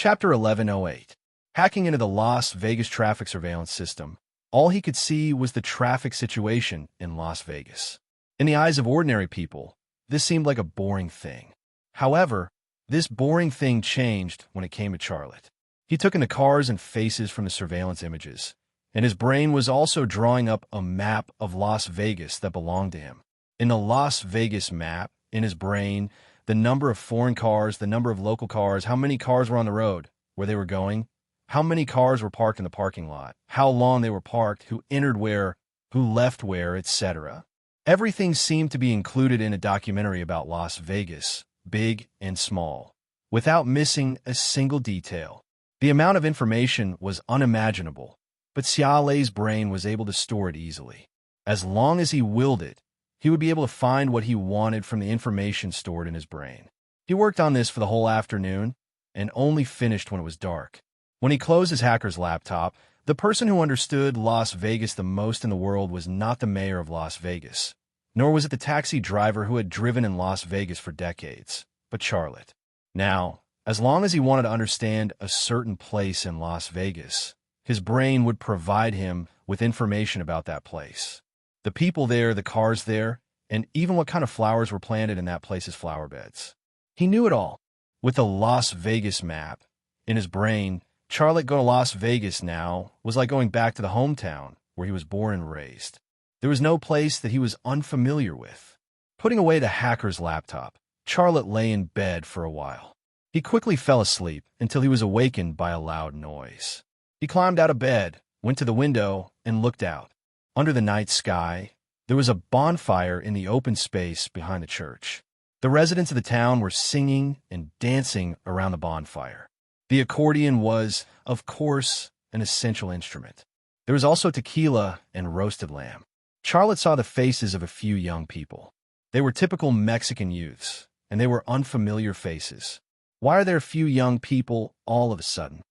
Chapter 1108. Hacking into the Las Vegas traffic surveillance system. All he could see was the traffic situation in Las Vegas. In the eyes of ordinary people, this seemed like a boring thing. However, this boring thing changed when it came to Charlotte. He took in the cars and faces from the surveillance images, and his brain was also drawing up a map of Las Vegas that belonged to him. In the Las Vegas map, in his brain, the number of foreign cars, the number of local cars, how many cars were on the road, where they were going, how many cars were parked in the parking lot, how long they were parked, who entered where, who left where, etc. Everything seemed to be included in a documentary about Las Vegas, big and small, without missing a single detail. The amount of information was unimaginable, but Xiaolei's brain was able to store it easily. As long as he willed it, he would be able to find what he wanted from the information stored in his brain. He worked on this for the whole afternoon and only finished when it was dark. When he closed his hacker's laptop, the person who understood Las Vegas the most in the world was not the mayor of Las Vegas, nor was it the taxi driver who had driven in Las Vegas for decades, but Charlotte. Now, as long as he wanted to understand a certain place in Las Vegas, his brain would provide him with information about that place. The people there, the cars there, and even what kind of flowers were planted in that place's flower beds. He knew it all. With the Las Vegas map in his brain, Charlotte going to Las Vegas now was like going back to the hometown where he was born and raised. There was no place that he was unfamiliar with. Putting away the hacker's laptop, Charlotte lay in bed for a while. He quickly fell asleep until he was awakened by a loud noise. He climbed out of bed, went to the window, and looked out. Under the night sky, there was a bonfire in the open space behind the church. The residents of the town were singing and dancing around the bonfire. The accordion was, of course, an essential instrument. There was also tequila and roasted lamb. Charlotte saw the faces of a few young people. They were typical Mexican youths, and they were unfamiliar faces. Why are there few young people all of a sudden?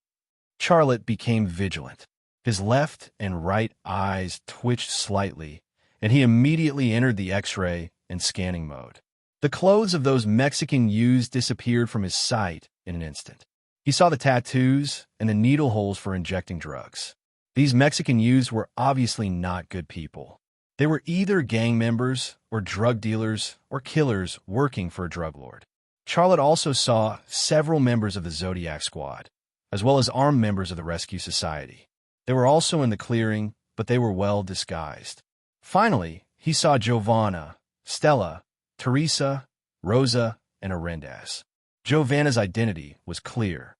Charlotte became vigilant. His left and right eyes twitched slightly, and he immediately entered the X-ray and scanning mode. The clothes of those Mexican youths disappeared from his sight in an instant. He saw the tattoos and the needle holes for injecting drugs. These Mexican youths were obviously not good people. They were either gang members or drug dealers or killers working for a drug lord. Charlotte also saw several members of the Zodiac Squad, as well as armed members of the Rescue Society. They were also in the clearing, but they were well disguised. Finally, he saw Giovanna, Stella, Teresa, Rosa, and Arendaz. Giovanna's identity was clear.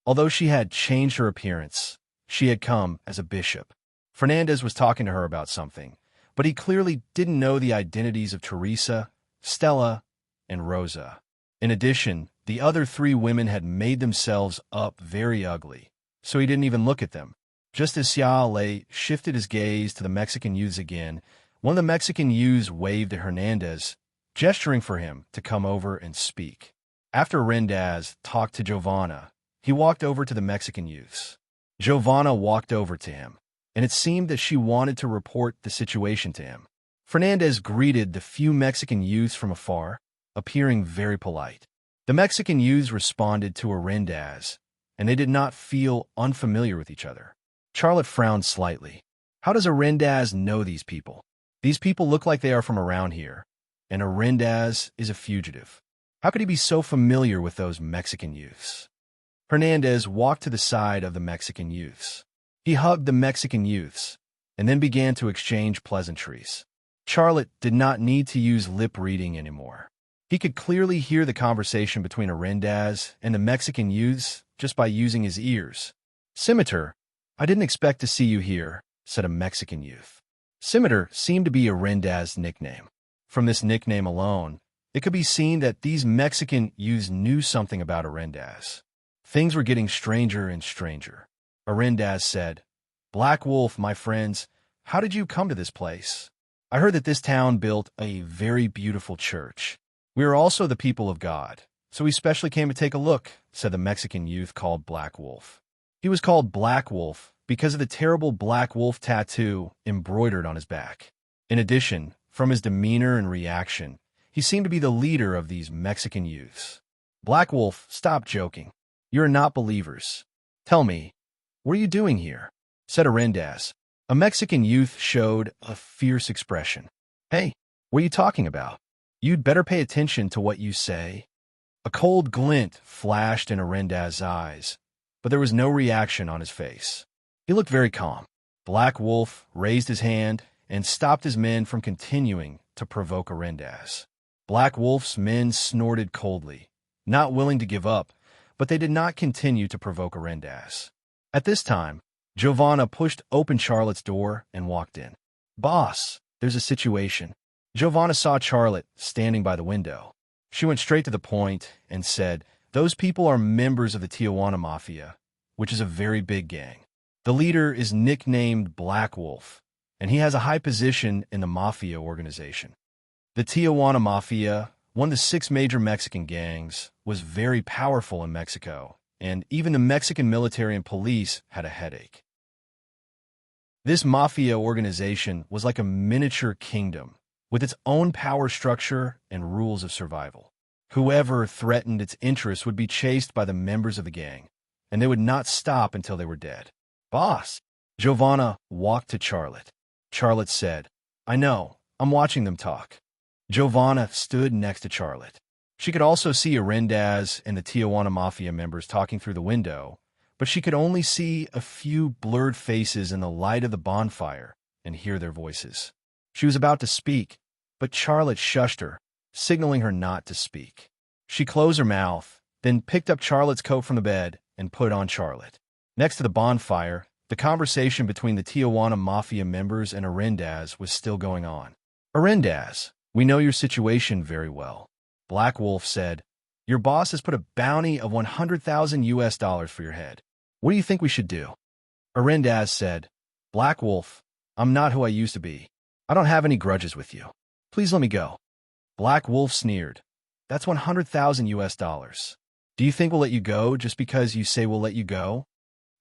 Although she had changed her appearance, she had come as a bishop. Fernandez was talking to her about something, but he clearly didn't know the identities of Teresa, Stella, and Rosa. In addition, the other three women had made themselves up very ugly, so he didn't even look at them. Just as Xiaolei shifted his gaze to the Mexican youths again, one of the Mexican youths waved to Hernandez, gesturing for him to come over and speak. After Hernandez talked to Giovanna, he walked over to the Mexican youths. Giovanna walked over to him, and it seemed that she wanted to report the situation to him. Fernandez greeted the few Mexican youths from afar, appearing very polite. The Mexican youths responded to Arendaz, and they did not feel unfamiliar with each other. Charlotte frowned slightly. How does Arendaz know these people? These people look like they are from around here, and Arendaz is a fugitive. How could he be so familiar with those Mexican youths? Hernandez walked to the side of the Mexican youths. He hugged the Mexican youths, and then began to exchange pleasantries. Charlotte did not need to use lip reading anymore. He could clearly hear the conversation between Arendaz and the Mexican youths just by using his ears. Scimitar, I didn't expect to see you here, said a Mexican youth. Scimitar seemed to be Arendaz's nickname. From this nickname alone, it could be seen that these Mexican youths knew something about Arendaz. Things were getting stranger and stranger. Arendaz said, Black Wolf, my friends, how did you come to this place? I heard that this town built a very beautiful church. We are also the people of God, so we specially came to take a look, said the Mexican youth called Black Wolf. He was called Black Wolf because of the terrible Black Wolf tattoo embroidered on his back. In addition, from his demeanor and reaction, he seemed to be the leader of these Mexican youths. Black Wolf, stop joking. You're not believers. Tell me, what are you doing here? Said Arendaz. A Mexican youth showed a fierce expression. Hey, what are you talking about? You'd better pay attention to what you say. A cold glint flashed in Arendaz's eyes, but there was no reaction on his face. He looked very calm. Black Wolf raised his hand and stopped his men from continuing to provoke Arendaz. Black Wolf's men snorted coldly, not willing to give up, but they did not continue to provoke Arendaz. At this time, Giovanna pushed open Charlotte's door and walked in. Boss, there's a situation. Giovanna saw Charlotte standing by the window. She went straight to the point and said, those people are members of the Tijuana Mafia, which is a very big gang. The leader is nicknamed Black Wolf, and he has a high position in the Mafia organization. The Tijuana Mafia, one of the 6 major Mexican gangs, was very powerful in Mexico, and even the Mexican military and police had a headache. This Mafia organization was like a miniature kingdom, with its own power structure and rules of survival. Whoever threatened its interests would be chased by the members of the gang, and they would not stop until they were dead. Boss, Giovanna walked to Charlotte. Charlotte said, I know, I'm watching them talk. Giovanna stood next to Charlotte. She could also see Arendaz and the Tijuana Mafia members talking through the window, but she could only see a few blurred faces in the light of the bonfire and hear their voices. She was about to speak, but Charlotte shushed her, signaling her not to speak. She closed her mouth, then picked up Charlotte's coat from the bed and put it on Charlotte. Next to the bonfire, the conversation between the Tijuana Mafia members and Arendaz was still going on. Arendaz, we know your situation very well. Black Wolf said, your boss has put a bounty of $100,000 for your head. What do you think we should do? Arendaz said, Black Wolf, I'm not who I used to be. I don't have any grudges with you. Please let me go. Black Wolf sneered. That's $100,000. Do you think we'll let you go just because you say we'll let you go?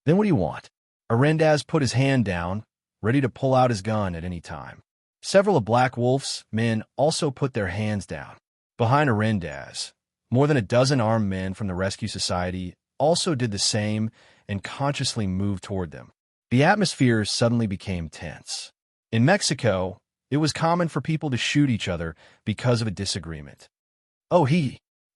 Then what do you want? Arendaz put his hand down, ready to pull out his gun at any time. Several of Black Wolf's men also put their hands down. Behind Arendaz, more than a dozen armed men from the Rescue Society also did the same and consciously moved toward them. The atmosphere suddenly became tense. In Mexico, it was common for people to shoot each other because of a disagreement. Oh,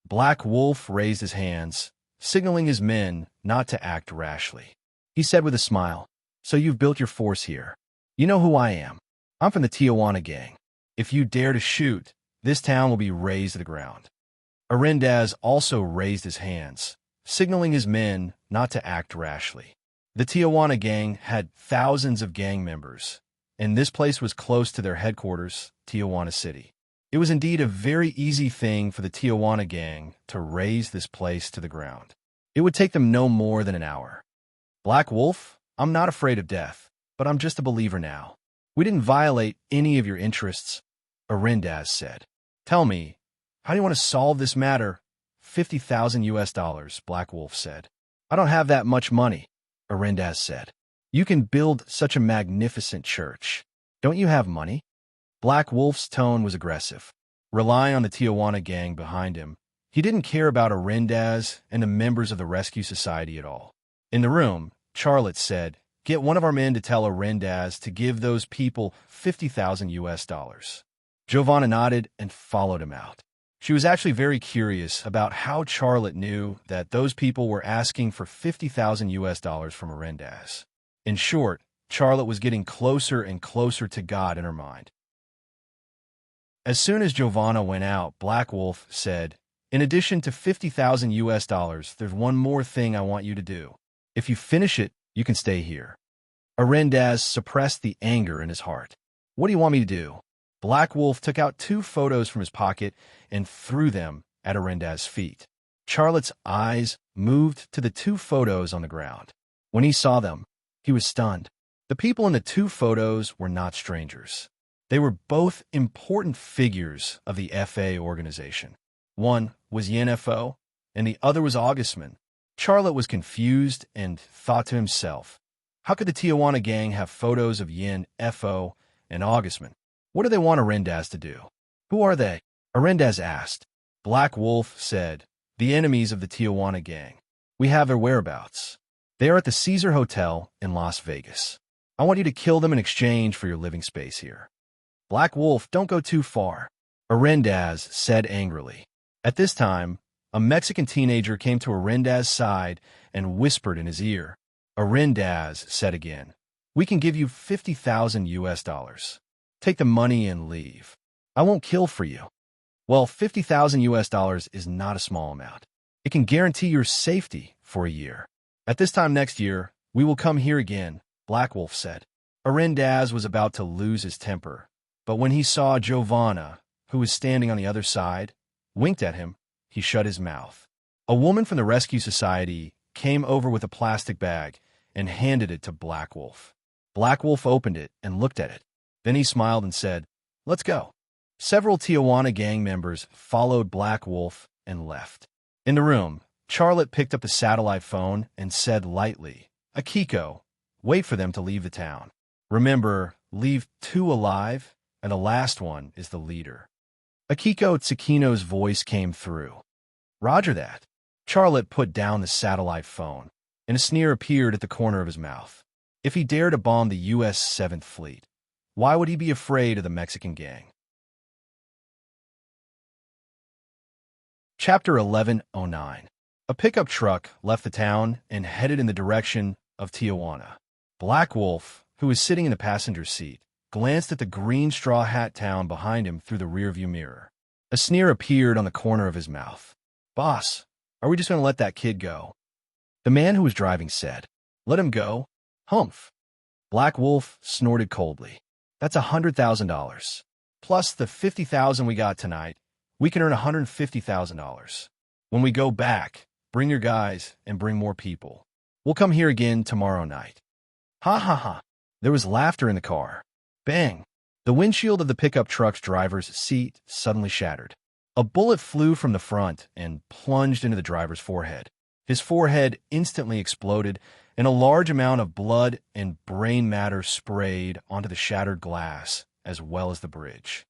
Black Wolf raised his hands, signaling his men not to act rashly. He said with a smile, so you've built your force here. You know who I am. I'm from the Tijuana gang. If you dare to shoot, this town will be razed to the ground. Arendaz also raised his hands, signaling his men not to act rashly. The Tijuana gang had thousands of gang members, and this place was close to their headquarters, Tijuana City. It was indeed a very easy thing for the Tijuana gang to raze this place to the ground. It would take them no more than an hour. Black Wolf, I'm not afraid of death, but I'm just a believer now. We didn't violate any of your interests, Arendaz said. Tell me, how do you want to solve this matter? $50,000, Black Wolf said. I don't have that much money, Arendaz said. You can build such a magnificent church. Don't you have money? Black Wolf's tone was aggressive. Relying on the Tijuana gang behind him, he didn't care about Arendaz and the members of the Rescue Society at all. In the room, Charlotte said, get one of our men to tell Arendaz to give those people $50,000. Giovanna nodded and followed him out. She was actually very curious about how Charlotte knew that those people were asking for $50,000 from Arendaz. In short, Charlotte was getting closer and closer to God in her mind. As soon as Giovanna went out, Black Wolf said, in addition to $50,000, there's one more thing I want you to do. If you finish it, you can stay here. Arendaz suppressed the anger in his heart. What do you want me to do? Black Wolf took out 2 photos from his pocket and threw them at Arendaz's feet. Charlotte's eyes moved to the 2 photos on the ground. When he saw them, he was stunned. The people in the 2 photos were not strangers. They were both important figures of the FA organization. One was Yin FO, and the other was Augustman. Charlotte was confused and thought to himself, how could the Tijuana gang have photos of Yin FO and Augustman? What do they want Arendaz to do? Who are they? Arendaz asked. Black Wolf said, the enemies of the Tijuana gang. We have their whereabouts. They are at the Caesar Hotel in Las Vegas. I want you to kill them in exchange for your living space here. Black Wolf, don't go too far, Arendaz said angrily. At this time, a Mexican teenager came to Arendaz's side and whispered in his ear. Arendaz said again, "We can give you 50,000 US dollars. Take the money and leave. I won't kill for you." Well, 50,000 US dollars is not a small amount. It can guarantee your safety for a year. At this time next year, we will come here again, Black Wolf said. Arendaz was about to lose his temper, but when he saw Giovanna, who was standing on the other side, winked at him, he shut his mouth. A woman from the Rescue Society came over with a plastic bag and handed it to Black Wolf. Black Wolf opened it and looked at it. Then he smiled and said, "Let's go." Several Tijuana gang members followed Black Wolf and left. In the room, Charlotte picked up the satellite phone and said lightly, "Akiko, wait for them to leave the town. Remember, leave 2 alive, and the last one is the leader." Akiko Tsukino's voice came through. "Roger that." Charlotte put down the satellite phone, and a sneer appeared at the corner of his mouth. If he dared to bomb the U.S. 7th Fleet, why would he be afraid of the Mexican gang? Chapter 1109. A pickup truck left the town and headed in the direction of Tijuana. Black Wolf, who was sitting in the passenger seat, glanced at the green straw hat town behind him through the rearview mirror. A sneer appeared on the corner of his mouth. "Boss, are we just going to let that kid go?" The man who was driving said, "Let him go? Humph." Black Wolf snorted coldly. "That's $100,000. Plus the $50,000 we got tonight, we can earn $150,000. When we go back, bring your guys and bring more people. We'll come here again tomorrow night." Ha ha ha. There was laughter in the car. Bang! The windshield of the pickup truck's driver's seat suddenly shattered. A bullet flew from the front and plunged into the driver's forehead. His forehead instantly exploded, and a large amount of blood and brain matter sprayed onto the shattered glass, as well as the bridge.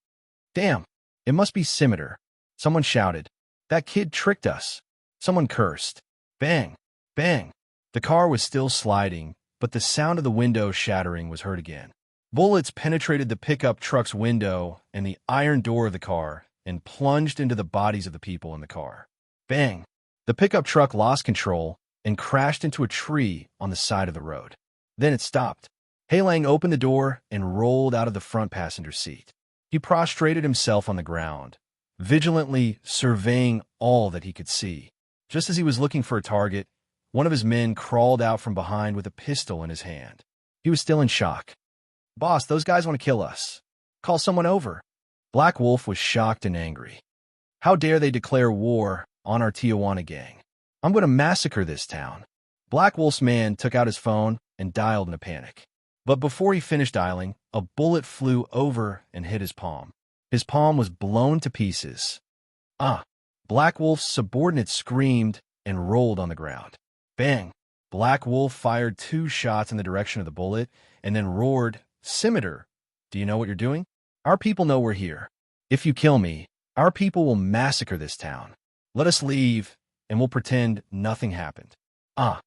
"Damn! It must be Scimitar," someone shouted. "That kid tricked us." Someone cursed. Bang! Bang! The car was still sliding, but the sound of the window shattering was heard again. Bullets penetrated the pickup truck's window and the iron door of the car and plunged into the bodies of the people in the car. Bang! The pickup truck lost control and crashed into a tree on the side of the road. Then it stopped. Heilang opened the door and rolled out of the front passenger seat. He prostrated himself on the ground, vigilantly surveying all that he could see. Just as he was looking for a target, one of his men crawled out from behind with a pistol in his hand. He was still in shock. "Boss, those guys want to kill us. Call someone over." Black Wolf was shocked and angry. "How dare they declare war on our Tijuana gang? I'm going to massacre this town." Black Wolf's man took out his phone and dialed in a panic. But before he finished dialing, a bullet flew over and hit his palm. His palm was blown to pieces. "Ah!" Black Wolf's subordinate screamed and rolled on the ground. Bang! Black Wolf fired 2 shots in the direction of the bullet and then roared, "Scimitar, do you know what you're doing? Our people know we're here. If you kill me, our people will massacre this town. Let us leave, and we'll pretend nothing happened." Ah!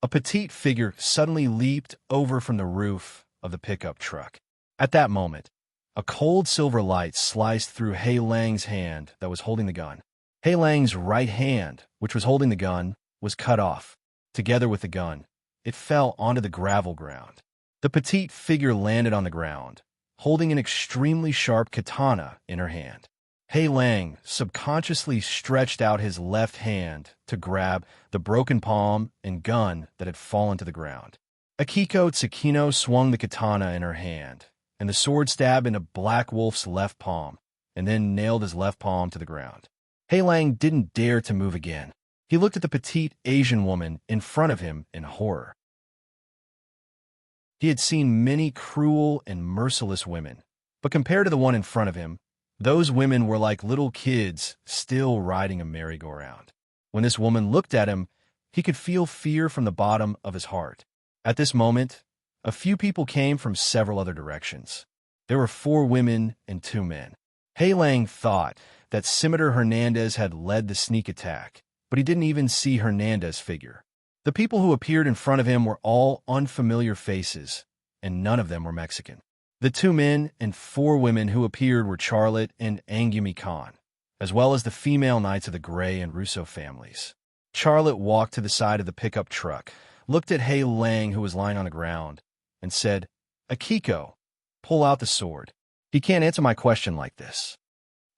A petite figure suddenly leaped over from the roof of the pickup truck. At that moment, a cold silver light sliced through Heilang's hand that was holding the gun. Heilang's right hand, which was holding the gun, was cut off. Together with the gun, it fell onto the gravel ground. The petite figure landed on the ground, holding an extremely sharp katana in her hand. Heilang subconsciously stretched out his left hand to grab the broken palm and gun that had fallen to the ground. Akiko Tsukino swung the katana in her hand, and the sword stabbed into Black Wolf's left palm, and then nailed his left palm to the ground. Heilang didn't dare to move again. He looked at the petite Asian woman in front of him in horror. He had seen many cruel and merciless women, but compared to the one in front of him, those women were like little kids still riding a merry-go-round. When this woman looked at him, he could feel fear from the bottom of his heart. At this moment, a few people came from several other directions. There were 4 women and 2 men. Heilang thought that Scimitar Hernandez had led the sneak attack, but he didn't even see Hernandez's figure. The people who appeared in front of him were all unfamiliar faces, and none of them were Mexican. The 2 men and 4 women who appeared were Charlotte and Angumi Khan, as well as the female knights of the Gray and Russo families. Charlotte walked to the side of the pickup truck, looked at Hei Lang, who was lying on the ground, and said, "Akiko, pull out the sword. He can't answer my question like this."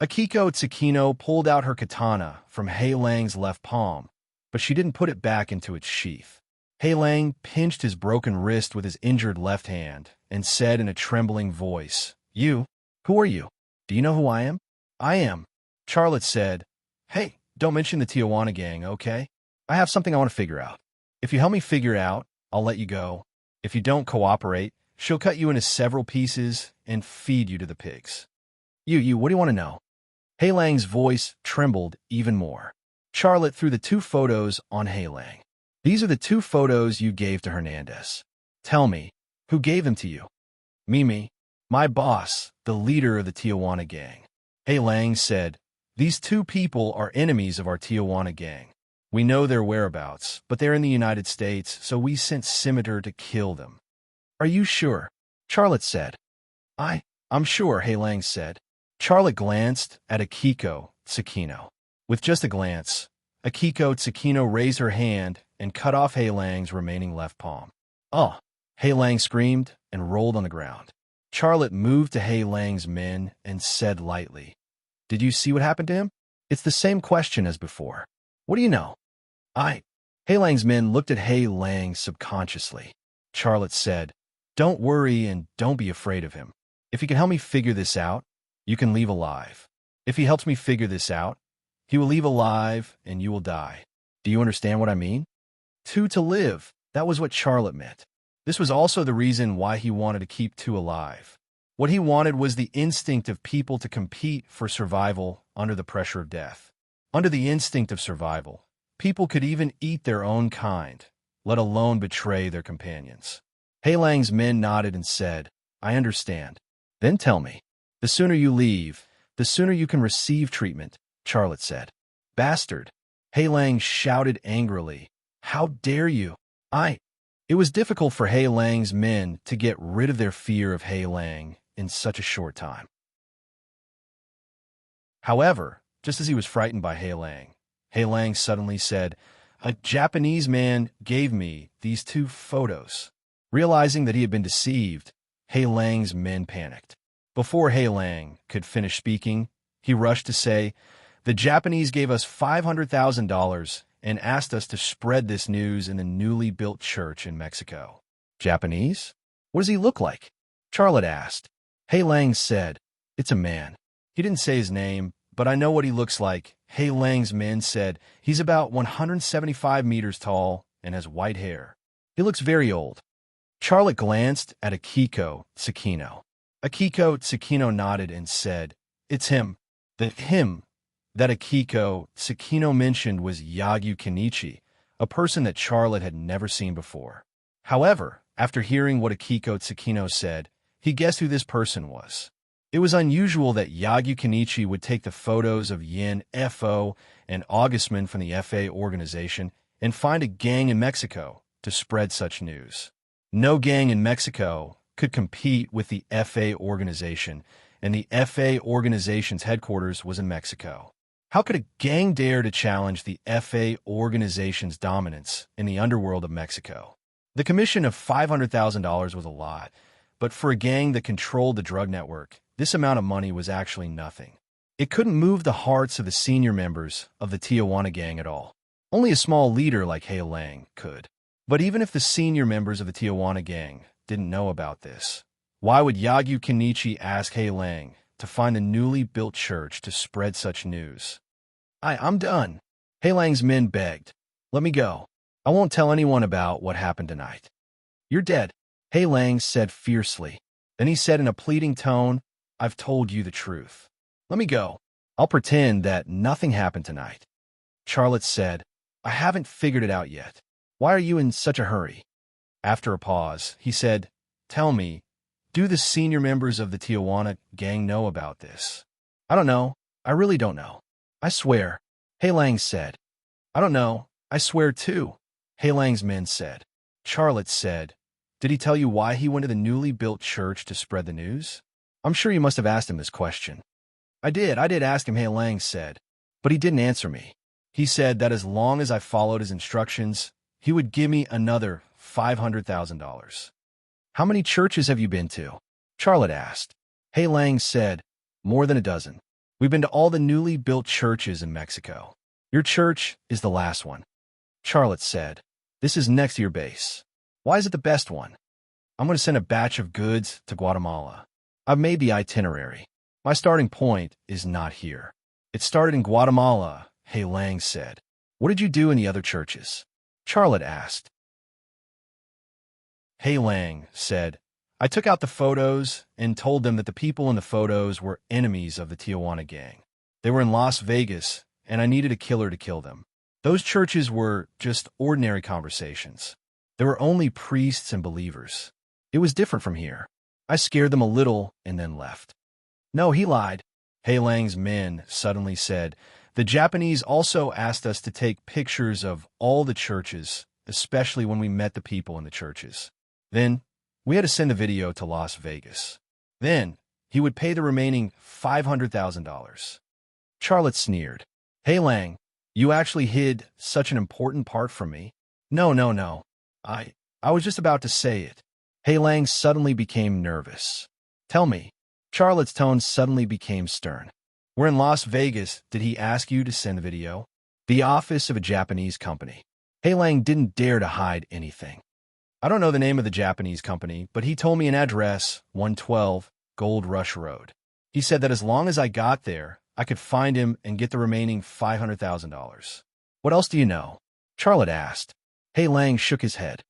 Akiko Tsukino pulled out her katana from Hei Lang's left palm, but she didn't put it back into its sheath. Hei Lang pinched his broken wrist with his injured left hand and said in a trembling voice, "You? Who are you? Do you know who I am?" "I am," Charlotte said. "Hey, don't mention the Tijuana gang, okay? I have something I want to figure out. If you help me figure it out, I'll let you go. If you don't cooperate, she'll cut you into several pieces and feed you to the pigs." You, what do you want to know?" Hei Lang's voice trembled even more. Charlotte threw the 2 photos on Hei Lang. "These are the 2 photos you gave to Hernandez. Tell me, who gave them to you?" "Mimi, my boss, the leader of the Tijuana gang." Hei Lang said, "These 2 people are enemies of our Tijuana gang. We know their whereabouts, but they're in the United States, so we sent Scimitar to kill them." "Are you sure?" Charlotte said. I'm sure," Hei Lang said. Charlotte glanced at Akiko Tsukino. With just a glance, Akiko Tsukino raised her hand and cut off Hei Lang's remaining left palm. "Oh!" Hei Lang screamed and rolled on the ground. Charlotte moved to Hei Lang's men and said lightly, "Did you see what happened to him? It's the same question as before. What do you know?" Hei Lang's men looked at Hei Lang subconsciously. Charlotte said, "Don't worry and don't be afraid of him. If you can help me figure this out, you can leave alive. If he helps me figure this out, he will leave alive and you will die. Do you understand what I mean?" 2 to live. That was what Charlotte meant. This was also the reason why he wanted to keep 2 alive. What he wanted was the instinct of people to compete for survival under the pressure of death. Under the instinct of survival, people could even eat their own kind, let alone betray their companions. Hei Lang's men nodded and said, "I understand." "Then tell me. The sooner you leave, the sooner you can receive treatment," Charlotte said. "Bastard!" Hei Lang shouted angrily. "How dare you?" It was difficult for Hei Lang's men to get rid of their fear of Hei Lang in such a short time. However, just as he was frightened by Hei Lang suddenly said, "A Japanese man gave me these 2 photos." Realizing that he had been deceived, Hei Lang's men panicked. Before Hei Lang could finish speaking, he rushed to say, "The Japanese gave us $500,000 and asked us to spread this news in the newly built church in Mexico." "Japanese? What does he look like?" Charlotte asked. Hei Lang said, "It's a man. He didn't say his name, but I know what he looks like." Hei Lang's men said, "He's about 175 meters tall and has white hair. He looks very old." Charlotte glanced at Akiko Tsukino. Akiko Tsukino nodded and said, "It's him." The him that Akiko Tsukino mentioned was Yagyu Kenichi, a person that Charlotte had never seen before. However, after hearing what Akiko Tsukino said, he guessed who this person was. It was unusual that Yagyu Kenichi would take the photos of Yin FO and Augustman from the FA organization and find a gang in Mexico to spread such news. No gang in Mexico could compete with the FA organization, and the FA organization's headquarters was in Mexico. How could a gang dare to challenge the FA organization's dominance in the underworld of Mexico? The commission of $500,000 was a lot, but for a gang that controlled the drug network, this amount of money was actually nothing. It couldn't move the hearts of the senior members of the Tijuana gang at all. Only a small leader like Hei Lang could. But even if the senior members of the Tijuana gang didn't know about this, why would Yagyu Kenichi ask Hei Lang to find the newly built church to spread such news? I'm done. Hei Lang's men begged. "Let me go. I won't tell anyone about what happened tonight." "You're dead," Hei Lang said fiercely. Then he said in a pleading tone, "I've told you the truth. Let me go. I'll pretend that nothing happened tonight." Charlotte said, "I haven't figured it out yet. Why are you in such a hurry?" After a pause, he said, "Tell me, do the senior members of the Tijuana gang know about this?" "I don't know. I really don't know. I swear," Hei Lang said. "I don't know. I swear too." Hei Lang's men said. Charlotte said, "Did he tell you why he went to the newly built church to spread the news?" "I'm sure you must have asked him this question." I did ask him," Hei Lang said, "but he didn't answer me. He said that as long as I followed his instructions, he would give me another $500,000. "How many churches have you been to?" Charlotte asked. Hei Lang said, "More than a dozen. We've been to all the newly built churches in Mexico. Your church is the last one." Charlotte said, "This is next to your base. Why is it the best one?" "I'm going to send a batch of goods to Guatemala. I've made the itinerary. My starting point is not here. It started in Guatemala," Hei Lang said. "What did you do in the other churches?" Charlotte asked. Hei Lang said, "I took out the photos and told them that the people in the photos were enemies of the Tijuana gang. They were in Las Vegas, and I needed a killer to kill them. Those churches were just ordinary conversations. There were only priests and believers. It was different from here. I scared them a little and then left." "No, he lied," Hei Lang's men suddenly said. "The Japanese also asked us to take pictures of all the churches, especially when we met the people in the churches. Then, we had to send the video to Las Vegas. Then, he would pay the remaining $500,000. Charlotte sneered. "Hei Lang, you actually hid such an important part from me." No. I was just about to say it." Hei Lang suddenly became nervous. "Tell me." Charlotte's tone suddenly became stern. "We're in Las Vegas. Did he ask you to send the video?" "The office of a Japanese company." Hei Lang didn't dare to hide anything. "I don't know the name of the Japanese company, but he told me an address, 112 Gold Rush Road. He said that as long as I got there, I could find him and get the remaining $500,000. "What else do you know?" Charlotte asked. Hei Lang shook his head.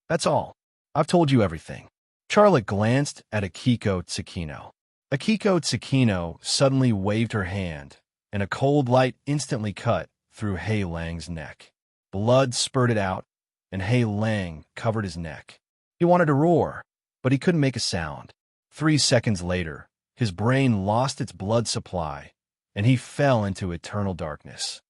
"That's all. I've told you everything." Charlotte glanced at Akiko Tsukino. Akiko Tsukino suddenly waved her hand, and a cold light instantly cut through Hei Lang's neck. Blood spurted out, and Hei Lang covered his neck. He wanted to roar, but he couldn't make a sound. 3 seconds later, his brain lost its blood supply, and he fell into eternal darkness.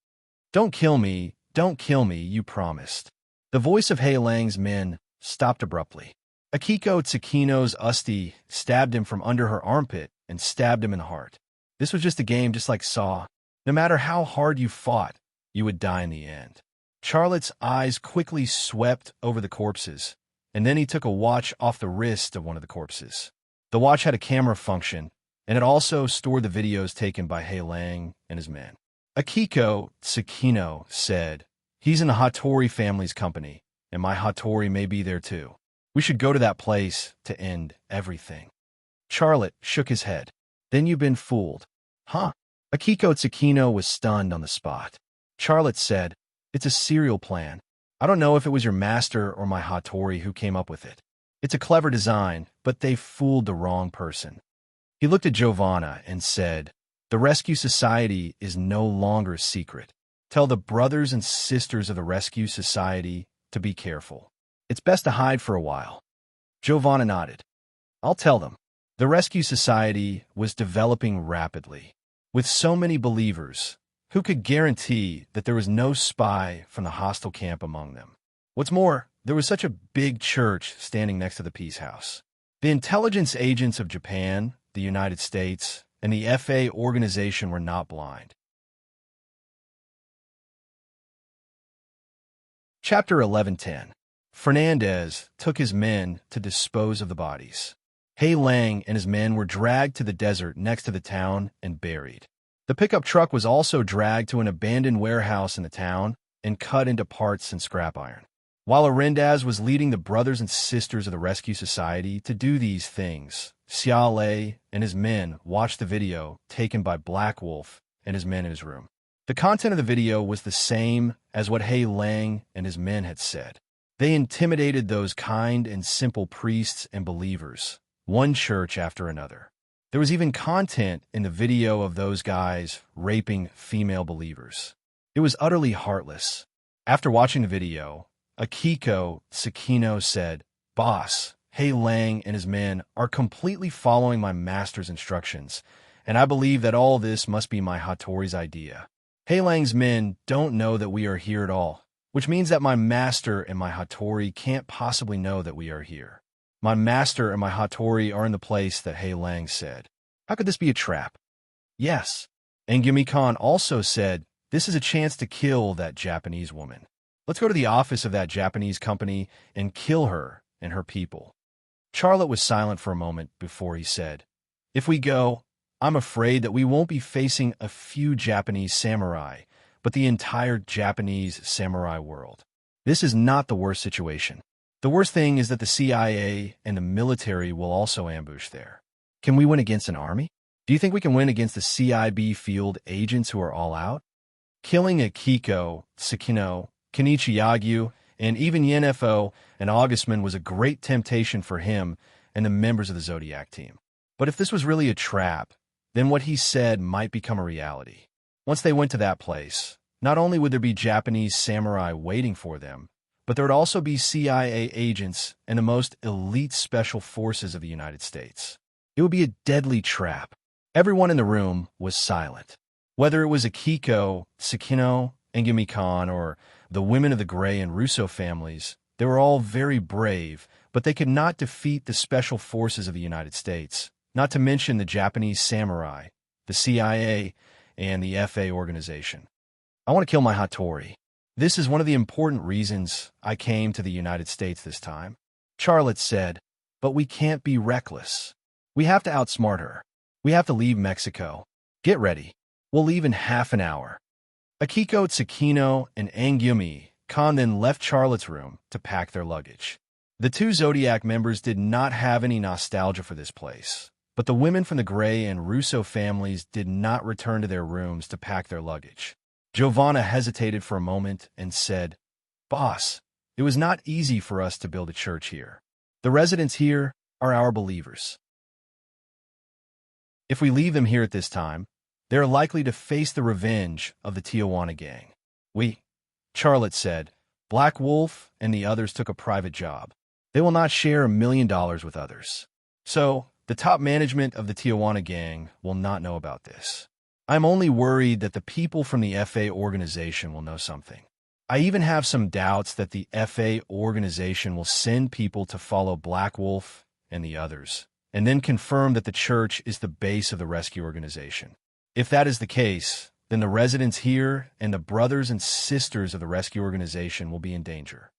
Don't kill me, you promised." The voice of Hei Lang's men stopped abruptly. Akiko Tsukino's Usti stabbed him from under her armpit and stabbed him in the heart. This was just a game, just like Saw. No matter how hard you fought, you would die in the end. Charlotte's eyes quickly swept over the corpses, and then he took a watch off the wrist of one of the corpses. The watch had a camera function, and it also stored the videos taken by Hei Lang and his men. Akiko Tsukino said, "He's in the Hattori family's company, and my Hattori may be there too. We should go to that place to end everything." Charlotte shook his head. "Then you've been fooled." "Huh?" Akiko Tsukino was stunned on the spot. Charlotte said, "It's a serial plan. I don't know if it was your master or my Hattori who came up with it. It's a clever design, but they fooled the wrong person." He looked at Giovanna and said, "The Rescue Society is no longer secret. Tell the brothers and sisters of the Rescue Society to be careful. It's best to hide for a while." Giovanna nodded. "I'll tell them." The Rescue Society was developing rapidly. With so many believers, who could guarantee that there was no spy from the hostile camp among them? What's more, there was such a big church standing next to the Peace House. The intelligence agents of Japan, the United States, and the FA organization were not blind. Chapter 11:10. Fernandez took his men to dispose of the bodies. Hei Lang and his men were dragged to the desert next to the town and buried. The pickup truck was also dragged to an abandoned warehouse in the town and cut into parts and scrap iron. While Arendaz was leading the brothers and sisters of the Rescue Society to do these things, Xia Lei and his men watched the video taken by Black Wolf and his men in his room. The content of the video was the same as what Hei Lang and his men had said. They intimidated those kind and simple priests and believers, one church after another. There was even content in the video of those guys raping female believers. It was utterly heartless. After watching the video, Akiko Tsukino said, "Boss, Hei Lang and his men are completely following my master's instructions, and I believe that all this must be my Hattori's idea. Hei Lang's men don't know that we are here at all. which means that my master and my Hattori can't possibly know that we are here. My master and my Hattori are in the place that Hei Lang said. How could this be a trap? Yes. And Yumi-kan also said, this is a chance to kill that Japanese woman. Let's go to the office of that Japanese company and kill her and her people. Charlotte was silent for a moment before he said, if we go, I'm afraid that we won't be facing a few Japanese samurai, but the entire Japanese samurai world. This is not the worst situation. The worst thing is that the CIA and the military will also ambush there. Can we win against an army? Do you think we can win against the CIB field agents who are all out? Killing Akiko, Sakino, Kenichi Yagyu, and even Yenfo and Augustman was a great temptation for him and the members of the Zodiac team. But if this was really a trap, then what he said might become a reality. Once they went to that place, not only would there be Japanese samurai waiting for them, but there would also be CIA agents and the most elite special forces of the United States. It would be a deadly trap. Everyone in the room was silent. Whether it was Akiko, Sakino, and Yumi-kan, or the women of the Gray and Russo families, they were all very brave, but they could not defeat the special forces of the United States, not to mention the Japanese samurai, the CIA, and the FA organization. I want to kill my Hattori. This is one of the important reasons I came to the United States this time. Charlotte said, but we can't be reckless. We have to outsmart her. We have to leave Mexico. Get ready. We'll leave in half an hour. Akiko, Tsukino, and Yumi-kan then left Charlotte's room to pack their luggage. The two Zodiac members did not have any nostalgia for this place, but the women from the Gray and Russo families did not return to their rooms to pack their luggage. Giovanna hesitated for a moment and said, Boss, it was not easy for us to build a church here. The residents here are our believers. If we leave them here at this time, they are likely to face the revenge of the Tijuana gang. Charlotte said, Black Wolf and the others took a private job. They will not share $1 million with others. So, the top management of the Tijuana gang will not know about this. I'm only worried that the people from the FA organization will know something. I even have some doubts that the FA organization will send people to follow Black Wolf and the others, and then confirm that the church is the base of the rescue organization. If that is the case, then the residents here and the brothers and sisters of the rescue organization will be in danger.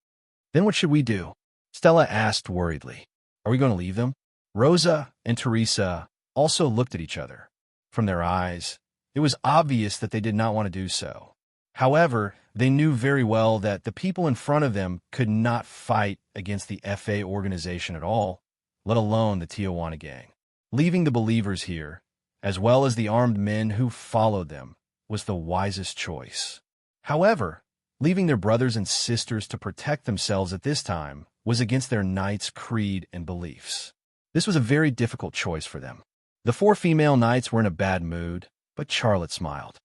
Then what should we do? Stella asked worriedly. Are we going to leave them? Rosa and Teresa also looked at each other. From their eyes, it was obvious that they did not want to do so. However, they knew very well that the people in front of them could not fight against the FA organization at all, let alone the Tijuana gang. Leaving the believers here, as well as the armed men who followed them, was the wisest choice. However, leaving their brothers and sisters to protect themselves at this time was against their knight's creed and beliefs. This was a very difficult choice for them. The four female knights were in a bad mood, but Charlotte smiled.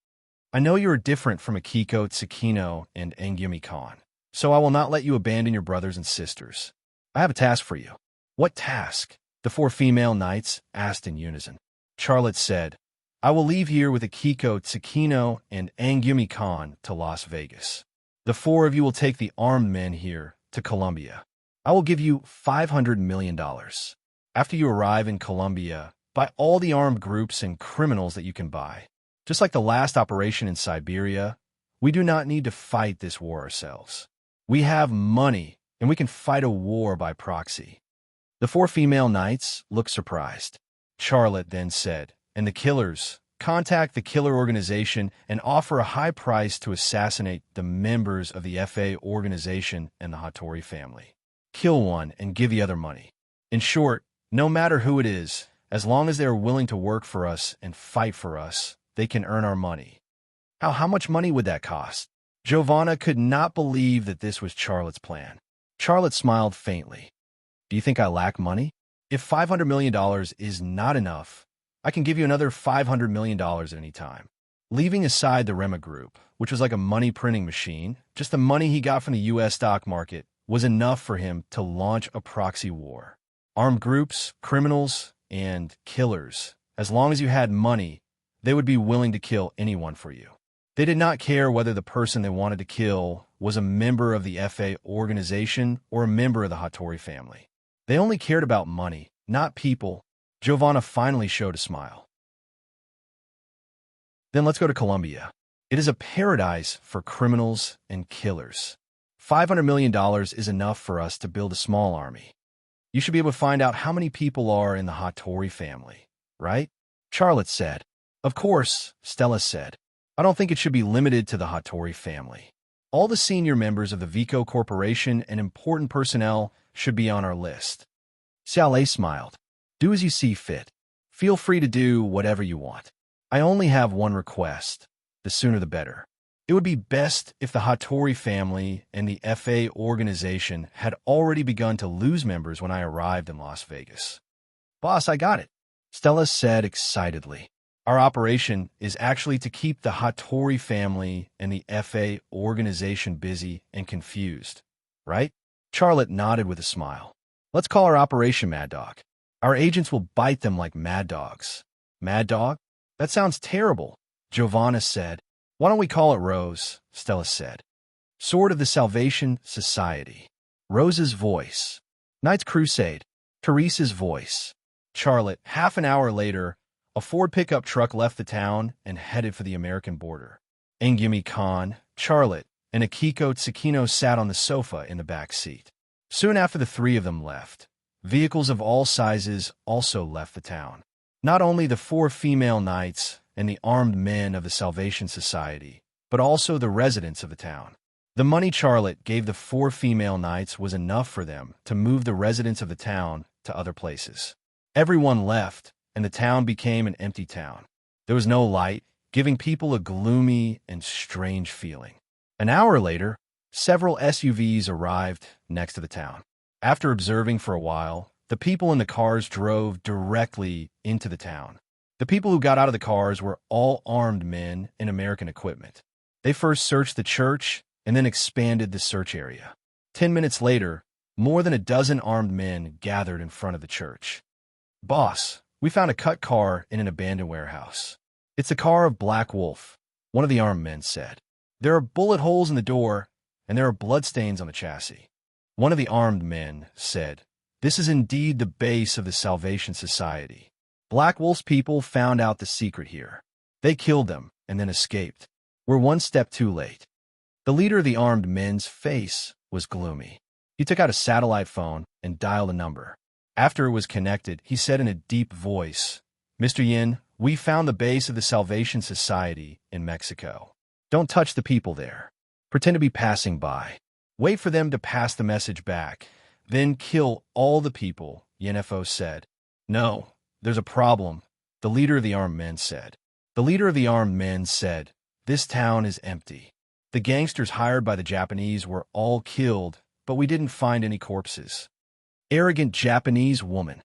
I know you are different from Akiko, Tsukino, and Yumi-kan, so I will not let you abandon your brothers and sisters. I have a task for you. What task? The four female knights asked in unison. Charlotte said, I will leave here with Akiko, Tsukino, and Yumi-kan to Las Vegas. The four of you will take the armed men here to Colombia. I will give you $500 million. After you arrive in Colombia, buy all the armed groups and criminals that you can buy. Just like the last operation in Siberia, we do not need to fight this war ourselves. We have money, and we can fight a war by proxy. The four female knights looked surprised. Charlotte then said, and the killers, contact the killer organization and offer a high price to assassinate the members of the FA organization and the Hattori family. Kill one and give the other money. In short, no matter who it is, as long as they are willing to work for us and fight for us, they can earn our money. How much money would that cost? Giovanna could not believe that this was Charlotte's plan. Charlotte smiled faintly. Do you think I lack money? If $500 million is not enough, I can give you another $500 million at any time. Leaving aside the Rema Group, which was like a money printing machine, just the money he got from the U.S. stock market was enough for him to launch a proxy war. Armed groups, criminals, and killers, as long as you had money, they would be willing to kill anyone for you. They did not care whether the person they wanted to kill was a member of the FA organization or a member of the Hattori family. They only cared about money, not people. Giovanna finally showed a smile. Then let's go to Colombia. It is a paradise for criminals and killers. $500 million is enough for us to build a small army. You should be able to find out how many people are in the Hattori family, right? Charlotte said. Of course, Stella said. I don't think it should be limited to the Hattori family. All the senior members of the Vico Corporation and important personnel should be on our list. Xiaolei smiled. Do as you see fit. Feel free to do whatever you want. I only have one request. The sooner the better. It would be best if the Hattori family and the FA organization had already begun to lose members when I arrived in Las Vegas. Boss, I got it, Stella said excitedly. Our operation is actually to keep the Hattori family and the FA organization busy and confused, right? Charlotte nodded with a smile. Let's call our operation Mad Dog. Our agents will bite them like mad dogs. Mad Dog? That sounds terrible, Giovanna said. Why don't we call it Rose? Stella said. Sword of the Salvation Society. Rose's voice. Knight's Crusade. Teresa's voice. Charlotte. Half an hour later, a Ford pickup truck left the town and headed for the American border. Engumi Khan, Charlotte, and Akiko Tsukino sat on the sofa in the back seat. Soon after the three of them left, vehicles of all sizes also left the town. Not only the 4 female knights and the armed men of the Salvation Society, but also the residents of the town. The money Charlotte gave the 4 female knights was enough for them to move the residents of the town to other places. Everyone left, and the town became an empty town. There was no light, giving people a gloomy and strange feeling. An hour later, several SUVs arrived next to the town. After observing for a while, the people in the cars drove directly into the town. The people who got out of the cars were all armed men in American equipment. They first searched the church and then expanded the search area. 10 minutes later, more than a dozen armed men gathered in front of the church. Boss, we found a cut car in an abandoned warehouse. It's the car of Black Wolf, one of the armed men said. There are bullet holes in the door, and there are bloodstains on the chassis. One of the armed men said, This is indeed the base of the Salvation Society. Black Wolf's people found out the secret here. They killed them and then escaped. We're one step too late. The leader of the armed men's face was gloomy. He took out a satellite phone and dialed a number. After it was connected, he said in a deep voice, Mr. Yin, we found the base of the Salvation Society in Mexico. Don't touch the people there. Pretend to be passing by. Wait for them to pass the message back. Then kill all the people, Yenfo said. No. There's a problem, the leader of the armed men said. The leader of the armed men said, This town is empty. The gangsters hired by the Japanese were all killed, but we didn't find any corpses. Arrogant Japanese woman.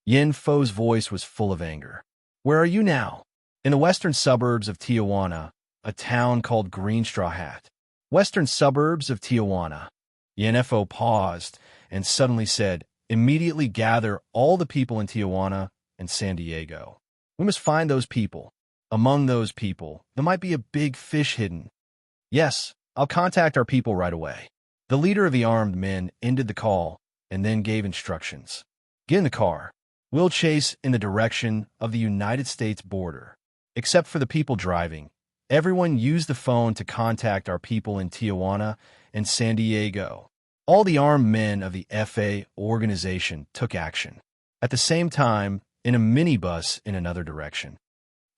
Yin Fo's voice was full of anger. Where are you now? In the western suburbs of Tijuana, a town called Green Straw Hat. Western suburbs of Tijuana. Yin Fo paused and suddenly said, Immediately gather all the people in Tijuana and San Diego. We must find those people. Among those people, there might be a big fish hidden. Yes, I'll contact our people right away. The leader of the armed men ended the call and then gave instructions. Get in the car. We'll chase in the direction of the United States border. Except for the people driving, everyone use the phone to contact our people in Tijuana and San Diego. All the armed men of the FA organization took action. At the same time, in a minibus in another direction.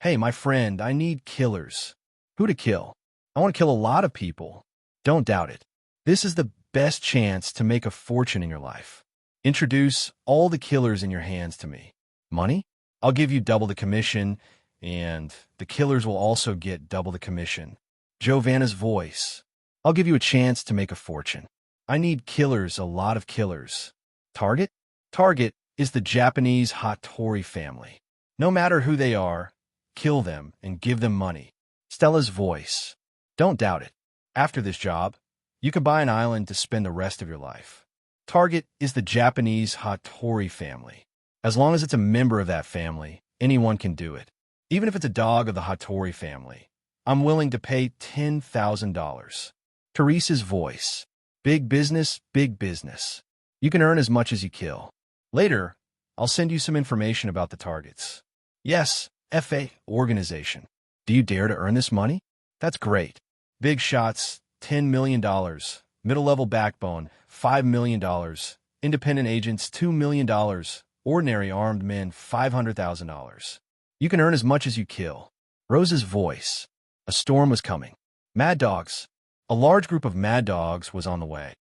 Hey, my friend, I need killers. Who to kill? I want to kill a lot of people. Don't doubt it. This is the best chance to make a fortune in your life. Introduce all the killers in your hands to me. Money? I'll give you double the commission, and the killers will also get double the commission. Giovanna's voice. I'll give you a chance to make a fortune. I need killers, a lot of killers. Target? Target is the Japanese Hattori family. No matter who they are, kill them and give them money. Stella's voice. Don't doubt it. After this job, you can buy an island to spend the rest of your life. Target is the Japanese Hattori family. As long as it's a member of that family, anyone can do it. Even if it's a dog of the Hattori family. I'm willing to pay $10,000. Teresa's voice. Big business, big business. You can earn as much as you kill. Later, I'll send you some information about the targets. Yes, FA organization. Do you dare to earn this money? That's great. Big shots, $10 million. Middle-level backbone, $5 million. Independent agents, $2 million. Ordinary armed men, $500,000. You can earn as much as you kill. Rose's voice. A storm was coming. Mad dogs. A large group of mad dogs was on the way.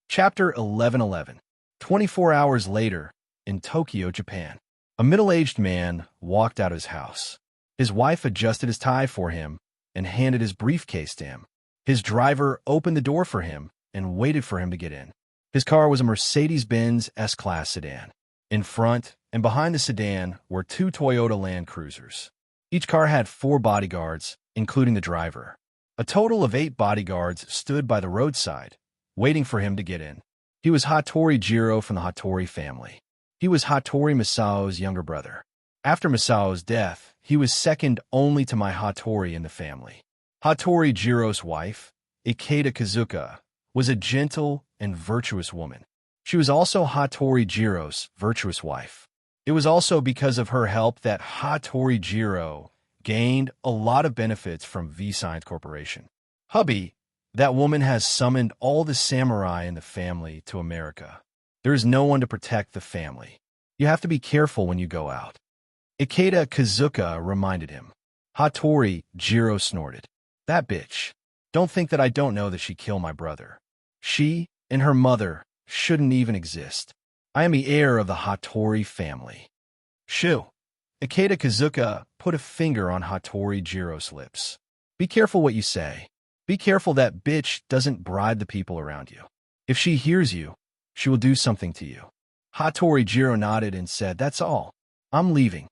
Chapter 11:11. 24 hours later, in Tokyo, Japan, a middle-aged man walked out of his house. His wife adjusted his tie for him and handed his briefcase to him. His driver opened the door for him and waited for him to get in. His car was a Mercedes-Benz S-Class sedan. In front and behind the sedan were 2 Toyota Land Cruisers. Each car had 4 bodyguards, including the driver. A total of 8 bodyguards stood by the roadside, waiting for him to get in. He was Hattori Jiro from the Hattori family. He was Hattori Masao's younger brother. After Masao's death, he was second only to my Hattori in the family. Hattori Jiro's wife, Ikeda Kazuka, was a gentle and virtuous woman. She was also Hattori Jiro's virtuous wife. It was also because of her help that Hattori Jiro gained a lot of benefits from V-Science Corporation. Hubby, that woman has summoned all the samurai in the family to America. There is no one to protect the family. You have to be careful when you go out. Ikeda Kazuka reminded him. Hattori Jiro snorted. That bitch. Don't think that I don't know that she killed my brother. She and her mother shouldn't even exist. I am the heir of the Hattori family. Shoo. Ikeda Kazuka put a finger on Hattori Jiro's lips. Be careful what you say. Be careful that bitch doesn't bribe the people around you. If she hears you, she will do something to you. Hattori Jiro nodded and said, That's all. I'm leaving.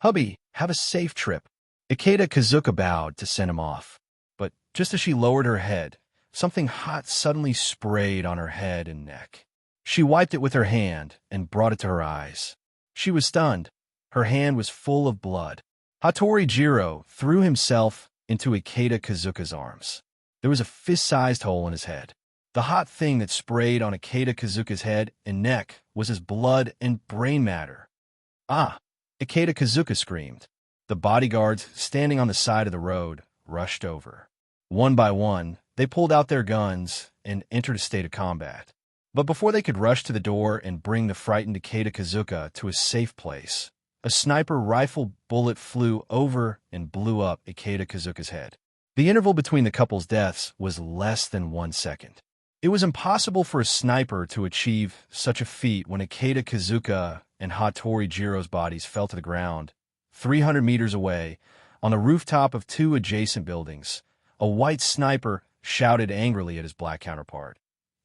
Hubby, have a safe trip. Ikeda Kazuka bowed to send him off. But just as she lowered her head, something hot suddenly sprayed on her head and neck. She wiped it with her hand and brought it to her eyes. She was stunned. Her hand was full of blood. Hattori Jiro threw himself into Ikeda Kazuka's arms. There was a fist-sized hole in his head. The hot thing that sprayed on Ikeda Kazuka's head and neck was his blood and brain matter. Ah! Ikeda Kazuka screamed. The bodyguards, standing on the side of the road, rushed over. One by one, they pulled out their guns and entered a state of combat. But before they could rush to the door and bring the frightened Ikeda Kazuka to a safe place, a sniper rifle bullet flew over and blew up Ikeda Kazuka's head. The interval between the couple's deaths was less than 1 second. It was impossible for a sniper to achieve such a feat when Ikeda Kazuka and Hattori Jiro's bodies fell to the ground. 300 meters away, on the rooftop of 2 adjacent buildings, a white sniper shouted angrily at his black counterpart.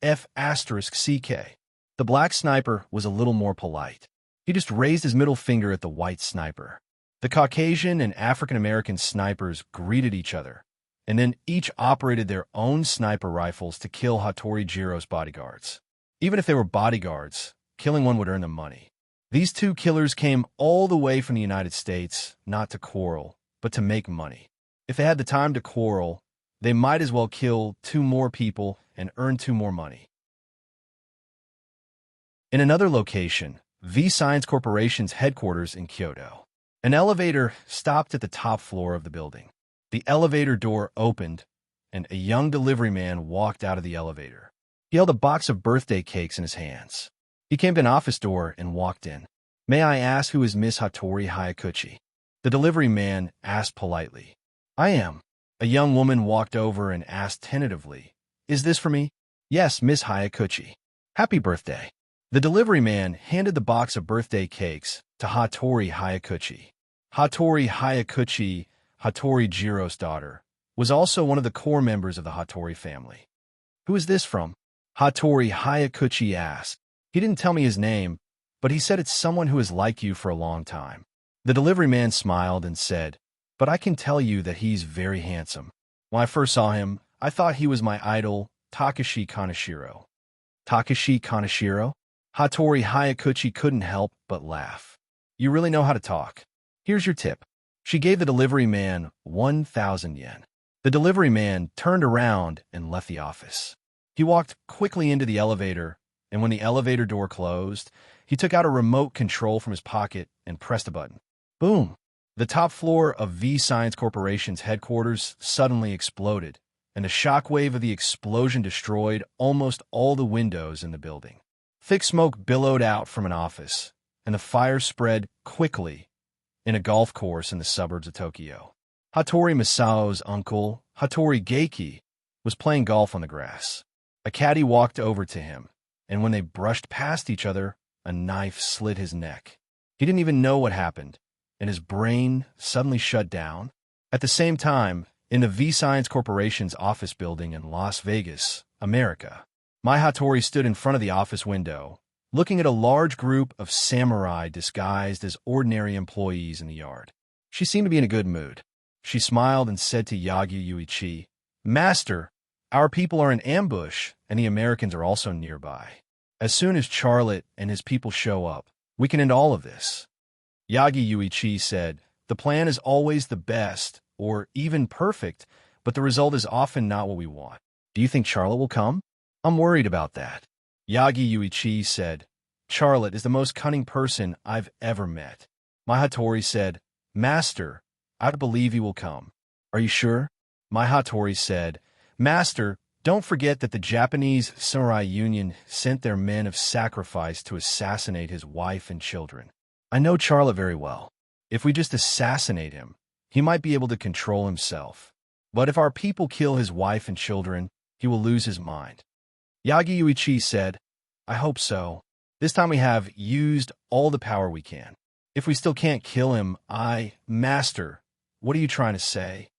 F***CK. The black sniper was a little more polite. He just raised his middle finger at the white sniper. The Caucasian and African-American snipers greeted each other, and then each operated their own sniper rifles to kill Hattori Jiro's bodyguards. Even if they were bodyguards, killing one would earn them money. These 2 killers came all the way from the United States, not to quarrel, but to make money. If they had the time to quarrel, they might as well kill 2 more people and earn 2 more money. In another location, V-Science Corporation's headquarters in Kyoto, an elevator stopped at the top floor of the building. The elevator door opened, and a young delivery man walked out of the elevator. He held a box of birthday cakes in his hands. He came to an office door and walked in. May I ask who is Miss Hattori Hayakuchi? The delivery man asked politely. I am. A young woman walked over and asked tentatively, Is this for me? Yes, Miss Hayakuchi. Happy birthday. The delivery man handed the box of birthday cakes to Hattori Hayakuchi. Hattori Hayakuchi, Hattori Jiro's daughter, was also one of the core members of the Hattori family. Who is this from? Hattori Hayakuchi asked. He didn't tell me his name, but he said it's someone who has liked you for a long time. The delivery man smiled and said, But I can tell you that he's very handsome. When I first saw him, I thought he was my idol, Takashi Kaneshiro. Takashi Kaneshiro? Hattori Hayakuchi couldn't help but laugh. You really know how to talk. Here's your tip. She gave the delivery man 1,000 yen. The delivery man turned around and left the office. He walked quickly into the elevator, and when the elevator door closed, he took out a remote control from his pocket and pressed a button. Boom! The top floor of V Science Corporation's headquarters suddenly exploded, and the shockwave of the explosion destroyed almost all the windows in the building. Thick smoke billowed out from an office, and the fire spread quickly in a golf course in the suburbs of Tokyo. Hattori Masao's uncle, Hattori Geiki, was playing golf on the grass. A caddy walked over to him, and when they brushed past each other, a knife slit his neck. He didn't even know what happened, and his brain suddenly shut down. At the same time, in the V Science Corporation's office building in Las Vegas, America, Mai Hattori stood in front of the office window, looking at a large group of samurai disguised as ordinary employees in the yard. She seemed to be in a good mood. She smiled and said to Yagi Yuichi, "Master, our people are in ambush, and the Americans are also nearby. As soon as Charlotte and his people show up, we can end all of this." Yagi Yuichi said, "The plan is always the best, or even perfect, but the result is often not what we want. Do you think Charlotte will come? I'm worried about that." Yagi Yuichi said, "Charlotte is the most cunning person I've ever met." Mai Hattori said, "Master, I believe he will come." "Are you sure?" Mai Hattori said, "Master, don't forget that the Japanese Samurai Union sent their men of sacrifice to assassinate his wife and children. I know Charlotte very well. If we just assassinate him, he might be able to control himself. But if our people kill his wife and children, he will lose his mind." Yagi Yuichi said, "I hope so. This time we have used all the power we can. If we still can't kill him, Master, what are you trying to say?"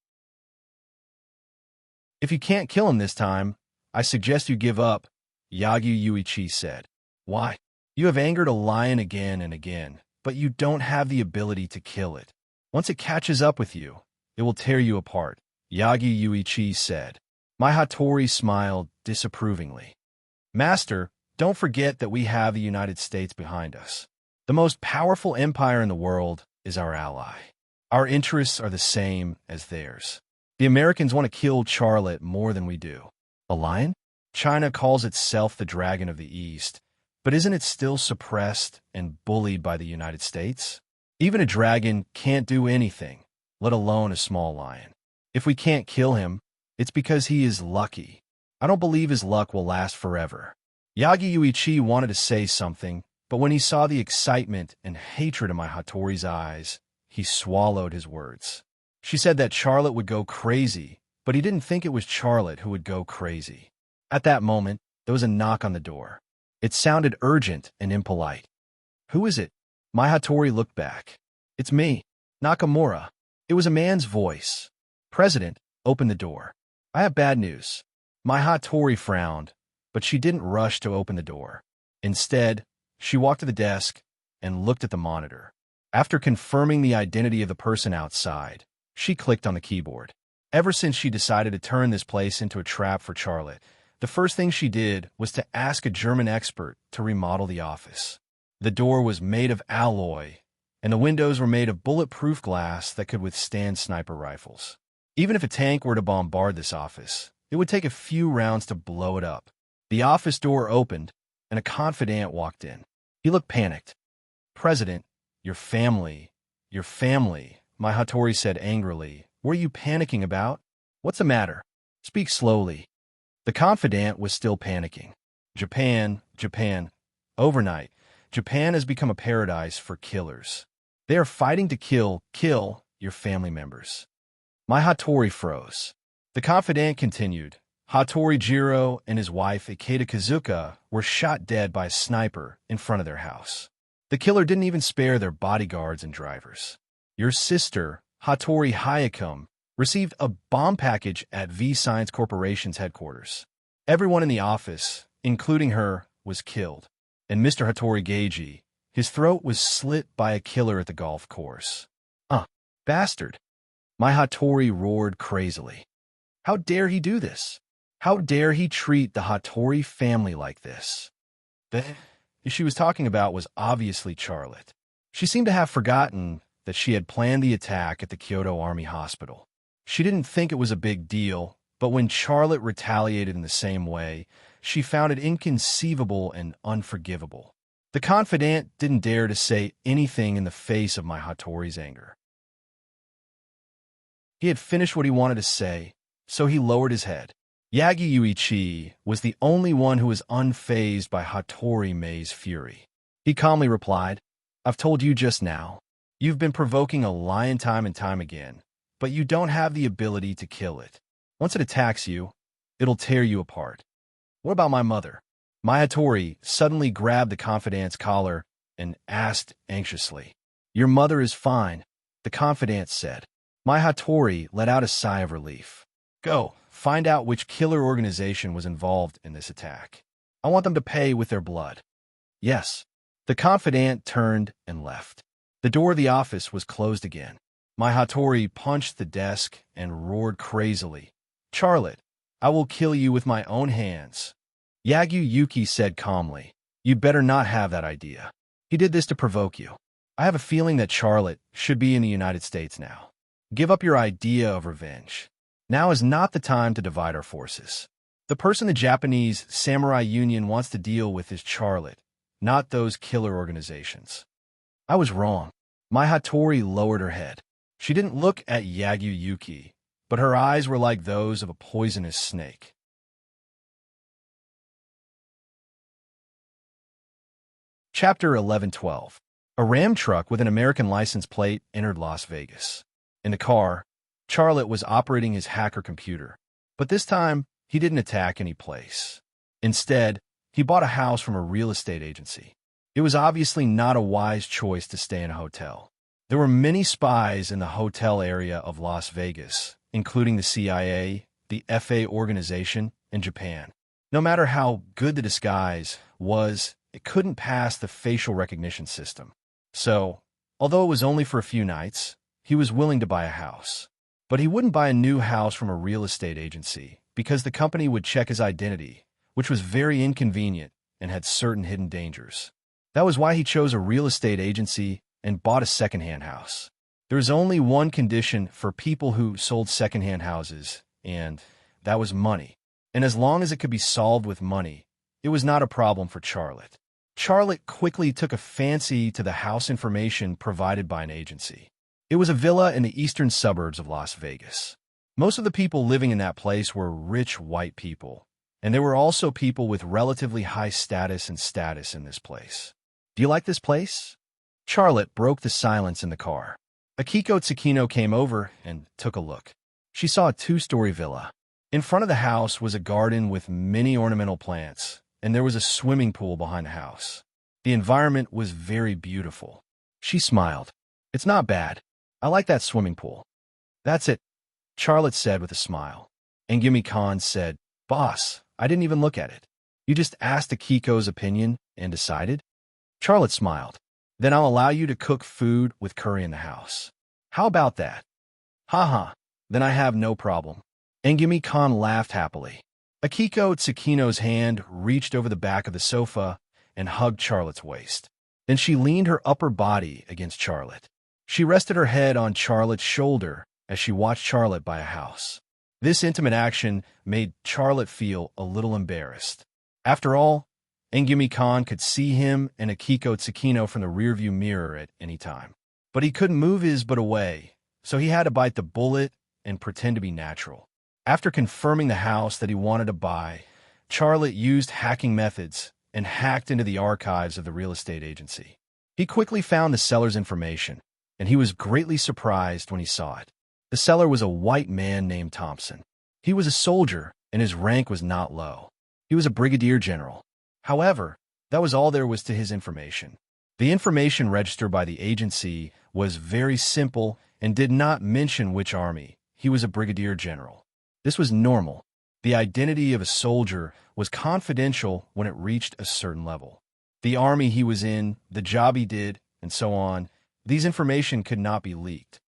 "If you can't kill him this time, I suggest you give up," Yagi Yuichi said. "Why? You have angered a lion again and again, but you don't have the ability to kill it. Once it catches up with you, it will tear you apart," Yagi Yuichi said. Mai Hattori smiled disapprovingly. "Master, don't forget that we have the United States behind us. The most powerful empire in the world is our ally. Our interests are the same as theirs. The Americans want to kill Charlotte more than we do. A lion? China calls itself the Dragon of the East, but isn't it still suppressed and bullied by the United States? Even a dragon can't do anything, let alone a small lion. If we can't kill him, it's because he is lucky. I don't believe his luck will last forever." Yagi Yuichi wanted to say something, but when he saw the excitement and hatred in Mai Hattori's eyes, he swallowed his words. She said that Charlotte would go crazy, but he didn't think it was Charlotte who would go crazy. At that moment, there was a knock on the door. It sounded urgent and impolite. "Who is it?" Mai Hattori looked back. "It's me, Nakamura." It was a man's voice. "President, open the door. I have bad news." Mai Hattori frowned, but she didn't rush to open the door. Instead, she walked to the desk and looked at the monitor. After confirming the identity of the person outside, she clicked on the keyboard. Ever since she decided to turn this place into a trap for Charlotte, the first thing she did was to ask a German expert to remodel the office. The door was made of alloy, and the windows were made of bulletproof glass that could withstand sniper rifles. Even if a tank were to bombard this office, it would take a few rounds to blow it up. The office door opened, and a confidant walked in. He looked panicked. "President, your family, Mai Hattori said angrily. "What are you panicking about? What's the matter? Speak slowly." The confidant was still panicking. Japan. Overnight, Japan has become a paradise for killers. They are fighting to kill your family members." Mai Hattori froze. The confidant continued. "Hattori Jiro and his wife Ikeda Kazuka were shot dead by a sniper in front of their house. The killer didn't even spare their bodyguards and drivers. Your sister, Hattori Hayakam, received a bomb package at V Science Corporation's headquarters. Everyone in the office, including her, was killed. And Mr. Hattori Geiji, his throat was slit by a killer at the golf course." Bastard!" Mai Hattori roared crazily. "How dare he do this? How dare he treat the Hattori family like this?" The she was talking about was obviously Charlotte. She seemed to have forgotten that she had planned the attack at the Kyoto Army Hospital. She didn't think it was a big deal, but when Charlotte retaliated in the same way, she found it inconceivable and unforgivable. The confidant didn't dare to say anything in the face of my Hattori's anger. He had finished what he wanted to say, so he lowered his head. Yagi Yuichi was the only one who was unfazed by Hattori Mei's fury. He calmly replied, "I've told you just now. You've been provoking a lion time and time again, but you don't have the ability to kill it. Once it attacks you, it'll tear you apart. What about my mother?" My Hattori suddenly grabbed the confidant's collar and asked anxiously. "Your mother is fine," the confidant said. My Hattori let out a sigh of relief. "Go, find out which killer organization was involved in this attack. I want them to pay with their blood." "Yes." The confidant turned and left. The door of the office was closed again. My Hattori punched the desk and roared crazily, "Charlotte, I will kill you with my own hands." Yagyu Yuki said calmly, "You'd better not have that idea. He did this to provoke you. I have a feeling that Charlotte should be in the United States now. Give up your idea of revenge. Now is not the time to divide our forces. The person the Japanese Samurai Union wants to deal with is Charlotte, not those killer organizations." I was wrong. My Hattori lowered her head. She didn't look at Yagyu Yuki, but her eyes were like those of a poisonous snake. Chapter 11-12. A Ram truck with an American license plate entered Las Vegas. In the car, Charlotte was operating his hacker computer, but this time he didn't attack any place. Instead, he bought a house from a real estate agency. It was obviously not a wise choice to stay in a hotel. There were many spies in the hotel area of Las Vegas, including the CIA, the FA organization, and Japan. No matter how good the disguise was, it couldn't pass the facial recognition system. So, although it was only for a few nights, he was willing to buy a house. But he wouldn't buy a new house from a real estate agency because the company would check his identity, which was very inconvenient and had certain hidden dangers. That was why he chose a real estate agency and bought a secondhand house. There was only one condition for people who sold secondhand houses, and that was money. And as long as it could be solved with money, it was not a problem for Charlotte. Charlotte quickly took a fancy to the house information provided by an agency. It was a villa in the eastern suburbs of Las Vegas. Most of the people living in that place were rich white people, and there were also people with relatively high status in this place. "Do you like this place?" Charlotte broke the silence in the car. Akiko Tsukino came over and took a look. She saw a two-story villa. In front of the house was a garden with many ornamental plants, and there was a swimming pool behind the house. The environment was very beautiful. She smiled. "It's not bad. I like that swimming pool." "That's it," Charlotte said with a smile. And Gimme-Khan said, "Boss, I didn't even look at it. You just asked Akiko's opinion and decided?" Charlotte smiled. "Then I'll allow you to cook food with curry in the house. How about that?" "Haha, then I have no problem." And Gimme-Khan laughed happily. Akiko Tsukino's hand reached over the back of the sofa and hugged Charlotte's waist. Then she leaned her upper body against Charlotte. She rested her head on Charlotte's shoulder as she watched Charlotte buy a house. This intimate action made Charlotte feel a little embarrassed. After all, Engumi Khan could see him and Akiko Tsukino from the rearview mirror at any time. But he couldn't move his butt away, so he had to bite the bullet and pretend to be natural. After confirming the house that he wanted to buy, Charlotte used hacking methods and hacked into the archives of the real estate agency. He quickly found the seller's information, and he was greatly surprised when he saw it. The seller was a white man named Thompson. He was a soldier, and his rank was not low. He was a brigadier general. However, that was all there was to his information. The information register by the agency was very simple and did not mention which army. He was a brigadier general. This was normal. The identity of a soldier was confidential when it reached a certain level. The army he was in, the job he did, and so on, these information could not be leaked.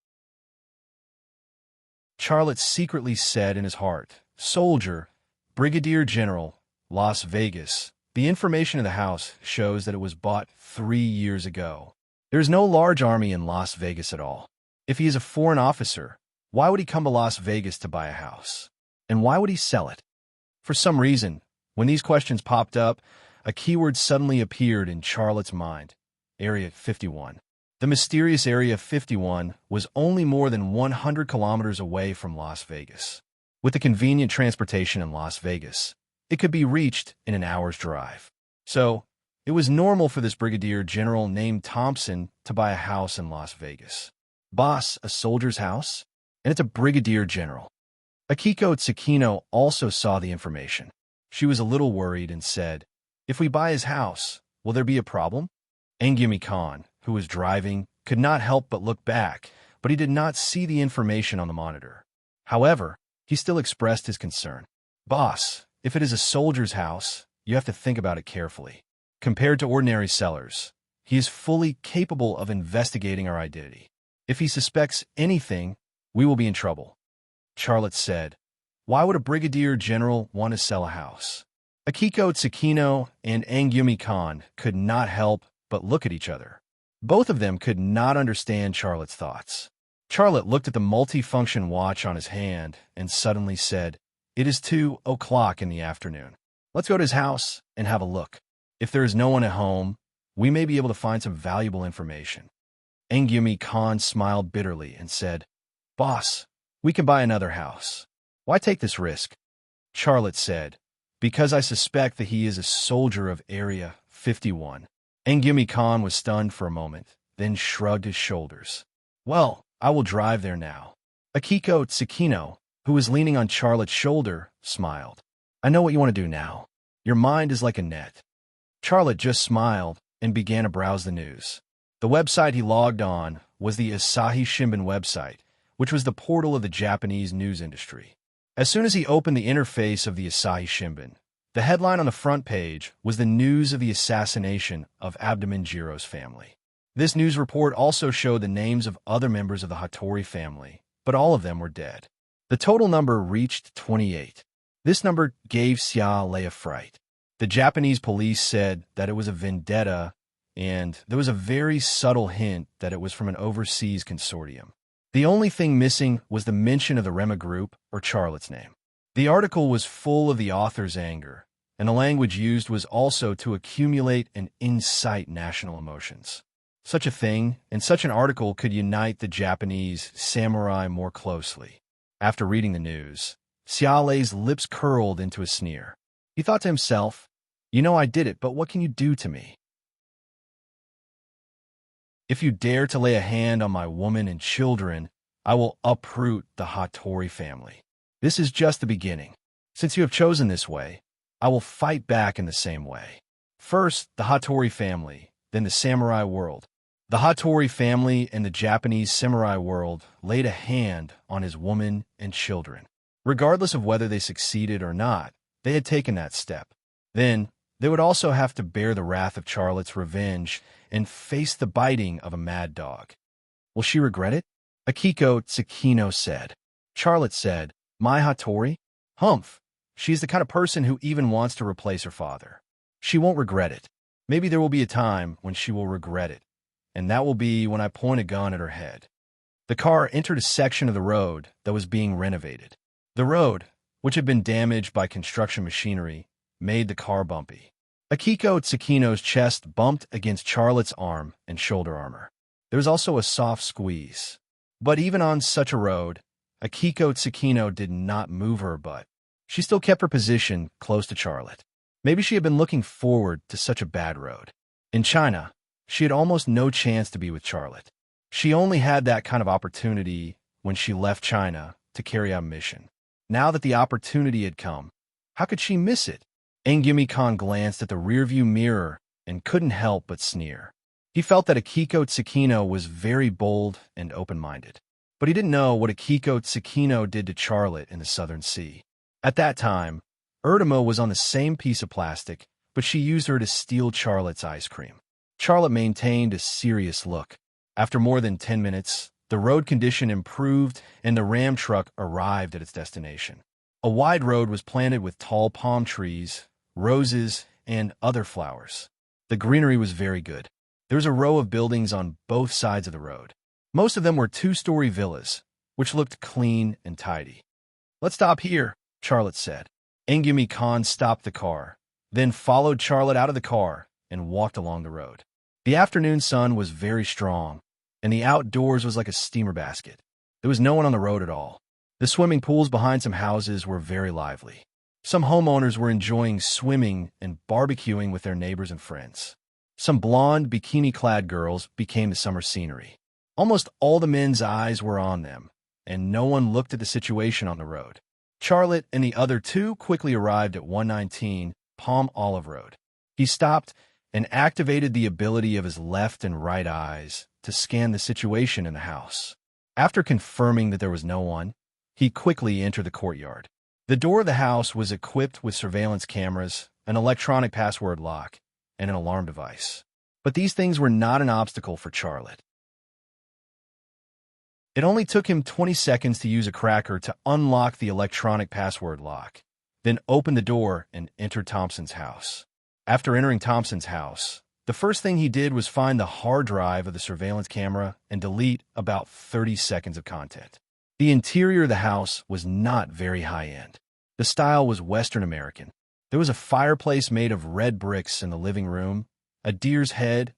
Charlotte secretly said in his heart, "Soldier, Brigadier General, Las Vegas. The information in the house shows that it was bought 3 years ago. There's no large army in Las Vegas at all. If he is a foreign officer, why would he come to Las Vegas to buy a house? And why would he sell it? For some reason, when these questions popped up, a keyword suddenly appeared in Charlotte's mind: Area 51. The mysterious Area 51 was only more than 100 kilometers away from Las Vegas. With the convenient transportation in Las Vegas, it could be reached in an hour's drive. So, it was normal for this brigadier general named Thompson to buy a house in Las Vegas. Boss, a soldier's house? And it's a brigadier general. Akiko Tsukino also saw the information. She was a little worried and said, "If we buy his house, will there be a problem?" Angumi Khan, who was driving, could not help but look back, but he did not see the information on the monitor. However, he still expressed his concern. "Boss, if it is a soldier's house, you have to think about it carefully. Compared to ordinary sellers, he is fully capable of investigating our identity. If he suspects anything, we will be in trouble." Charlotte said, "Why would a brigadier general want to sell a house?" Akiko Tsukino and Angumi Khan could not help but look at each other. Both of them could not understand Charlotte's thoughts. Charlotte looked at the multifunction watch on his hand and suddenly said, "It is 2 o'clock in the afternoon. Let's go to his house and have a look. If there is no one at home, we may be able to find some valuable information." Angumi Khan smiled bitterly and said, "Boss, we can buy another house. Why take this risk?" Charlotte said, "Because I suspect that he is a soldier of Area 51. Angumi Khan was stunned for a moment, then shrugged his shoulders. "Well, I will drive there now." Akiko Tsukino, who was leaning on Charlotte's shoulder, smiled. "I know what you want to do now. Your mind is like a net." Charlotte just smiled and began to browse the news. The website he logged on was the Asahi Shimbun website, which was the portal of the Japanese news industry. As soon as he opened the interface of the Asahi Shimbun, the headline on the front page was the news of the assassination of Abdomen Jiro's family. This news report also showed the names of other members of the Hattori family, but all of them were dead. The total number reached 28. This number gave Xia Lei a fright. The Japanese police said that it was a vendetta, and there was a very subtle hint that it was from an overseas consortium. The only thing missing was the mention of the Rema Group or Charlotte's name. The article was full of the author's anger, and the language used was also to accumulate and incite national emotions. Such a thing and such an article could unite the Japanese samurai more closely. After reading the news, Xia Lei's lips curled into a sneer. He thought to himself, "You know I did it, but what can you do to me? If you dare to lay a hand on my woman and children, I will uproot the Hattori family. This is just the beginning. Since you have chosen this way, I will fight back in the same way. First, the Hattori family, then the samurai world." The Hattori family and the Japanese samurai world laid a hand on his woman and children. Regardless of whether they succeeded or not, they had taken that step. Then, they would also have to bear the wrath of Charlotte's revenge and face the biting of a mad dog. Will she regret it? Akiko Tsukino said. Charlotte said, "My Hattori? Humph. She's the kind of person who even wants to replace her father. She won't regret it. Maybe there will be a time when she will regret it, and that will be when I point a gun at her head." The car entered a section of the road that was being renovated. The road, which had been damaged by construction machinery, made the car bumpy. Akiko Tsukino's chest bumped against Charlotte's arm and shoulder armor. There was also a soft squeeze. But even on such a road, Akiko Tsukino did not move her butt. She still kept her position close to Charlotte. Maybe she had been looking forward to such a bad road. In China, she had almost no chance to be with Charlotte. She only had that kind of opportunity when she left China to carry out a mission. Now that the opportunity had come, how could she miss it? Angumi Khan glanced at the rearview mirror and couldn't help but sneer. He felt that Akiko Tsukino was very bold and open-minded. But he didn't know what Akiko Tsukino did to Charlotte in the Southern Sea. At that time, Erdema was on the same piece of plastic, but she used her to steal Charlotte's ice cream. Charlotte maintained a serious look. After more than 10 minutes, the road condition improved and the ram truck arrived at its destination. A wide road was planted with tall palm trees, roses, and other flowers. The greenery was very good. There was a row of buildings on both sides of the road. Most of them were two-story villas, which looked clean and tidy. "Let's stop here," Charlotte said. Engumi Khan stopped the car, then followed Charlotte out of the car and walked along the road. The afternoon sun was very strong, and the outdoors was like a steamer basket. There was no one on the road at all. The swimming pools behind some houses were very lively. Some homeowners were enjoying swimming and barbecuing with their neighbors and friends. Some blonde, bikini-clad girls became the summer scenery. Almost all the men's eyes were on them, and no one looked at the situation on the road. Charlotte and the other two quickly arrived at 119 Palm Olive Road. He stopped and activated the ability of his left and right eyes to scan the situation in the house. After confirming that there was no one, he quickly entered the courtyard. The door of the house was equipped with surveillance cameras, an electronic password lock, and an alarm device. But these things were not an obstacle for Charlotte. It only took him 20 seconds to use a cracker to unlock the electronic password lock, then open the door and enter Thompson's house. After entering Thompson's house, the first thing he did was find the hard drive of the surveillance camera and delete about 30 seconds of content. The interior of the house was not very high-end. The style was Western American. There was a fireplace made of red bricks in the living room, a deer's head,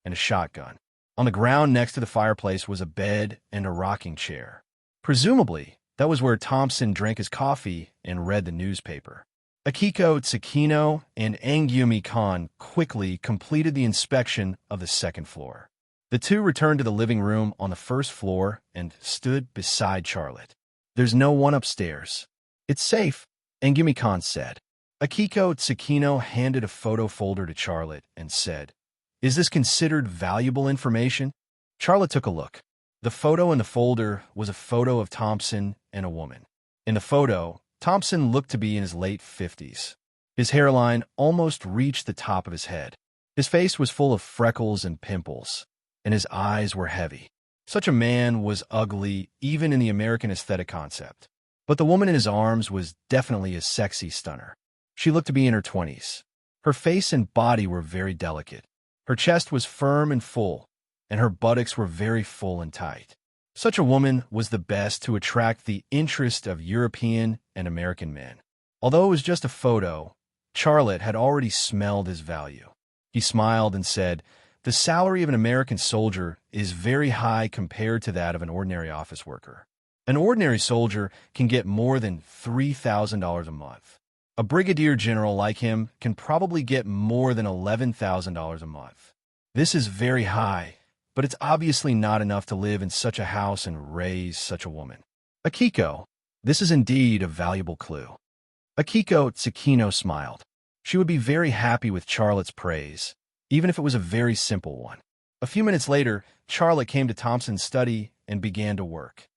and a shotgun. On the ground next to the fireplace was a bed and a rocking chair. Presumably, that was where Thompson drank his coffee and read the newspaper. Akiko Tsukino and Engumi Khan quickly completed the inspection of the second floor. The two returned to the living room on the first floor and stood beside Charlotte. "There's no one upstairs. It's safe," Engumi Khan said. Akiko Tsukino handed a photo folder to Charlotte and said, "Is this considered valuable information?" Charlotte took a look. The photo in the folder was a photo of Thompson and a woman. In the photo, Thompson looked to be in his late 50s. His hairline almost reached the top of his head. His face was full of freckles and pimples, and his eyes were heavy. Such a man was ugly even in the American aesthetic concept. But the woman in his arms was definitely a sexy stunner. She looked to be in her 20s. Her face and body were very delicate. Her chest was firm and full, and her buttocks were very full and tight. Such a woman was the best to attract the interest of European and American men. Although it was just a photo, Charlotte had already smelled his value. He smiled and said, "The salary of an American soldier is very high compared to that of an ordinary office worker. An ordinary soldier can get more than $3,000 a month. A brigadier general like him can probably get more than $11,000 a month. This is very high, but it's obviously not enough to live in such a house and raise such a woman." "Akiko, this is indeed a valuable clue." Akiko Tsukino smiled. She would be very happy with Charlotte's praise, even if it was a very simple one. A few minutes later, Charlotte came to Thompson's study and began to work.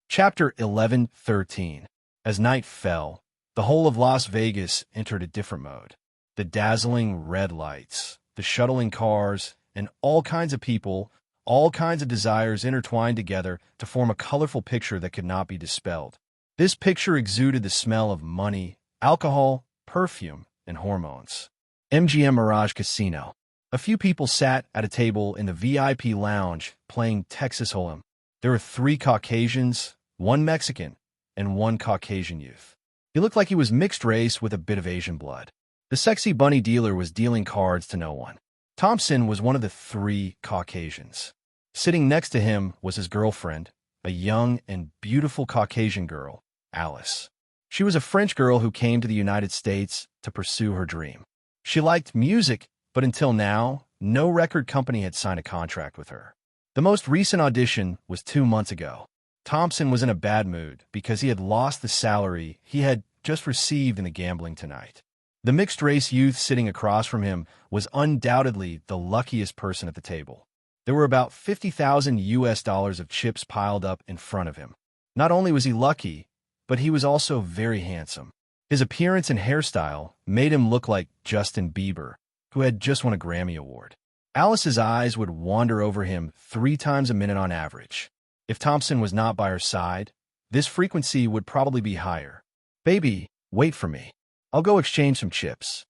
Chapter 11:13. As night fell, the whole of Las Vegas entered a different mode. The dazzling red lights, the shuttling cars, and all kinds of people, all kinds of desires intertwined together to form a colorful picture that could not be dispelled. This picture exuded the smell of money, alcohol, perfume, and hormones. MGM Mirage Casino. A few people sat at a table in the VIP lounge playing Texas Hold'em. There were 3 Caucasians, 1 Mexican, and 1 Caucasian youth. He looked like he was mixed race with a bit of Asian blood. The sexy bunny dealer was dealing cards to no one. Thompson was one of the 3 Caucasians. Sitting next to him was his girlfriend, a young and beautiful Caucasian girl, Alice. She was a French girl who came to the United States to pursue her dream. She liked music, but until now, no record company had signed a contract with her. The most recent audition was 2 months ago. Thompson was in a bad mood because he had lost the salary he had just received in the gambling tonight. The mixed-race youth sitting across from him was undoubtedly the luckiest person at the table. There were about $50,000 of chips piled up in front of him. Not only was he lucky, but he was also very handsome. His appearance and hairstyle made him look like Justin Bieber, who had just won a Grammy Award. Alice's eyes would wander over him 3 times a minute on average. If Thompson was not by her side, this frequency would probably be higher. "Baby, wait for me." I'll go exchange some chips.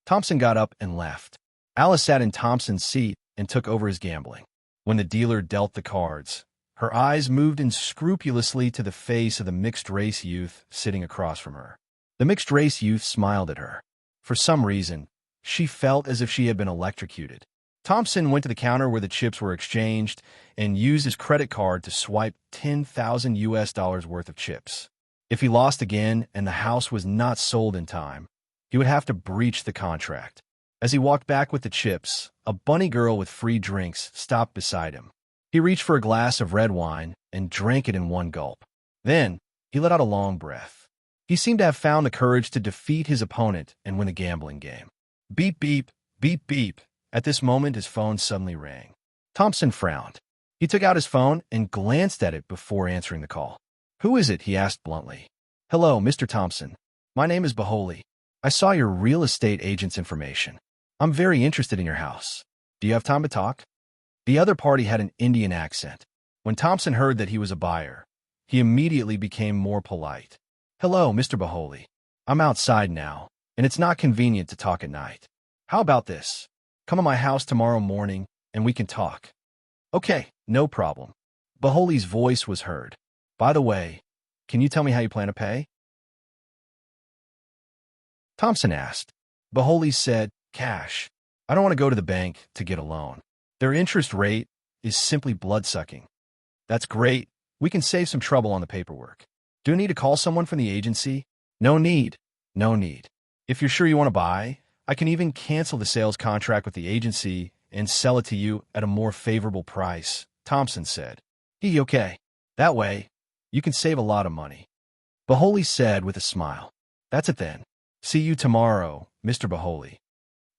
Thompson got up and left. Alice sat in Thompson's seat and took over his gambling. When the dealer dealt the cards, her eyes moved unscrupulously to the face of the mixed-race youth sitting across from her. The mixed-race youth smiled at her. For some reason, she felt as if she had been electrocuted. Thompson went to the counter where the chips were exchanged and used his credit card to swipe $10,000 worth of chips. If he lost again and the house was not sold in time, he would have to breach the contract. As he walked back with the chips, a bunny girl with free drinks stopped beside him. He reached for a glass of red wine and drank it in one gulp. Then, he let out a long breath. He seemed to have found the courage to defeat his opponent and win the gambling game. Beep, beep, beep, beep. At this moment, his phone suddenly rang. Thompson frowned. He took out his phone and glanced at it before answering the call. "Who is it?" he asked bluntly. "Hello, Mr. Thompson. My name is Baholi. I saw your real estate agent's information. I'm very interested in your house. Do you have time to talk?" The other party had an Indian accent. When Thompson heard that he was a buyer, he immediately became more polite. "Hello, Mr. Baholi. I'm outside now, and it's not convenient to talk at night. How about this? Come to my house tomorrow morning, and we can talk." "Okay, no problem." Baholi's voice was heard. "By the way, can you tell me how you plan to pay?" Thompson asked. Baholi said, "Cash. I don't want to go to the bank to get a loan. Their interest rate is simply blood-sucking." "That's great. We can save some trouble on the paperwork. Do you need to call someone from the agency?" "No need. No need. If you're sure you want to buy, I can even cancel the sales contract with the agency and sell it to you at a more favorable price," Thompson said. Okay. That way, you can save a lot of money." Baholi said with a smile. "That's it then. See you tomorrow, Mr. Baholi."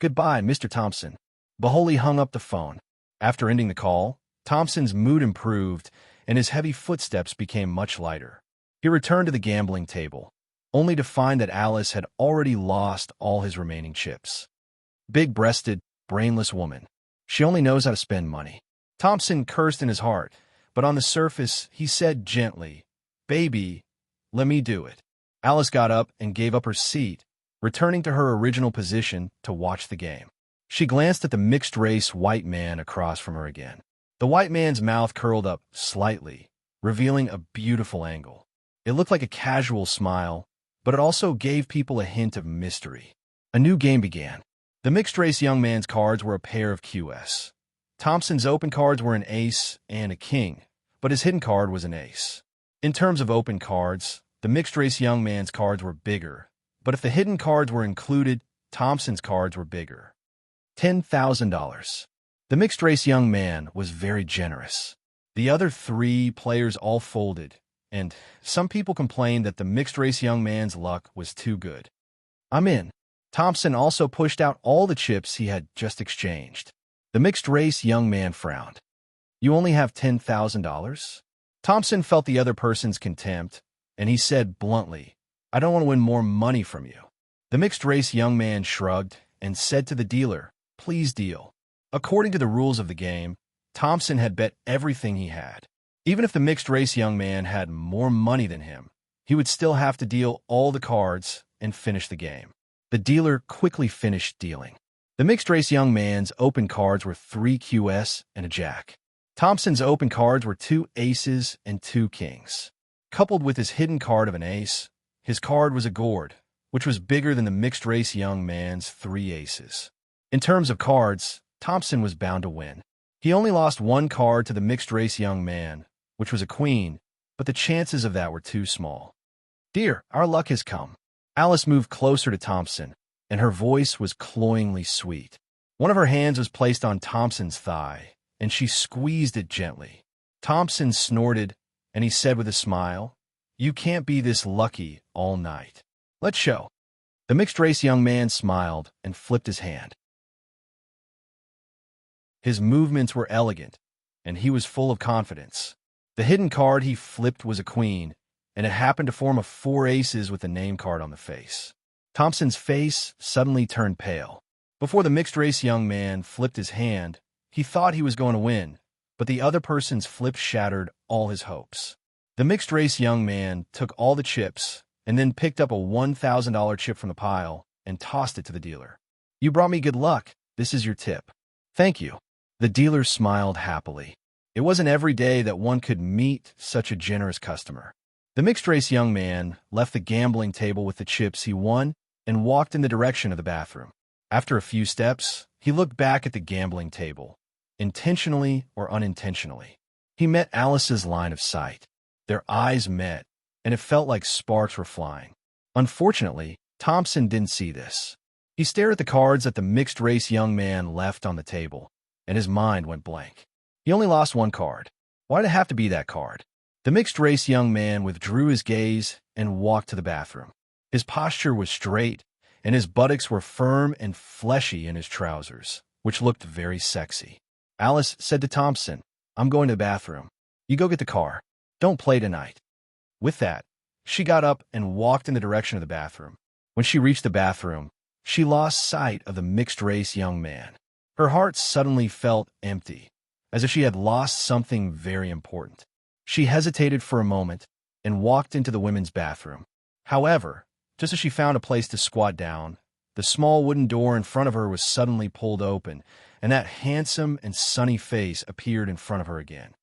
"Goodbye, Mr. Thompson." Baholi hung up the phone. After ending the call, Thompson's mood improved and his heavy footsteps became much lighter. He returned to the gambling table, only to find that Alice had already lost all his remaining chips. Big-breasted, brainless woman. She only knows how to spend money. Thompson cursed in his heart, but on the surface, he said gently, "Baby, let me do it." Alice got up and gave up her seat, returning to her original position to watch the game. She glanced at the mixed-race white man across from her again. The white man's mouth curled up slightly, revealing a beautiful angle. It looked like a casual smile, but it also gave people a hint of mystery. A new game began. The mixed-race young man's cards were a pair of QS. Thompson's open cards were an ace and a king, but his hidden card was an ace. In terms of open cards, the mixed-race young man's cards were bigger, but if the hidden cards were included, Thompson's cards were bigger. $10,000. The mixed-race young man was very generous. The other three players all folded, and some people complained that the mixed-race young man's luck was too good. "I'm in." Thompson also pushed out all the chips he had just exchanged. The mixed-race young man frowned. "You only have $10,000? Thompson felt the other person's contempt, and he said bluntly, "I don't want to win more money from you." The mixed-race young man shrugged and said to the dealer, "Please deal." According to the rules of the game, Thompson had bet everything he had. Even if the mixed-race young man had more money than him, he would still have to deal all the cards and finish the game. The dealer quickly finished dealing. The mixed-race young man's open cards were 3 QS and a jack. Thompson's open cards were 2 aces and 2 kings. Coupled with his hidden card of an ace, his card was a gourd, which was bigger than the mixed-race young man's 3 aces. In terms of cards, Thompson was bound to win. He only lost 1 card to the mixed-race young man, which was a queen, but the chances of that were too small. "Dear, our luck has come." Alice moved closer to Thompson, and her voice was cloyingly sweet. One of her hands was placed on Thompson's thigh, and she squeezed it gently. Thompson snorted, and he said with a smile, "You can't be this lucky all night. Let's show." The mixed-race young man smiled and flipped his hand. His movements were elegant, and he was full of confidence. The hidden card he flipped was a queen, and it happened to form a 4 aces with a name card on the face. Thompson's face suddenly turned pale. Before the mixed-race young man flipped his hand, he thought he was going to win, but the other person's flip shattered all his hopes. The mixed-race young man took all the chips and then picked up a $1,000 chip from the pile and tossed it to the dealer. "You brought me good luck. This is your tip." "Thank you." The dealer smiled happily. It wasn't every day that one could meet such a generous customer. The mixed-race young man left the gambling table with the chips he won and walked in the direction of the bathroom. After a few steps, he looked back at the gambling table, intentionally or unintentionally. He met Alice's line of sight. Their eyes met, and it felt like sparks were flying. Unfortunately, Thompson didn't see this. He stared at the cards that the mixed-race young man left on the table, and his mind went blank. He only lost one card. Why did it have to be that card? The mixed-race young man withdrew his gaze and walked to the bathroom. His posture was straight, and his buttocks were firm and fleshy in his trousers, which looked very sexy. Alice said to Thompson, "I'm going to the bathroom. You go get the car. Don't play tonight." With that, she got up and walked in the direction of the bathroom. When she reached the bathroom, she lost sight of the mixed-race young man. Her heart suddenly felt empty, as if she had lost something very important. She hesitated for a moment and walked into the women's bathroom. However, just as she found a place to squat down, the small wooden door in front of her was suddenly pulled open, and that handsome and sunny face appeared in front of her again.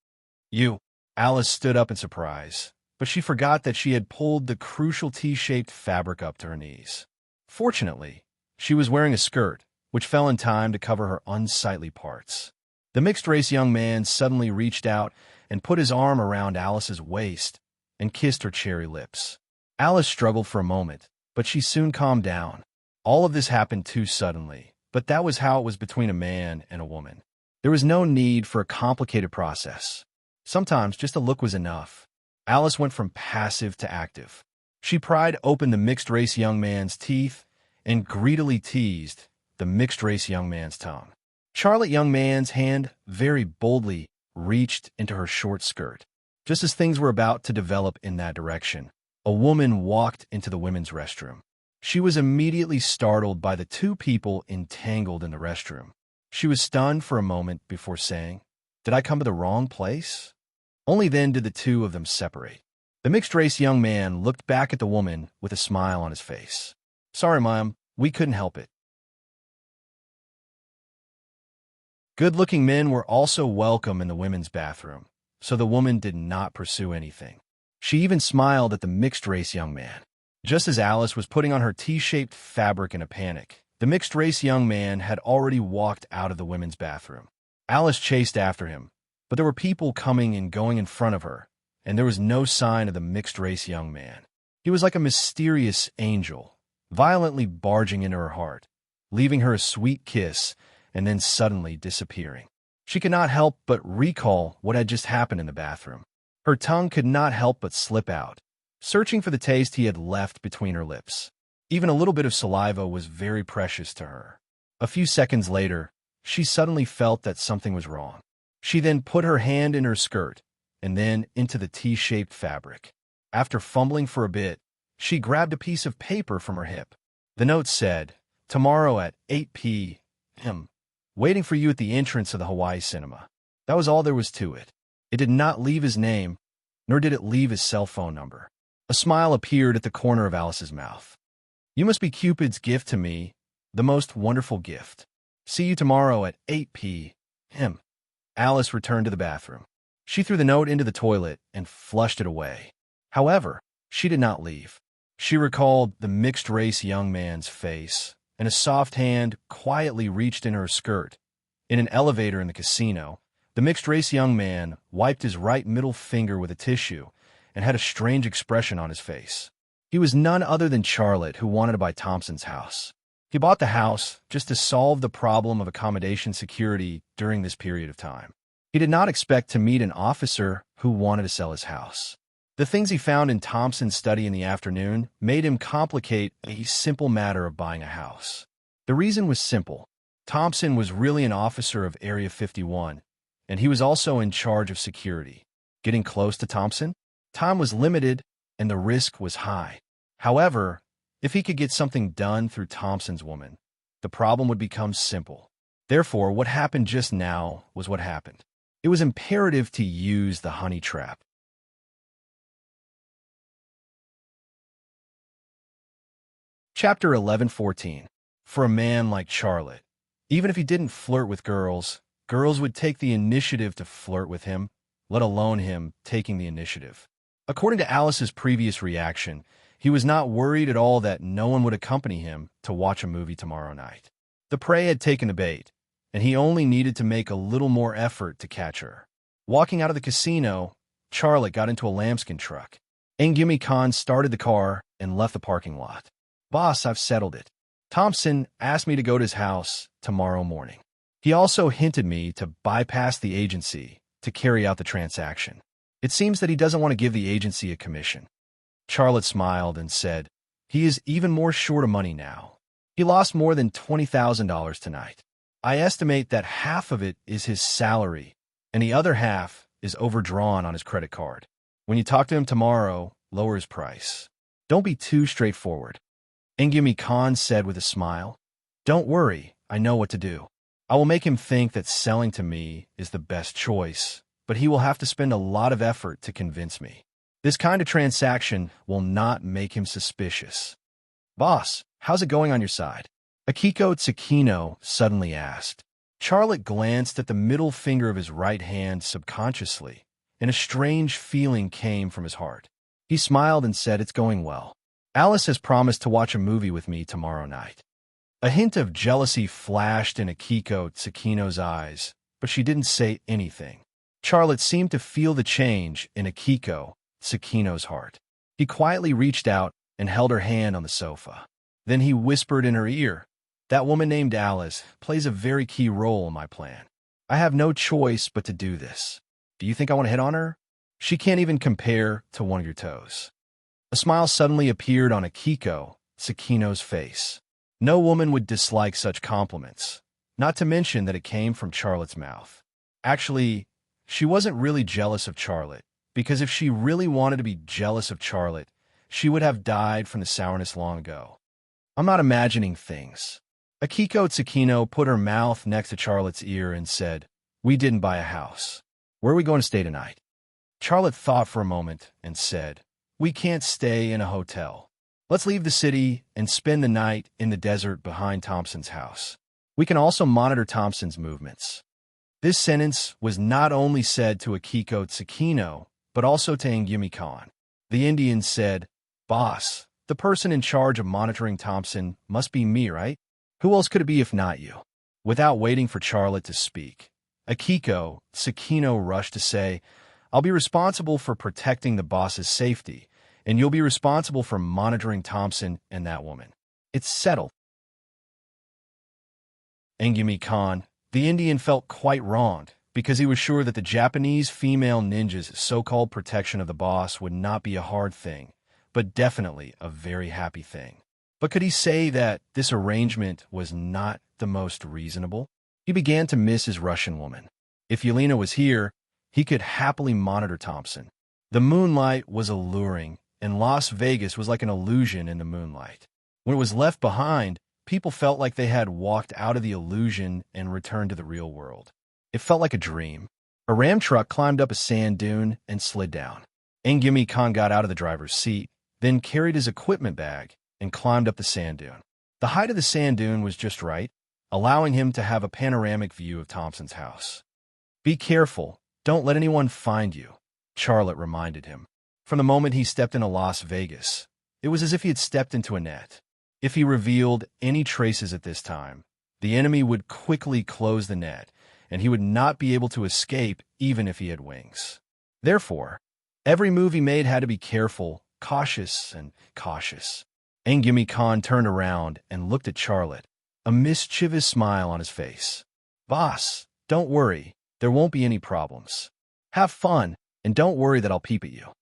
"You." Alice stood up in surprise, but she forgot that she had pulled the crucial T-shaped fabric up to her knees. Fortunately, she was wearing a skirt, which fell in time to cover her unsightly parts. The mixed-race young man suddenly reached out and put his arm around Alice's waist and kissed her cherry lips. Alice struggled for a moment, but she soon calmed down. All of this happened too suddenly, but that was how it was between a man and a woman. There was no need for a complicated process. Sometimes just a look was enough. Alice went from passive to active. She pried open the mixed-race young man's teeth and greedily teased the mixed-race young man's tongue. Charlotte young man's hand very boldly reached into her short skirt. Just as things were about to develop in that direction, a woman walked into the women's restroom. She was immediately startled by the two people entangled in the restroom. She was stunned for a moment before saying, "Did I come to the wrong place?" Only then did the two of them separate. The mixed-race young man looked back at the woman with a smile on his face. "Sorry, Mom, we couldn't help it." Good-looking men were also welcome in the women's bathroom, so the woman did not pursue anything. She even smiled at the mixed-race young man. Just as Alice was putting on her T-shaped fabric in a panic, the mixed-race young man had already walked out of the women's bathroom. Alice chased after him, but there were people coming and going in front of her, and there was no sign of the mixed-race young man. He was like a mysterious angel, violently barging into her heart, leaving her a sweet kiss, and then suddenly disappearing. She could not help but recall what had just happened in the bathroom. Her tongue could not help but slip out, searching for the taste he had left between her lips. Even a little bit of saliva was very precious to her. A few seconds later, she suddenly felt that something was wrong. She then put her hand in her skirt and then into the T-shaped fabric. After fumbling for a bit, she grabbed a piece of paper from her hip. The note said, "Tomorrow at 8 p.m. Waiting for you at the entrance of the Hawaii Cinema." That was all there was to it. It did not leave his name, nor did it leave his cell phone number. A smile appeared at the corner of Alice's mouth. "You must be Cupid's gift to me, the most wonderful gift. See you tomorrow at 8 p.m. Alice returned to the bathroom. She threw the note into the toilet and flushed it away. However, she did not leave. She recalled the mixed-race young man's face, and a soft hand quietly reached in her skirt. In an elevator in the casino, the mixed-race young man wiped his right middle finger with a tissue and had a strange expression on his face. He was none other than Charlotte, who wanted to buy Thompson's house. He bought the house just to solve the problem of accommodation security during this period of time. He did not expect to meet an officer who wanted to sell his house. The things he found in Thompson's study in the afternoon made him complicate a simple matter of buying a house. The reason was simple. Thompson was really an officer of Area 51, and he was also in charge of security. Getting close to Thompson? Time was limited, and the risk was high. However, if he could get something done through Thompson's woman, the problem would become simple. Therefore, what happened just now was what happened. It was imperative to use the honey trap. Chapter 11:14. For a man like Charlotte, even if he didn't flirt with girls, girls would take the initiative to flirt with him, let alone him taking the initiative. According to Alice's previous reaction, he was not worried at all that no one would accompany him to watch a movie tomorrow night. The prey had taken the bait, and he only needed to make a little more effort to catch her. Walking out of the casino, Charlotte got into a lambskin truck. Engumi Khan started the car and left the parking lot. Boss, I've settled it. Thompson asked me to go to his house tomorrow morning. He also hinted me to bypass the agency to carry out the transaction. It seems that he doesn't want to give the agency a commission. Charlotte smiled and said, he is even more short of money now. He lost more than $20,000 tonight. I estimate that half of it is his salary, and the other half is overdrawn on his credit card. When you talk to him tomorrow, lower his price. Don't be too straightforward. Engumi Khan said with a smile. Don't worry, I know what to do. I will make him think that selling to me is the best choice, but he will have to spend a lot of effort to convince me. This kind of transaction will not make him suspicious. Boss, how's it going on your side? Akiko Tsukino suddenly asked. Charlotte glanced at the middle finger of his right hand subconsciously, and a strange feeling came from his heart. He smiled and said, it's going well. Alice has promised to watch a movie with me tomorrow night. A hint of jealousy flashed in Akiko Tsukino's eyes, but she didn't say anything. Charlotte seemed to feel the change in Akiko Tsukino's heart. He quietly reached out and held her hand on the sofa. Then he whispered in her ear, that woman named Alice plays a very key role in my plan. I have no choice but to do this. Do you think I want to hit on her? She can't even compare to one of your toes. A smile suddenly appeared on Akiko Tsukino's face. No woman would dislike such compliments, not to mention that it came from Charlotte's mouth. Actually, she wasn't really jealous of Charlotte, because if she really wanted to be jealous of Charlotte, she would have died from the sourness long ago. I'm not imagining things. Akiko Tsukino put her mouth next to Charlotte's ear and said, we didn't buy a house. Where are we going to stay tonight? Charlotte thought for a moment and said, we can't stay in a hotel. Let's leave the city and spend the night in the desert behind Thompson's house. We can also monitor Thompson's movements. This sentence was not only said to Akiko Tsukino, but also to Engumi Khan. The Indian said, Boss, the person in charge of monitoring Thompson must be me, right? Who else could it be if not you? Without waiting for Charlotte to speak, Akiko Tsukino rushed to say, I'll be responsible for protecting the boss's safety, and you'll be responsible for monitoring Thompson and that woman. It's settled. Engumi Khan, the Indian, felt quite wronged because he was sure that the Japanese female ninja's so-called protection of the boss would not be a hard thing, but definitely a very happy thing. But could he say that this arrangement was not the most reasonable? He began to miss his Russian woman. If Yelena was here, he could happily monitor Thompson. The moonlight was alluring, and Las Vegas was like an illusion in the moonlight. When it was left behind, people felt like they had walked out of the illusion and returned to the real world. It felt like a dream. A ram truck climbed up a sand dune and slid down. Engumi Khan got out of the driver's seat, then carried his equipment bag and climbed up the sand dune. The height of the sand dune was just right, allowing him to have a panoramic view of Thompson's house. Be careful. Don't let anyone find you, Charlotte reminded him. From the moment he stepped into Las Vegas, it was as if he had stepped into a net. If he revealed any traces at this time, the enemy would quickly close the net, and he would not be able to escape even if he had wings. Therefore, every move he made had to be careful, cautious, and cautious. Engumi Khan turned around and looked at Charlotte, a mischievous smile on his face. Boss, don't worry. There won't be any problems. Have fun, and don't worry that I'll peep at you.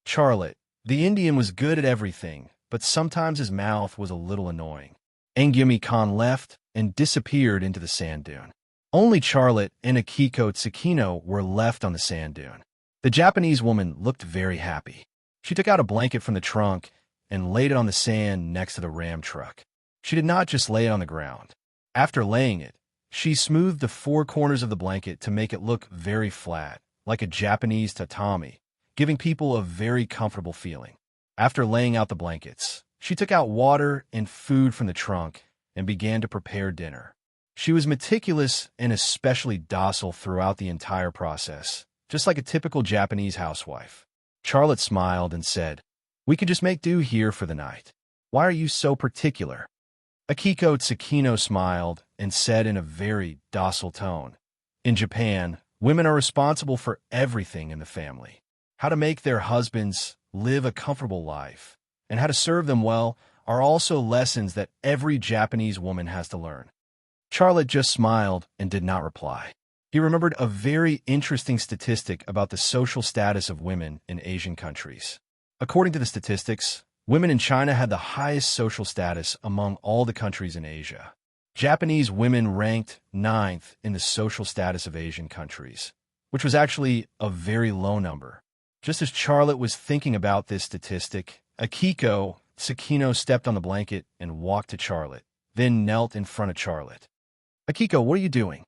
Charlotte, the Indian, was good at everything, but sometimes his mouth was a little annoying. Engumi Khan left and disappeared into the sand dune. Only Charlotte and Akiko Tsukino were left on the sand dune. The Japanese woman looked very happy. She took out a blanket from the trunk and laid it on the sand next to the ram truck. She did not just lay it on the ground. After laying it, she smoothed the four corners of the blanket to make it look very flat, like a Japanese tatami, giving people a very comfortable feeling. After laying out the blankets, She took out water and food from the trunk and began to prepare dinner. She was meticulous and especially docile throughout the entire process, just like a typical Japanese housewife. Charlotte smiled and said, "We can just make do here for the night. Why are you so particular?" Akiko Tsukino smiled and said in a very docile tone, "In Japan, women are responsible for everything in the family. How to make their husbands live a comfortable life and how to serve them well are also lessons that every Japanese woman has to learn." Charlotte just smiled and did not reply. He remembered a very interesting statistic about the social status of women in Asian countries. According to the statistics, women in China had the highest social status among all the countries in Asia. Japanese women ranked 9th in the social status of Asian countries, which was actually a very low number. Just as Charlotte was thinking about this statistic, Akiko Tsukino stepped on the blanket and walked to Charlotte, then knelt in front of Charlotte. "Akiko, what are you doing?"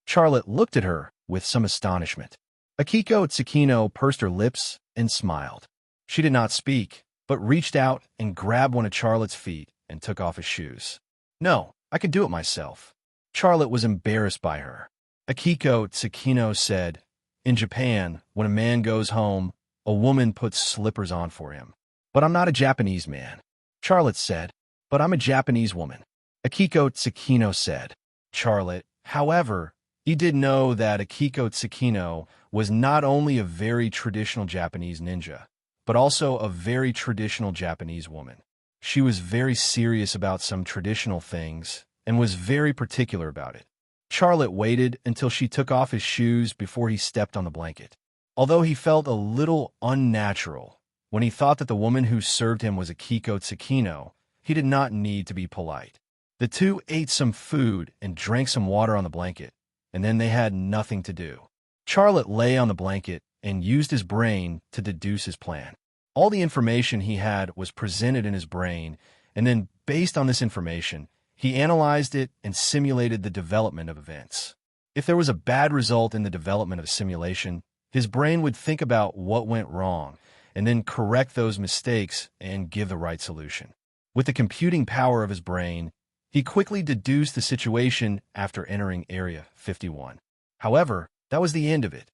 Charlotte looked at her with some astonishment. Akiko Tsukino pursed her lips and smiled. She did not speak, but reached out and grabbed one of Charlotte's feet and took off his shoes. "No, I can do it myself." Charlotte was embarrassed by her. Akiko Tsukino said, "In Japan, when a man goes home, a woman puts slippers on for him. But I'm not a Japanese man." Charlotte said, "But I'm a Japanese woman." Akiko Tsukino said. Charlotte, however, he did know that Akiko Tsukino was not only a very traditional Japanese ninja, but also a very traditional Japanese woman. She was very serious about some traditional things and was very particular about it. Charlotte waited until she took off his shoes before he stepped on the blanket. Although he felt a little unnatural when he thought that the woman who served him was Akiko Tsukino, he did not need to be polite. The two ate some food and drank some water on the blanket, and then they had nothing to do. Charlotte lay on the blanket and used his brain to deduce his plan. All the information he had was presented in his brain, and then, based on this information, he analyzed it and simulated the development of events. If there was a bad result in the development of a simulation, his brain would think about what went wrong and then correct those mistakes and give the right solution. With the computing power of his brain, he quickly deduced the situation after entering Area 51. However, that was the end of it.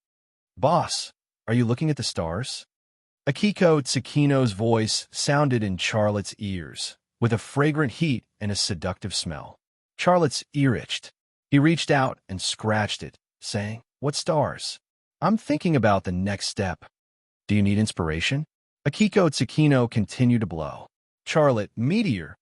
"Boss, are you looking at the stars?" Akiko Tsukino's voice sounded in Charlotte's ears, with a fragrant heat and a seductive smell. Charlotte's ear itched. He reached out and scratched it, saying, "What stars?" "I'm thinking about the next step." "Do you need inspiration?" Akiko Tsukino continued to blow. Charlotte, "Meteor."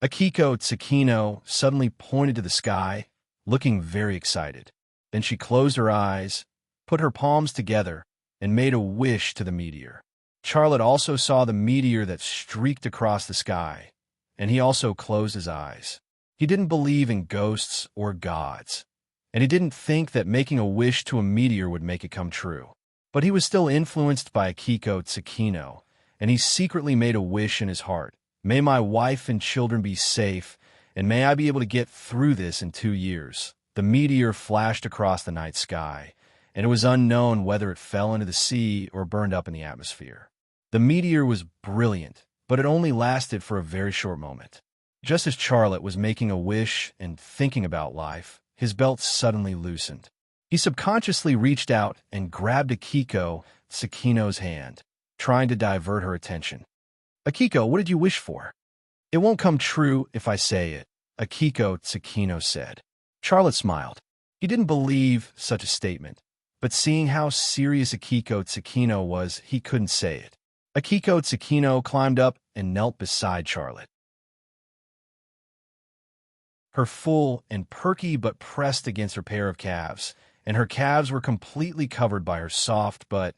Akiko Tsukino suddenly pointed to the sky, looking very excited. Then she closed her eyes, put her palms together, and made a wish to the meteor. Charlotte also saw the meteor that streaked across the sky, and he also closed his eyes. He didn't believe in ghosts or gods, and he didn't think that making a wish to a meteor would make it come true. But he was still influenced by Akiko Tsukino, and he secretly made a wish in his heart. "May my wife and children be safe, and may I be able to get through this in 2 years." The meteor flashed across the night sky, and it was unknown whether it fell into the sea or burned up in the atmosphere. The meteor was brilliant, but it only lasted for a very short moment. Just as Charlotte was making a wish and thinking about life, his belt suddenly loosened. He subconsciously reached out and grabbed Akiko Tsukino's hand, trying to divert her attention. "Akiko, what did you wish for?" "It won't come true if I say it," Akiko Tsukino said. Charlotte smiled. He didn't believe such a statement, but seeing how serious Akiko Tsukino was, he couldn't say it. Akiko Tsukino climbed up and knelt beside Charlotte. Her full and perky but pressed against her pair of calves, and her calves were completely covered by her soft butt,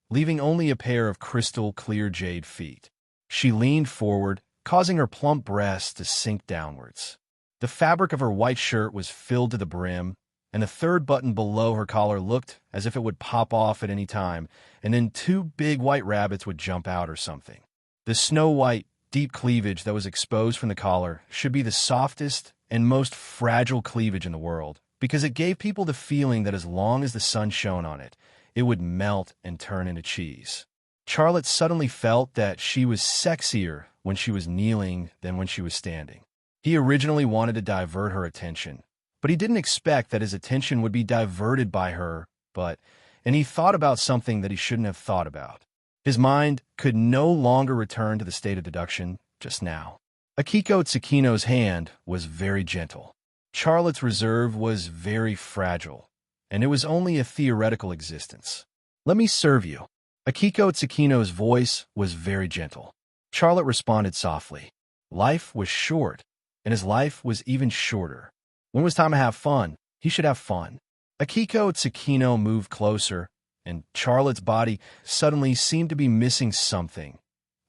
leaving only a pair of crystal-clear jade feet. She leaned forward, causing her plump breasts to sink downwards. The fabric of her white shirt was filled to the brim, and the third button below her collar looked as if it would pop off at any time, and then 2 big white rabbits would jump out or something. The snow-white, deep cleavage that was exposed from the collar should be the softest and most fragile cleavage in the world, because it gave people the feeling that as long as the sun shone on it, it would melt and turn into cheese. Charlotte suddenly felt that she was sexier when she was kneeling than when she was standing. He originally wanted to divert her attention, but he didn't expect that his attention would be diverted by her, and he thought about something that he shouldn't have thought about. His mind could no longer return to the state of deduction just now. Akiko Tsukino's hand was very gentle. Charlotte's reserve was very fragile, and it was only a theoretical existence. "Let me serve you." Akiko Tsukino's voice was very gentle. Charlotte responded softly. Life was short, and his life was even shorter. When it was time to have fun, he should have fun. Akiko Tsukino moved closer, and Charlotte's body suddenly seemed to be missing something.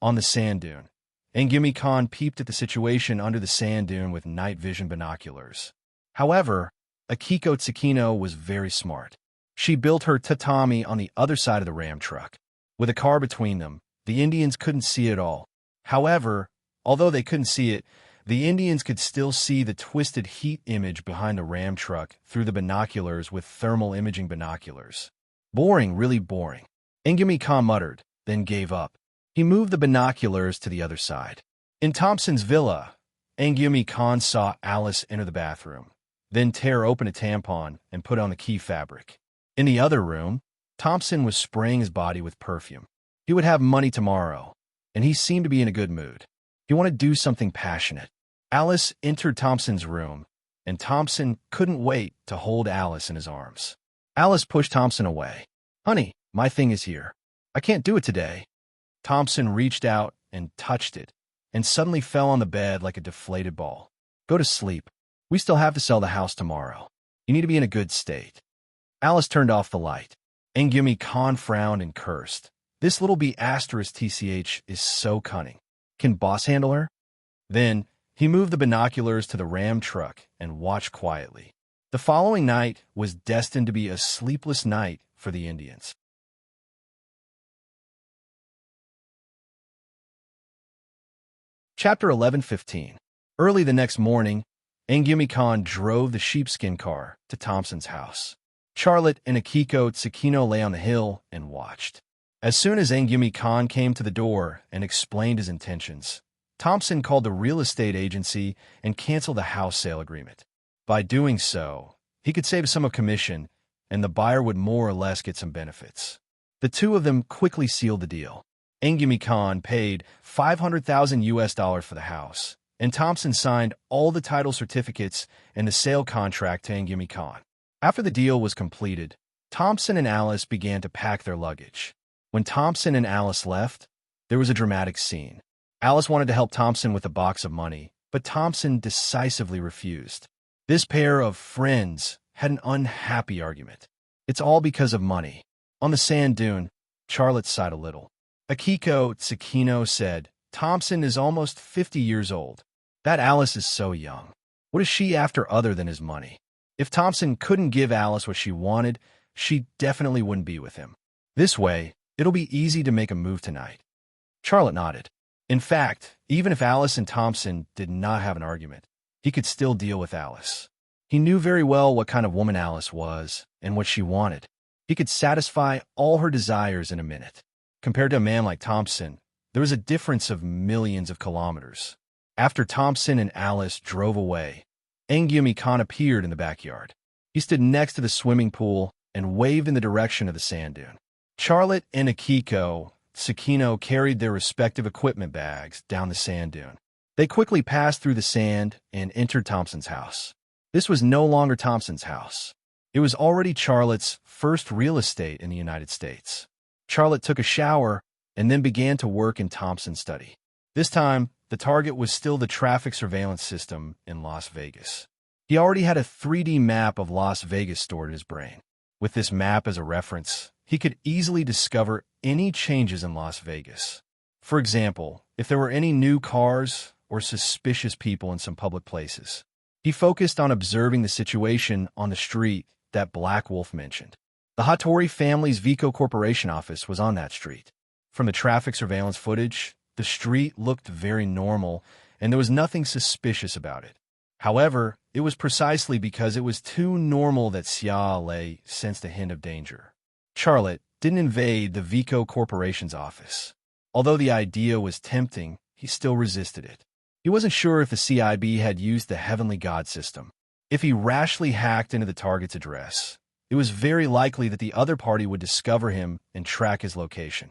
On the sand dune, Angumi Khan peeped at the situation under the sand dune with night vision binoculars. However, Akiko Tsukino was very smart. She built her tatami on the other side of the ram truck. With a car between them, the Indians couldn't see it all. However, although they couldn't see it, the Indians could still see the twisted heat image behind the ram truck through the binoculars with thermal imaging binoculars. "Boring, really boring," Angumi Khan muttered, then gave up. He moved the binoculars to the other side. In Thompson's villa, Angumi Khan saw Alice enter the bathroom, then tear open a tampon and put on the key fabric. In the other room, Thompson was spraying his body with perfume. He would have money tomorrow, and he seemed to be in a good mood. He wanted to do something passionate. Alice entered Thompson's room, and Thompson couldn't wait to hold Alice in his arms. Alice pushed Thompson away. "Honey, my thing is here. I can't do it today." Thompson reached out and touched it, and suddenly fell on the bed like a deflated ball. "Go to sleep. We still have to sell the house tomorrow. You need to be in a good state." Alice turned off the light. Angumi Khan frowned and cursed. "This little B asterisk TCH is so cunning. Can boss handle her?" Then, he moved the binoculars to the ram truck and watched quietly. The following night was destined to be a sleepless night for the Indians. Chapter 11:15. Early the next morning, Angumi Khan drove the sheepskin car to Thompson's house. Charlotte and Akiko Tsukino lay on the hill and watched. As soon as Angumi Khan came to the door and explained his intentions, Thompson called the real estate agency and canceled the house sale agreement. By doing so, he could save some of commission, and the buyer would more or less get some benefits. The two of them quickly sealed the deal. Angumi Khan paid $500,000 for the house, and Thompson signed all the title certificates and the sale contract to Angumi Khan. After the deal was completed, Thompson and Alice began to pack their luggage. When Thompson and Alice left, there was a dramatic scene. Alice wanted to help Thompson with a box of money, but Thompson decisively refused. This pair of friends had an unhappy argument. It's all because of money. On the sand dune, Charlotte sighed a little. Akiko Tsukino said, "Thompson is almost 50 years old. That Alice is so young. What is she after other than his money? If Thompson couldn't give Alice what she wanted, she definitely wouldn't be with him. This way, it'll be easy to make a move tonight." Charlotte nodded. In fact, even if Alice and Thompson did not have an argument, he could still deal with Alice. He knew very well what kind of woman Alice was and what she wanted. He could satisfy all her desires in a minute. Compared to a man like Thompson, there was a difference of millions of kilometers. After Thompson and Alice drove away, Angumi Khan appeared in the backyard. He stood next to the swimming pool and waved in the direction of the sand dune. Charlotte and Akiko Tsukino carried their respective equipment bags down the sand dune. They quickly passed through the sand and entered Thompson's house. This was no longer Thompson's house. It was already Charlotte's first real estate in the United States. Charlotte took a shower and then began to work in Thompson's study. This time, the target was still the traffic surveillance system in Las Vegas. He already had a 3D map of Las Vegas stored in his brain. With this map as a reference, he could easily discover any changes in Las Vegas. For example, if there were any new cars or suspicious people in some public places. He focused on observing the situation on the street that Black Wolf mentioned. The Hattori family's Vico Corporation office was on that street. From the traffic surveillance footage, the street looked very normal, and there was nothing suspicious about it. However, it was precisely because it was too normal that Xia Lei sensed a hint of danger. Charlotte, didn't invade the Vico Corporation's office. Although the idea was tempting, he still resisted it. He wasn't sure if the CIB had used the Heavenly God system. If he rashly hacked into the target's address, it was very likely that the other party would discover him and track his location.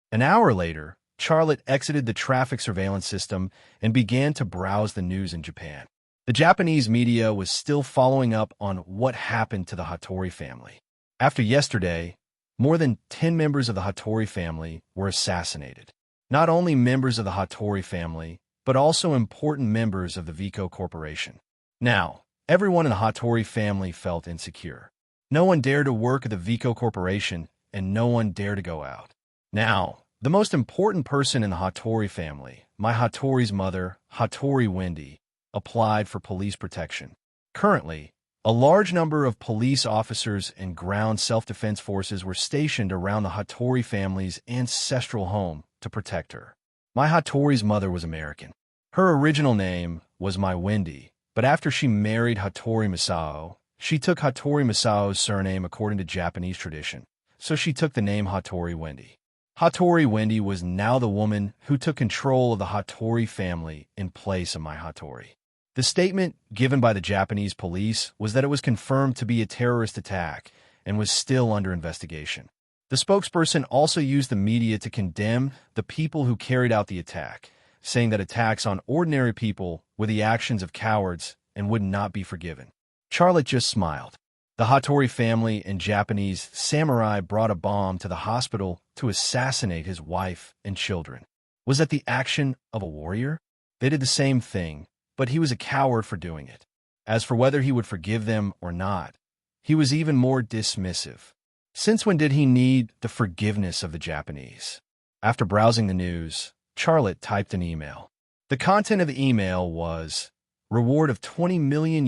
An hour later, Charlotte exited the traffic surveillance system and began to browse the news in Japan. The Japanese media was still following up on what happened to the Hattori family. After yesterday, more than 10 members of the Hattori family were assassinated. Not only members of the Hattori family, but also important members of the Vico Corporation. Now, everyone in the Hattori family felt insecure. No one dared to work at the Vico Corporation, and no one dared to go out. Now, the most important person in the Hattori family, my Hattori's mother, Hattori Wendy, applied for police protection. Currently, a large number of police officers and ground self-defense forces were stationed around the Hattori family's ancestral home to protect her. My Hattori's mother was American. Her original name was My Wendy, but after she married Hattori Masao, she took Hattori Masao's surname according to Japanese tradition, so she took the name Hattori Wendy. Hattori Wendy was now the woman who took control of the Hattori family in place of my Hattori. The statement given by the Japanese police was that it was confirmed to be a terrorist attack and was still under investigation. The spokesperson also used the media to condemn the people who carried out the attack, saying that attacks on ordinary people were the actions of cowards and would not be forgiven. Charlotte just smiled. The Hattori family and Japanese samurai brought a bomb to the hospital to assassinate his wife and children. Was that the action of a warrior? They did the same thing, but he was a coward for doing it. As for whether he would forgive them or not, he was even more dismissive. Since when did he need the forgiveness of the Japanese? After browsing the news, Charlotte typed an email. The content of the email was, reward of $20 million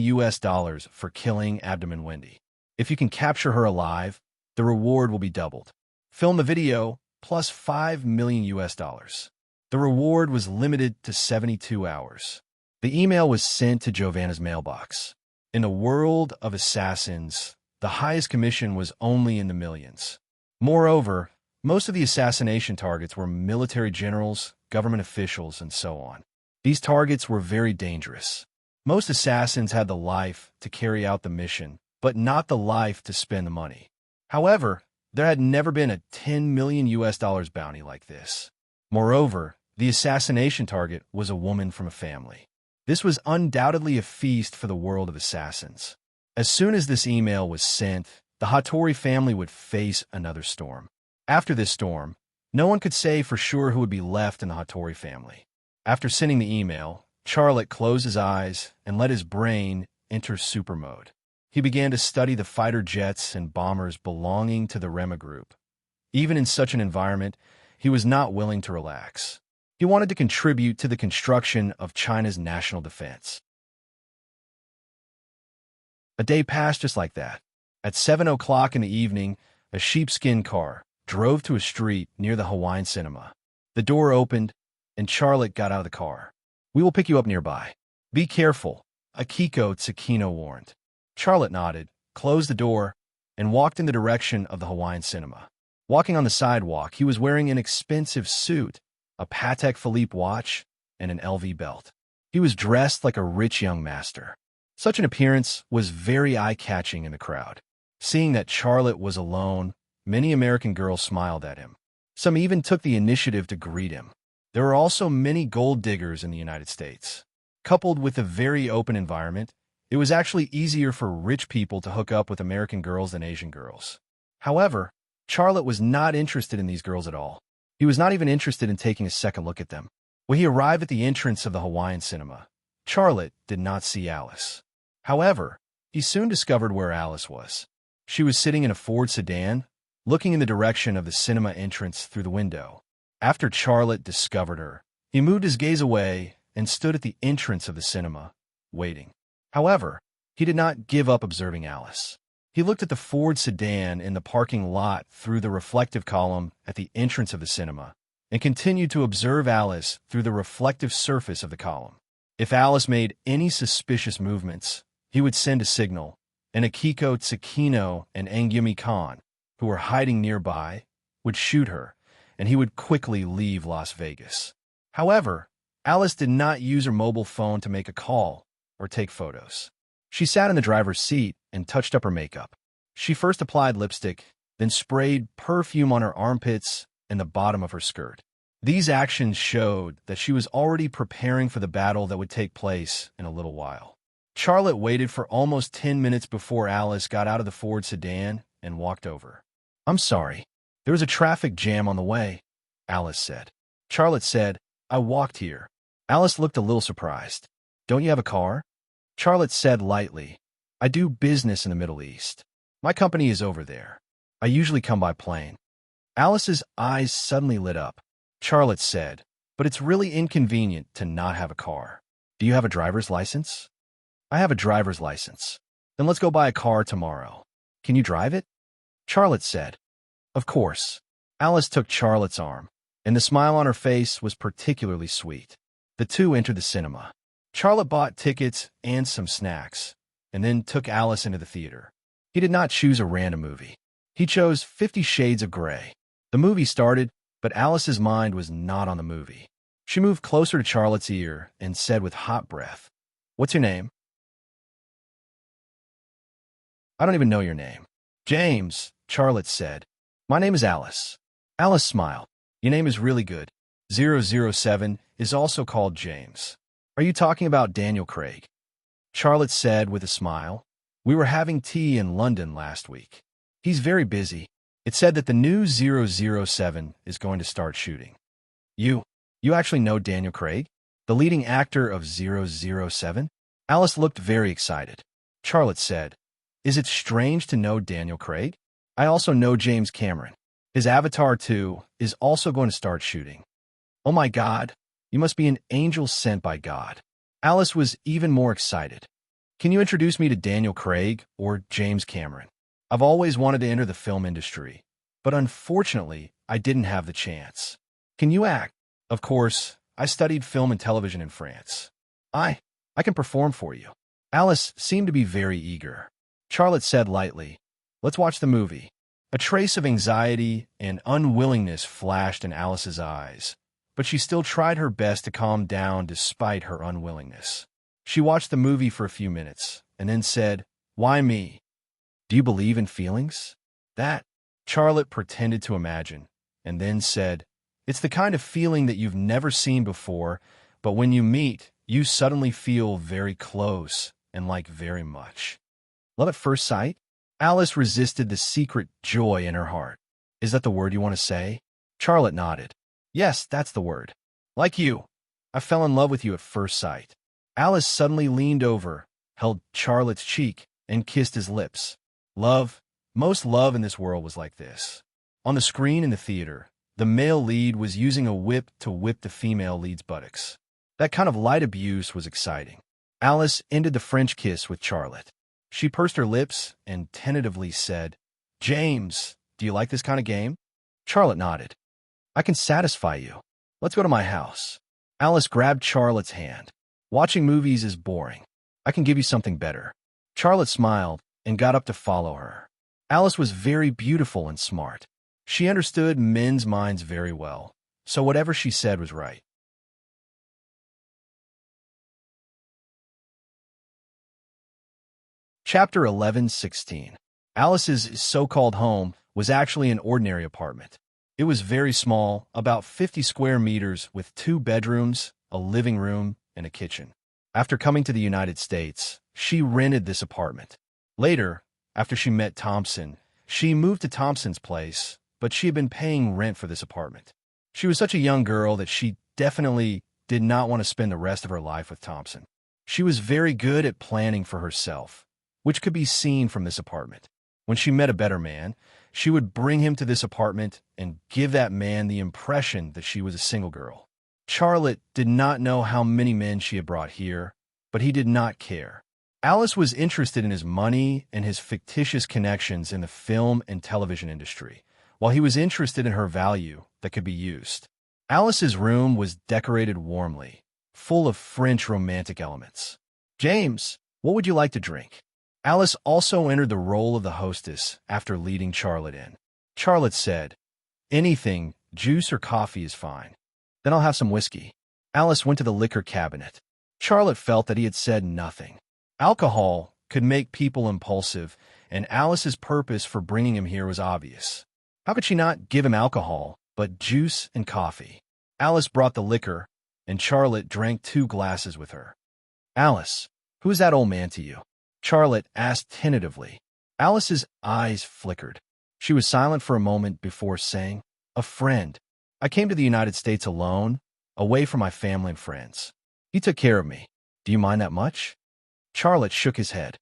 for killing Abdomen Wendy. If you can capture her alive, the reward will be doubled. Film the video, plus $5 million. The reward was limited to 72 hours. The email was sent to Giovanna's mailbox. In the world of assassins, the highest commission was only in the millions. Moreover, most of the assassination targets were military generals, government officials, and so on. These targets were very dangerous. Most assassins had the life to carry out the mission, but not the life to spend the money. However, there had never been a $10 million bounty like this. Moreover, the assassination target was a woman from a family. This was undoubtedly a feast for the world of assassins. As soon as this email was sent, the Hattori family would face another storm. After this storm, no one could say for sure who would be left in the Hattori family. After sending the email, Charlotte closed his eyes and let his brain enter super mode. He began to study the fighter jets and bombers belonging to the Rema Group. Even in such an environment, he was not willing to relax. He wanted to contribute to the construction of China's national defense. A day passed just like that. At 7 o'clock in the evening, a sheepskin car drove to a street near the Hawaiian cinema. The door opened, and Charlotte got out of the car. We will pick you up nearby. Be careful, Akiko Tsukino warned. Charlotte nodded, closed the door, and walked in the direction of the Hawaiian cinema. Walking on the sidewalk, he was wearing an expensive suit, a Patek Philippe watch, and an LV belt. He was dressed like a rich young master. Such an appearance was very eye-catching in the crowd. Seeing that Charlotte was alone, many American girls smiled at him. Some even took the initiative to greet him. There were also many gold diggers in the United States. Coupled with a very open environment, it was actually easier for rich people to hook up with American girls than Asian girls. However, Charlotte was not interested in these girls at all. He was not even interested in taking a second look at them. When he arrived at the entrance of the Hawaiian cinema, Charlotte did not see Alice. However, he soon discovered where Alice was. She was sitting in a Ford sedan, looking in the direction of the cinema entrance through the window. After Charlotte discovered her, he moved his gaze away and stood at the entrance of the cinema, waiting. However, he did not give up observing Alice. He looked at the Ford sedan in the parking lot through the reflective column at the entrance of the cinema and continued to observe Alice through the reflective surface of the column. If Alice made any suspicious movements, he would send a signal, and Akiko Tsukino and Angumi Khan, who were hiding nearby, would shoot her, and he would quickly leave Las Vegas. However, Alice did not use her mobile phone to make a call or take photos. She sat in the driver's seat and touched up her makeup. She first applied lipstick, then sprayed perfume on her armpits and the bottom of her skirt. These actions showed that she was already preparing for the battle that would take place in a little while. Charlotte waited for almost 10 minutes before Alice got out of the Ford sedan and walked over. "I'm sorry. There was a traffic jam on the way," Alice said. Charlotte said, "I walked here." Alice looked a little surprised. "Don't you have a car?" Charlotte said lightly, "I do business in the Middle East. My company is over there. I usually come by plane." Alice's eyes suddenly lit up. Charlotte said, "But it's really inconvenient to not have a car. Do you have a driver's license?" "I have a driver's license." "Then let's go buy a car tomorrow. Can you drive it?" Charlotte said, "Of course." Alice took Charlotte's arm, and the smile on her face was particularly sweet. The two entered the cinema. Charlotte bought tickets and some snacks, and then took Alice into the theater. He did not choose a random movie. He chose 50 Shades of Grey. The movie started, but Alice's mind was not on the movie. She moved closer to Charlotte's ear and said with hot breath, "What's your name?" "I don't even know your name." "James," Charlotte said. "My name is Alice." Alice smiled. "Your name is really good. 007 is also called James. Are you talking about Daniel Craig?" Charlotte said with a smile. "We were having tea in London last week. He's very busy. It said that the new 007 is going to start shooting." You actually know Daniel Craig, the leading actor of 007? Alice looked very excited. Charlotte said, "Is it strange to know Daniel Craig? I also know James Cameron. His Avatar 2 is also going to start shooting." "Oh my God, you must be an angel sent by God." Alice was even more excited. "Can you introduce me to Daniel Craig or James Cameron? I've always wanted to enter the film industry, but unfortunately, I didn't have the chance. Can you act?" "Of course, I studied film and television in France. I can perform for you." Alice seemed to be very eager. Charlotte said lightly, "Let's watch the movie." A trace of anxiety and unwillingness flashed in Alice's eyes, but she still tried her best to calm down despite her unwillingness. She watched the movie for a few minutes and then said, "Why me? Do you believe in feelings?" "That," Charlotte pretended to imagine, and then said, "It's the kind of feeling that you've never seen before, but when you meet, you suddenly feel very close and like very much." "Love at first sight?" Alice resisted the secret joy in her heart. "Is that the word you want to say?" Charlotte nodded. "Yes, that's the word. Like you. I fell in love with you at first sight." Alice suddenly leaned over, held Charlotte's cheek, and kissed his lips. Most love in this world was like this. On the screen in the theater, the male lead was using a whip to whip the female lead's buttocks. That kind of light abuse was exciting. Alice ended the French kiss with Charlotte. She pursed her lips and tentatively said, "James, do you like this kind of game?" Charlotte nodded. "I can satisfy you. Let's go to my house." Alice grabbed Charlotte's hand. "Watching movies is boring. I can give you something better." Charlotte smiled and got up to follow her. Alice was very beautiful and smart. She understood men's minds very well, so whatever she said was right. Chapter 11:16. Alice's so-called home was actually an ordinary apartment. It was very small, about 50 square meters, with 2 bedrooms, a living room, and a kitchen. After coming to the United States, she rented this apartment. Later, after she met Thompson, she moved to Thompson's place, but she had been paying rent for this apartment. She was such a young girl that she definitely did not want to spend the rest of her life with Thompson. She was very good at planning for herself, which could be seen from this apartment. When she met a better man, she would bring him to this apartment and give that man the impression that she was a single girl. Charlotte did not know how many men she had brought here, but he did not care. Alice was interested in his money and his fictitious connections in the film and television industry, while he was interested in her value that could be used. Alice's room was decorated warmly, full of French romantic elements. "James, what would you like to drink?" Alice also entered the role of the hostess after leading Charlotte in. Charlotte said, "Anything, juice or coffee is fine. Then I'll have some whiskey." Alice went to the liquor cabinet. Charlotte felt that he had said nothing. Alcohol could make people impulsive, and Alice's purpose for bringing him here was obvious. How could she not give him alcohol, but juice and coffee? Alice brought the liquor, and Charlotte drank 2 glasses with her. "Alice, who is that old man to you?" Charlotte asked tentatively. Alice's eyes flickered. She was silent for a moment before saying, "A friend. I came to the United States alone, away from my family and friends. He took care of me. Do you mind that much?" Charlotte shook his head.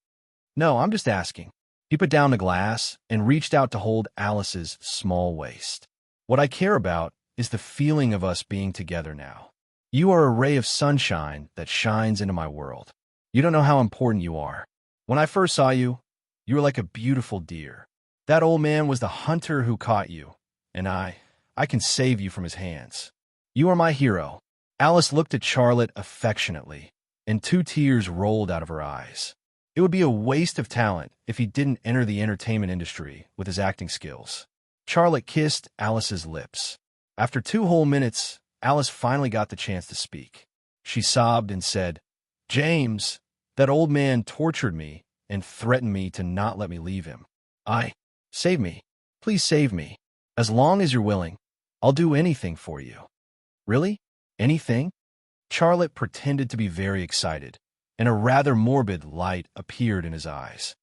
"No, I'm just asking." He put down the glass and reached out to hold Alice's small waist. "What I care about is the feeling of us being together now. You are a ray of sunshine that shines into my world. You don't know how important you are. When I first saw you, you were like a beautiful deer. That old man was the hunter who caught you, and I can save you from his hands. You are my hero." Alice looked at Charlotte affectionately, and 2 tears rolled out of her eyes. It would be a waste of talent if he didn't enter the entertainment industry with his acting skills. Charlotte kissed Alice's lips. After 2 whole minutes, Alice finally got the chance to speak. She sobbed and said, "James, that old man tortured me and threatened me to not let me leave him. Save me. Please save me. As long as you're willing, I'll do anything for you." "Really? Anything?" Charlotte pretended to be very excited, and a rather morbid light appeared in his eyes.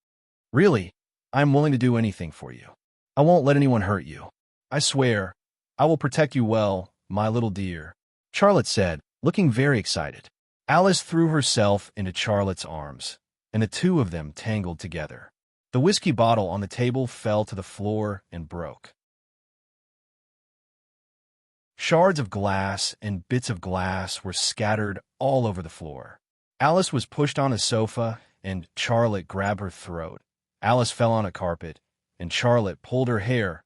"Really, I'm willing to do anything for you. I won't let anyone hurt you. I swear, I will protect you well, my little dear," Charlotte said, looking very excited. Alice threw herself into Charlotte's arms, and the 2 of them tangled together. The whiskey bottle on the table fell to the floor and broke. Shards of glass and bits of glass were scattered all over the floor. Alice was pushed on a sofa, and Charlotte grabbed her throat. Alice fell on a carpet, and Charlotte pulled her hair.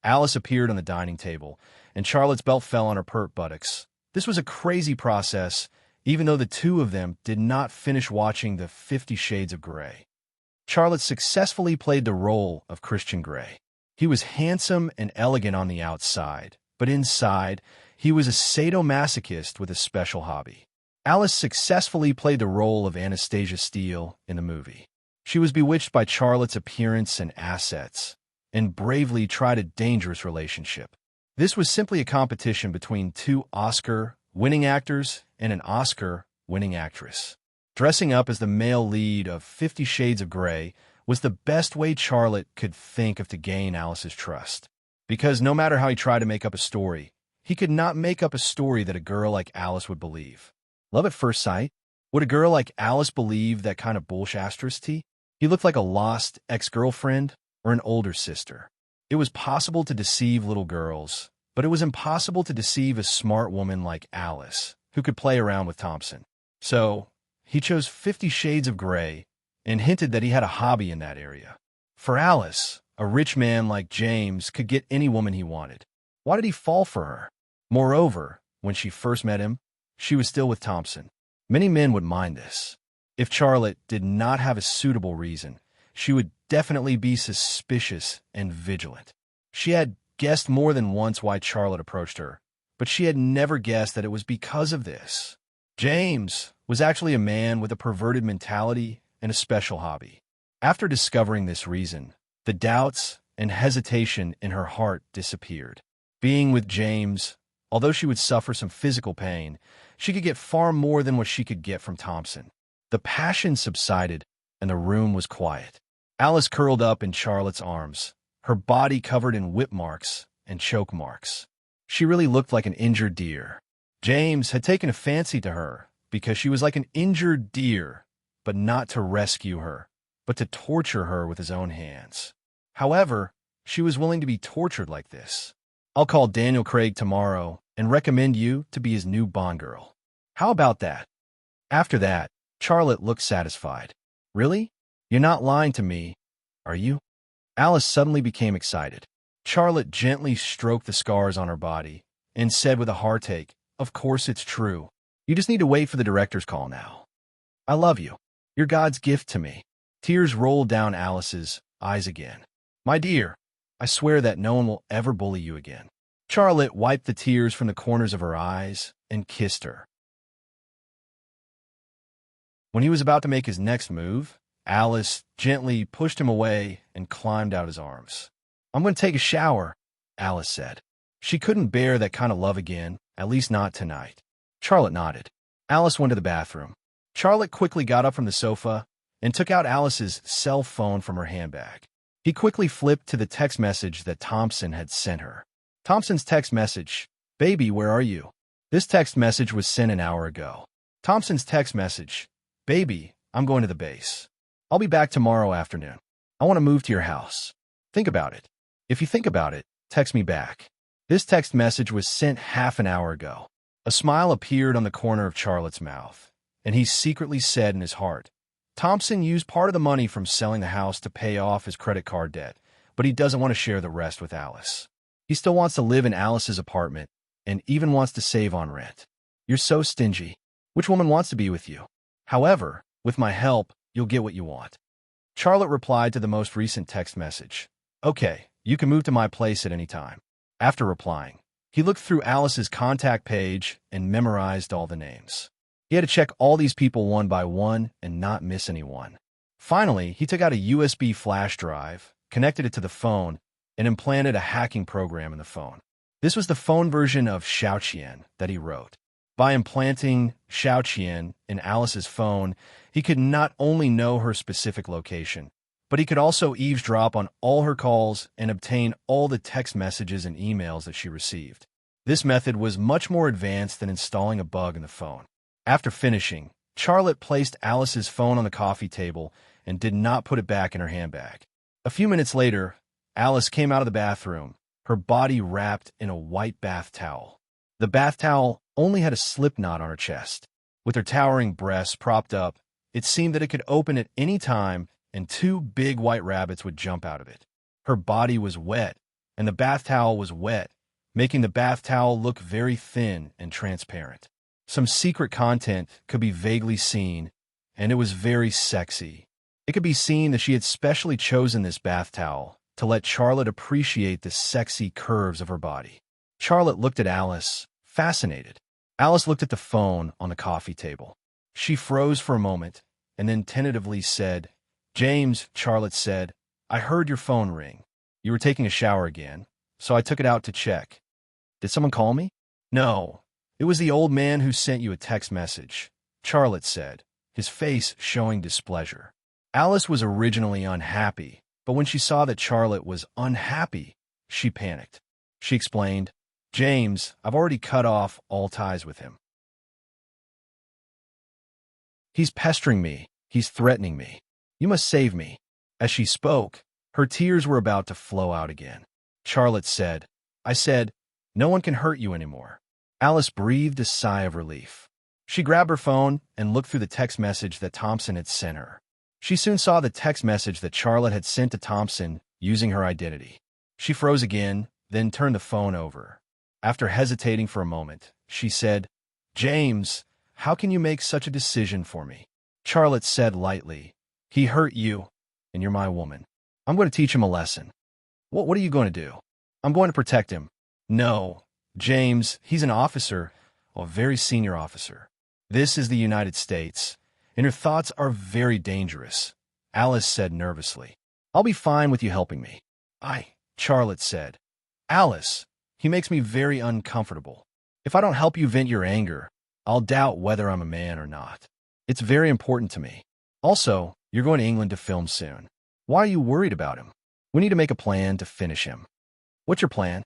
Alice appeared on the dining table, and Charlotte's belt fell on her pert buttocks. This was a crazy process, even though the 2 of them did not finish watching the 50 Shades of Grey. Charlotte successfully played the role of Christian Grey. He was handsome and elegant on the outside, but inside, he was a sadomasochist with a special hobby. Alice successfully played the role of Anastasia Steele in the movie. She was bewitched by Charlotte's appearance and assets, and bravely tried a dangerous relationship. This was simply a competition between 2 Oscar-winning actors and an Oscar-winning actress. Dressing up as the male lead of 50 Shades of Grey was the best way Charlotte could think of to gain Alice's trust. Because no matter how he tried to make up a story, he could not make up a story that a girl like Alice would believe. Love at first sight? Would a girl like Alice believe that kind of bullshit? He looked like a lost ex-girlfriend or an older sister. It was possible to deceive little girls, but it was impossible to deceive a smart woman like Alice, who could play around with Thompson. So, he chose 50 Shades of Grey and hinted that he had a hobby in that area. For Alice, a rich man like James could get any woman he wanted. Why did he fall for her? Moreover, when she first met him, she was still with Thompson. Many men would mind this. If Charlotte did not have a suitable reason, she would definitely be suspicious and vigilant. She had guessed more than once why Charlotte approached her, but she had never guessed that it was because of this. James was actually a man with a perverted mentality and a special hobby. After discovering this reason, the doubts and hesitation in her heart disappeared. Being with James, although she would suffer some physical pain, she could get far more than what she could get from Thompson. The passion subsided, and the room was quiet. Alice curled up in Charlotte's arms, her body covered in whip marks and choke marks. She really looked like an injured deer. James had taken a fancy to her because she was like an injured deer, but not to rescue her, but to torture her with his own hands. However, she was willing to be tortured like this. "I'll call Daniel Craig tomorrow and recommend you to be his new Bond girl. How about that?" After that, Charlotte looked satisfied. "Really? You're not lying to me, are you?" Alice suddenly became excited. Charlotte gently stroked the scars on her body and said with a heartache, "Of course it's true. You just need to wait for the director's call now. I love you. You're God's gift to me." Tears rolled down Alice's eyes again. My dear, I swear that no one will ever bully you again. Charlotte wiped the tears from the corners of her eyes and kissed her. When he was about to make his next move, Alice gently pushed him away and climbed out his arms. I'm going to take a shower, Alice said. She couldn't bear that kind of love again, at least not tonight. Charlotte nodded. Alice went to the bathroom. Charlotte quickly got up from the sofa and took out Alice's cell phone from her handbag. He quickly flipped to the text message that Thompson had sent her. Thompson's text message, "Baby, where are you?" This text message was sent an hour ago. Thompson's text message, "Baby, I'm going to the base. I'll be back tomorrow afternoon. I want to move to your house. Think about it. If you think about it, text me back." This text message was sent half an hour ago. A smile appeared on the corner of Charlotte's mouth, and he secretly said in his heart, Thompson used part of the money from selling the house to pay off his credit card debt, but he doesn't want to share the rest with Alice. He still wants to live in Alice's apartment and even wants to save on rent. You're so stingy. Which woman wants to be with you? However, with my help, you'll get what you want. Charlotte replied to the most recent text message. Okay, you can move to my place at any time. After replying, he looked through Alice's contact page and memorized all the names. He had to check all these people one by one and not miss anyone. Finally, he took out a USB flash drive, connected it to the phone, and implanted a hacking program in the phone. This was the phone version of Xiaoqian that he wrote. By implanting Xiaoqian in Alice's phone, he could not only know her specific location, but he could also eavesdrop on all her calls and obtain all the text messages and emails that she received. This method was much more advanced than installing a bug in the phone. After finishing, Charlotte placed Alice's phone on the coffee table and did not put it back in her handbag. A few minutes later, Alice came out of the bathroom, her body wrapped in a white bath towel. The bath towel only had a slip knot on her chest. With her towering breasts propped up, it seemed that it could open at any time and two big white rabbits would jump out of it. Her body was wet, and the bath towel was wet, making the bath towel look very thin and transparent. Some secret content could be vaguely seen, and it was very sexy. It could be seen that she had specially chosen this bath towel to let Charlotte appreciate the sexy curves of her body. Charlotte looked at Alice, fascinated. Alice looked at the phone on the coffee table. She froze for a moment and then tentatively said, James, Charlotte said, I heard your phone ring. You were taking a shower again, so I took it out to check. Did someone call me? No, it was the old man who sent you a text message, Charlotte said, his face showing displeasure. Alice was originally unhappy, but when she saw that Charlotte was unhappy, she panicked. She explained, James, I've already cut off all ties with him. He's pestering me. He's threatening me. You must save me. As she spoke, her tears were about to flow out again. Charlotte said, I said, no one can hurt you anymore. Alice breathed a sigh of relief. She grabbed her phone and looked through the text message that Thompson had sent her. She soon saw the text message that Charlotte had sent to Thompson using her identity. She froze again, then turned the phone over. After hesitating for a moment, she said, James, how can you make such a decision for me? Charlotte said lightly, he hurt you, and you're my woman. I'm going to teach him a lesson. What are you going to do? I'm going to protect him. No, James, he's an officer, a very senior officer. This is the United States, and your thoughts are very dangerous, Alice said nervously. I'll be fine with you helping me. Charlotte said. Alice, he makes me very uncomfortable. If I don't help you vent your anger, I'll doubt whether I'm a man or not. It's very important to me. Also, you're going to England to film soon. Why are you worried about him? We need to make a plan to finish him. What's your plan?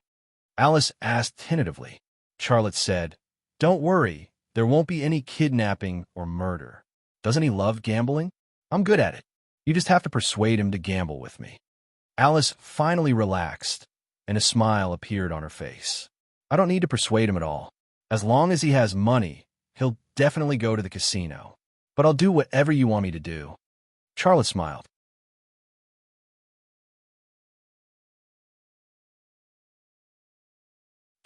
Alice asked tentatively. Charlotte said, Don't worry, there won't be any kidnapping or murder. Doesn't he love gambling? I'm good at it. You just have to persuade him to gamble with me. Alice finally relaxed, and a smile appeared on her face. I don't need to persuade him at all. As long as he has money, he'll definitely go to the casino. But I'll do whatever you want me to do. Charlotte smiled.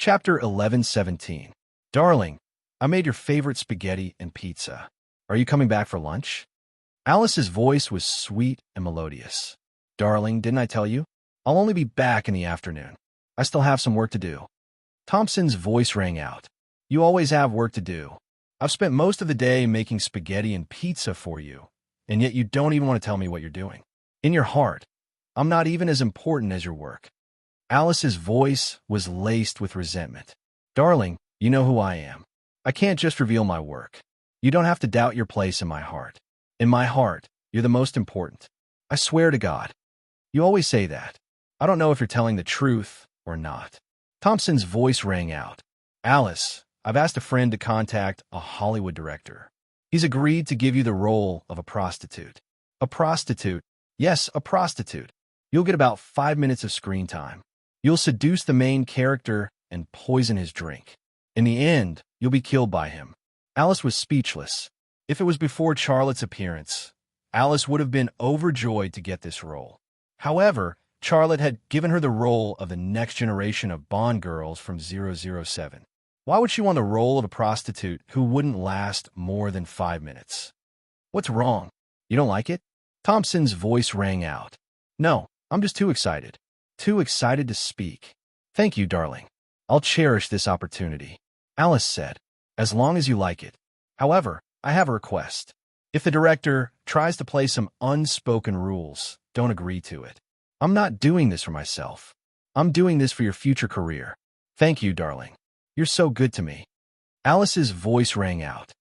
Chapter 11:17. Darling, I made your favorite spaghetti and pizza. Are you coming back for lunch? Alice's voice was sweet and melodious. Darling, didn't I tell you? I'll only be back in the afternoon. I still have some work to do. Thompson's voice rang out. You always have work to do. I've spent most of the day making spaghetti and pizza for you, and yet you don't even want to tell me what you're doing. In your heart, I'm not even as important as your work. Alice's voice was laced with resentment. Darling, you know who I am. I can't just reveal my work. You don't have to doubt your place in my heart. In my heart, you're the most important. I swear to God. You always say that. I don't know if you're telling the truth or not. Thompson's voice rang out. Alice, I've asked a friend to contact a Hollywood director. He's agreed to give you the role of a prostitute. A prostitute? Yes, a prostitute. You'll get about 5 minutes of screen time. You'll seduce the main character and poison his drink. In the end, you'll be killed by him. Alice was speechless. If it was before Charlotte's appearance, Alice would have been overjoyed to get this role. However, Charlotte had given her the role of the next generation of Bond girls from 007. Why would she want the role of a prostitute who wouldn't last more than 5 minutes? What's wrong? You don't like it? Thompson's voice rang out. No, I'm just too excited. Too excited to speak. Thank you, darling. I'll cherish this opportunity. Alice said, as long as you like it. However, I have a request. If the director tries to play some unspoken rules, don't agree to it. I'm not doing this for myself. I'm doing this for your future career. Thank you, darling. You're so good to me. Alice's voice rang out.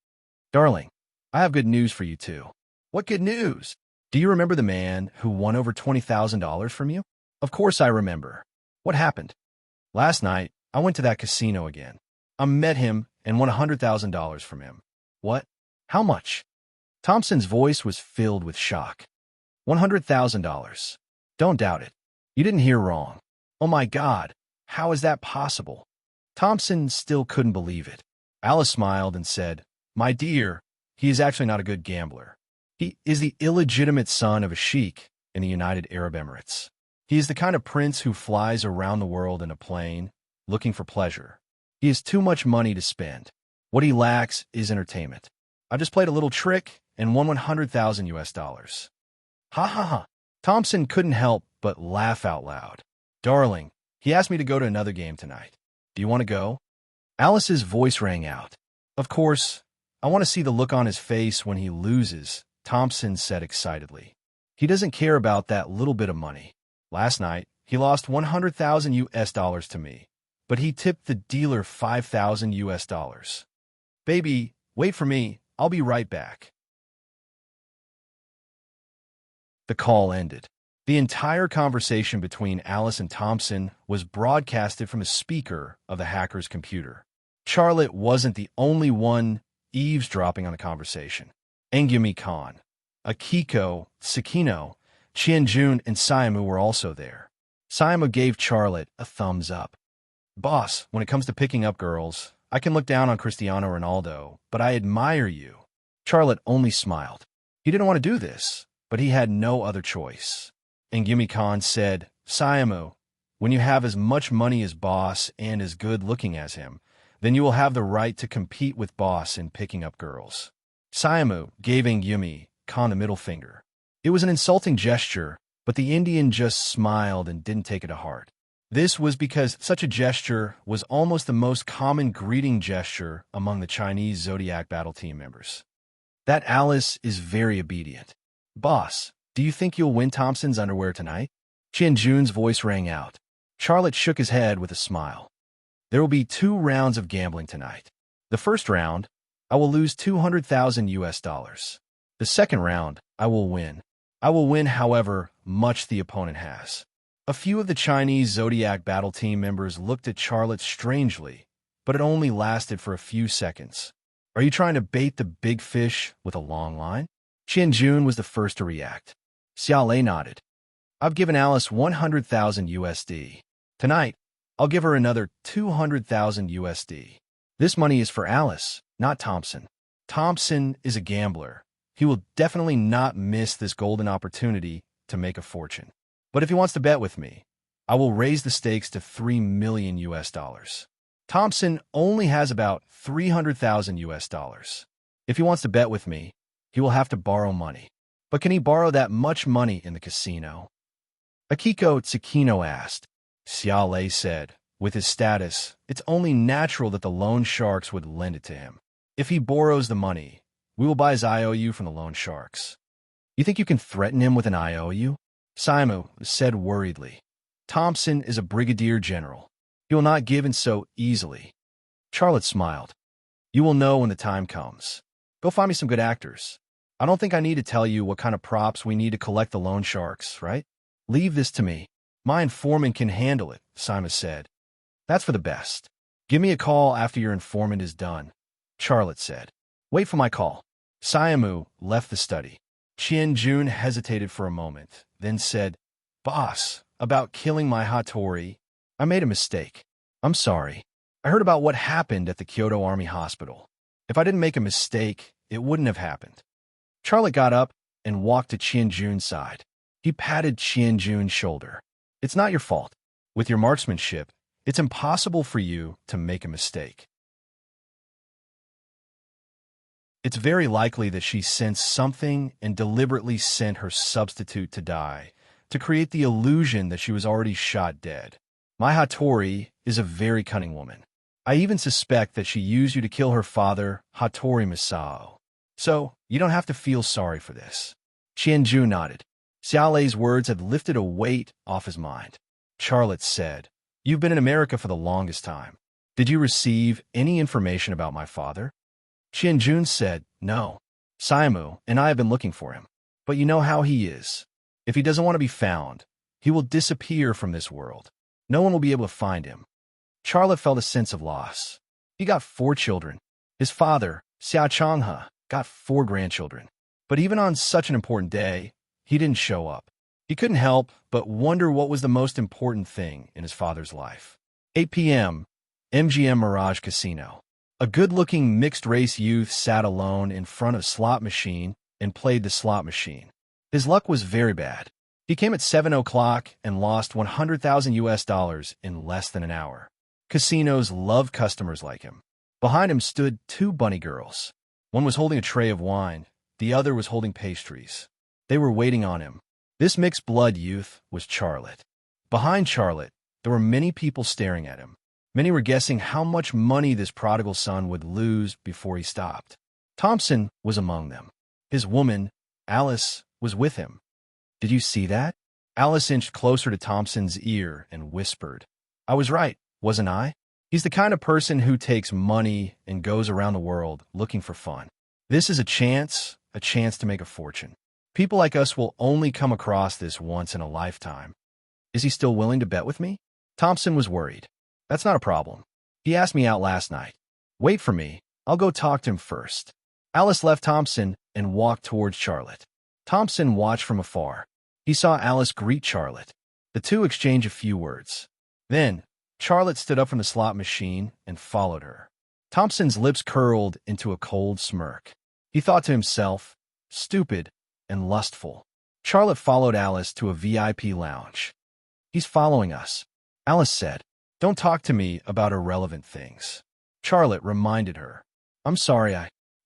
Darling, I have good news for you too. What good news? Do you remember the man who won over $20,000 from you? Of course I remember. What happened? Last night, I went to that casino again. I met him and won $100,000 from him. What? How much? Thompson's voice was filled with shock. $100,000. Don't doubt it. You didn't hear wrong. Oh my God, how is that possible? Thompson still couldn't believe it. Alice smiled and said, My dear, he is actually not a good gambler. He is the illegitimate son of a sheik in the United Arab Emirates. He is the kind of prince who flies around the world in a plane, looking for pleasure. He has too much money to spend. What he lacks is entertainment. I just played a little trick and won 100,000 US dollars. Ha ha ha. Thompson couldn't help but laugh out loud. Darling, he asked me to go to another game tonight. Do you want to go? Alice's voice rang out. Of course, I want to see the look on his face when he loses, Thompson said excitedly. He doesn't care about that little bit of money. Last night, he lost 100,000 US dollars to me, but he tipped the dealer 5,000 US dollars. Baby, wait for me. I'll be right back. The call ended. The entire conversation between Alice and Thompson was broadcasted from a speaker of the hacker's computer. Charlotte wasn't the only one eavesdropping on the conversation. Engumi Khan, Akiko, Sakino, Qianjun, and Saimu were also there. Saimu gave Charlotte a thumbs up. Boss, when it comes to picking up girls, I can look down on Cristiano Ronaldo, but I admire you. Charlotte only smiled. He didn't want to do this, but he had no other choice. Engumi Khan said, Saimu, when you have as much money as Boss and as good looking as him, then you will have the right to compete with Boss in picking up girls. Saimu gave Engumi Khan a middle finger. It was an insulting gesture, but the Indian just smiled and didn't take it to heart. This was because such a gesture was almost the most common greeting gesture among the Chinese Zodiac battle team members. That Alice is very obedient. Boss, do you think you'll win Thompson's underwear tonight? Qianjun's voice rang out. Charlotte shook his head with a smile. There will be 2 rounds of gambling tonight. The first round, I will lose 200,000 US dollars. The second round, I will win. I will win however much the opponent has. A few of the Chinese Zodiac battle team members looked at Charlotte strangely, but it only lasted for a few seconds. Are you trying to bait the big fish with a long line? Qianjun was the first to react. Xiaolei nodded. I've given Alice 100,000 USD. Tonight, I'll give her another 200,000 USD. This money is for Alice, not Thompson. Thompson is a gambler. He will definitely not miss this golden opportunity to make a fortune. But if he wants to bet with me, I will raise the stakes to 3 million US dollars. Thompson only has about 300,000 US dollars. If he wants to bet with me, he will have to borrow money. But can he borrow that much money in the casino? Akiko Tsukino asked. Xiaolei said, with his status, it's only natural that the loan sharks would lend it to him. If he borrows the money, we will buy his IOU from the loan sharks. You think you can threaten him with an IOU? Saimu said worriedly. Thompson is a brigadier general. He will not give in so easily. Charlotte smiled. You will know when the time comes. Go find me some good actors. I don't think I need to tell you what kind of props we need to collect the loan sharks, right? Leave this to me. My informant can handle it, Saimu said. That's for the best. Give me a call after your informant is done, Charlotte said. Wait for my call. Saimu left the study. Qian-jun hesitated for a moment, then said, Boss, about killing my Hattori, I made a mistake. I'm sorry. I heard about what happened at the Kyoto Army Hospital. If I didn't make a mistake, it wouldn't have happened. Charlotte got up and walked to Qian-jun's side. He patted Qian-jun's shoulder. It's not your fault. With your marksmanship, it's impossible for you to make a mistake. It's very likely that she sensed something and deliberately sent her substitute to die, to create the illusion that she was already shot dead. My Hattori is a very cunning woman. I even suspect that she used you to kill her father, Hattori Misao. So, you don't have to feel sorry for this. Qian-jun nodded. Xiaolei's words had lifted a weight off his mind. Charlotte said, You've been in America for the longest time. Did you receive any information about my father? Qian-jun said, No. Saimu and I have been looking for him. But you know how he is. If he doesn't want to be found, he will disappear from this world. No one will be able to find him. Charlotte felt a sense of loss. He got 4 children. His father, Xia Changhe, got 4 grandchildren. But even on such an important day, he didn't show up. He couldn't help but wonder what was the most important thing in his father's life. 8 p.m., MGM Mirage Casino. A good-looking mixed-race youth sat alone in front of a slot machine and played the slot machine. His luck was very bad. He came at 7 o'clock and lost $100,000 in less than an hour. Casinos love customers like him. Behind him stood 2 bunny girls. One was holding a tray of wine. The other was holding pastries. They were waiting on him. This mixed-blood youth was Charlotte. Behind Charlotte, there were many people staring at him. Many were guessing how much money this prodigal son would lose before he stopped. Thompson was among them. His woman, Alice, was with him. Did you see that? Alice inched closer to Thompson's ear and whispered, I was right, wasn't I? He's the kind of person who takes money and goes around the world looking for fun. This is a chance to make a fortune. People like us will only come across this once in a lifetime. Is he still willing to bet with me? Thompson was worried. That's not a problem. He asked me out last night. Wait for me. I'll go talk to him first. Alice left Thompson and walked towards Charlotte. Thompson watched from afar. He saw Alice greet Charlotte. The two exchanged a few words. Then, Charlotte stood up from the slot machine and followed her. Thompson's lips curled into a cold smirk. He thought to himself, stupid and lustful. Charlotte followed Alice to a VIP lounge. He's following us, Alice said. Don't talk to me about irrelevant things. Charlotte reminded her. I'm sorry,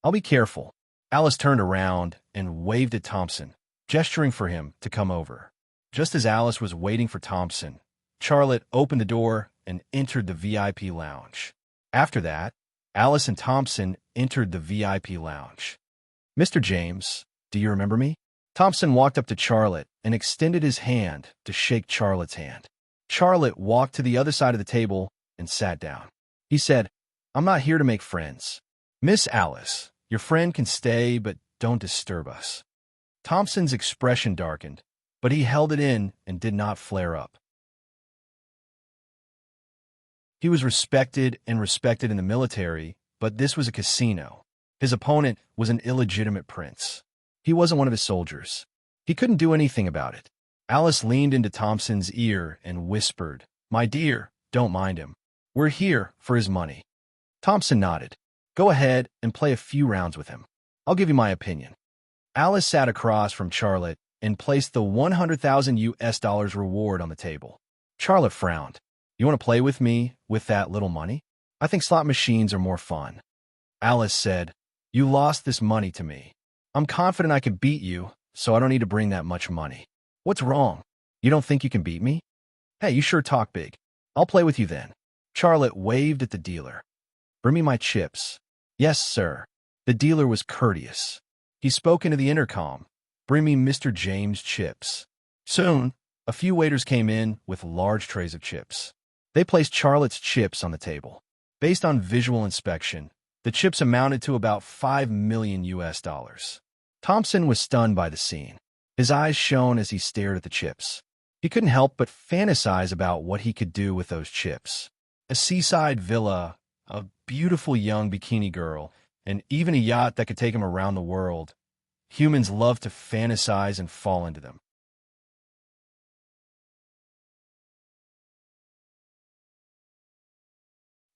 I'll be careful. Alice turned around and waved at Thompson, gesturing for him to come over. Just as Alice was waiting for Thompson, Charlotte opened the door and entered the VIP lounge. After that, Alice and Thompson entered the VIP lounge. Mr. James, do you remember me? Thompson walked up to Charlotte and extended his hand to shake Charlotte's hand. Charlotte walked to the other side of the table and sat down. He said, I'm not here to make friends. Miss Alice, your friend can stay, but don't disturb us. Thompson's expression darkened, but he held it in and did not flare up. He was respected in the military, but this was a casino. His opponent was an illegitimate prince. He wasn't one of his soldiers. He couldn't do anything about it. Alice leaned into Thompson's ear and whispered, My dear, don't mind him. We're here for his money. Thompson nodded. Go ahead and play a few rounds with him. I'll give you my opinion. Alice sat across from Charlotte and placed the $100,000 reward on the table. Charlotte frowned. You want to play with me with that little money? I think slot machines are more fun. Alice said, You lost this money to me. I'm confident I could beat you, so I don't need to bring that much money. What's wrong? You don't think you can beat me? Hey, you sure talk big. I'll play with you then. Charlotte waved at the dealer. Bring me my chips. Yes, sir. The dealer was courteous. He spoke into the intercom. Bring me Mr. James' chips. Soon, a few waiters came in with large trays of chips. They placed Charlotte's chips on the table. Based on visual inspection, the chips amounted to about $5 million US. Thompson was stunned by the scene. His eyes shone as he stared at the chips. He couldn't help but fantasize about what he could do with those chips. A seaside villa, a beautiful young bikini girl, and even a yacht that could take him around the world. Humans love to fantasize and fall into them.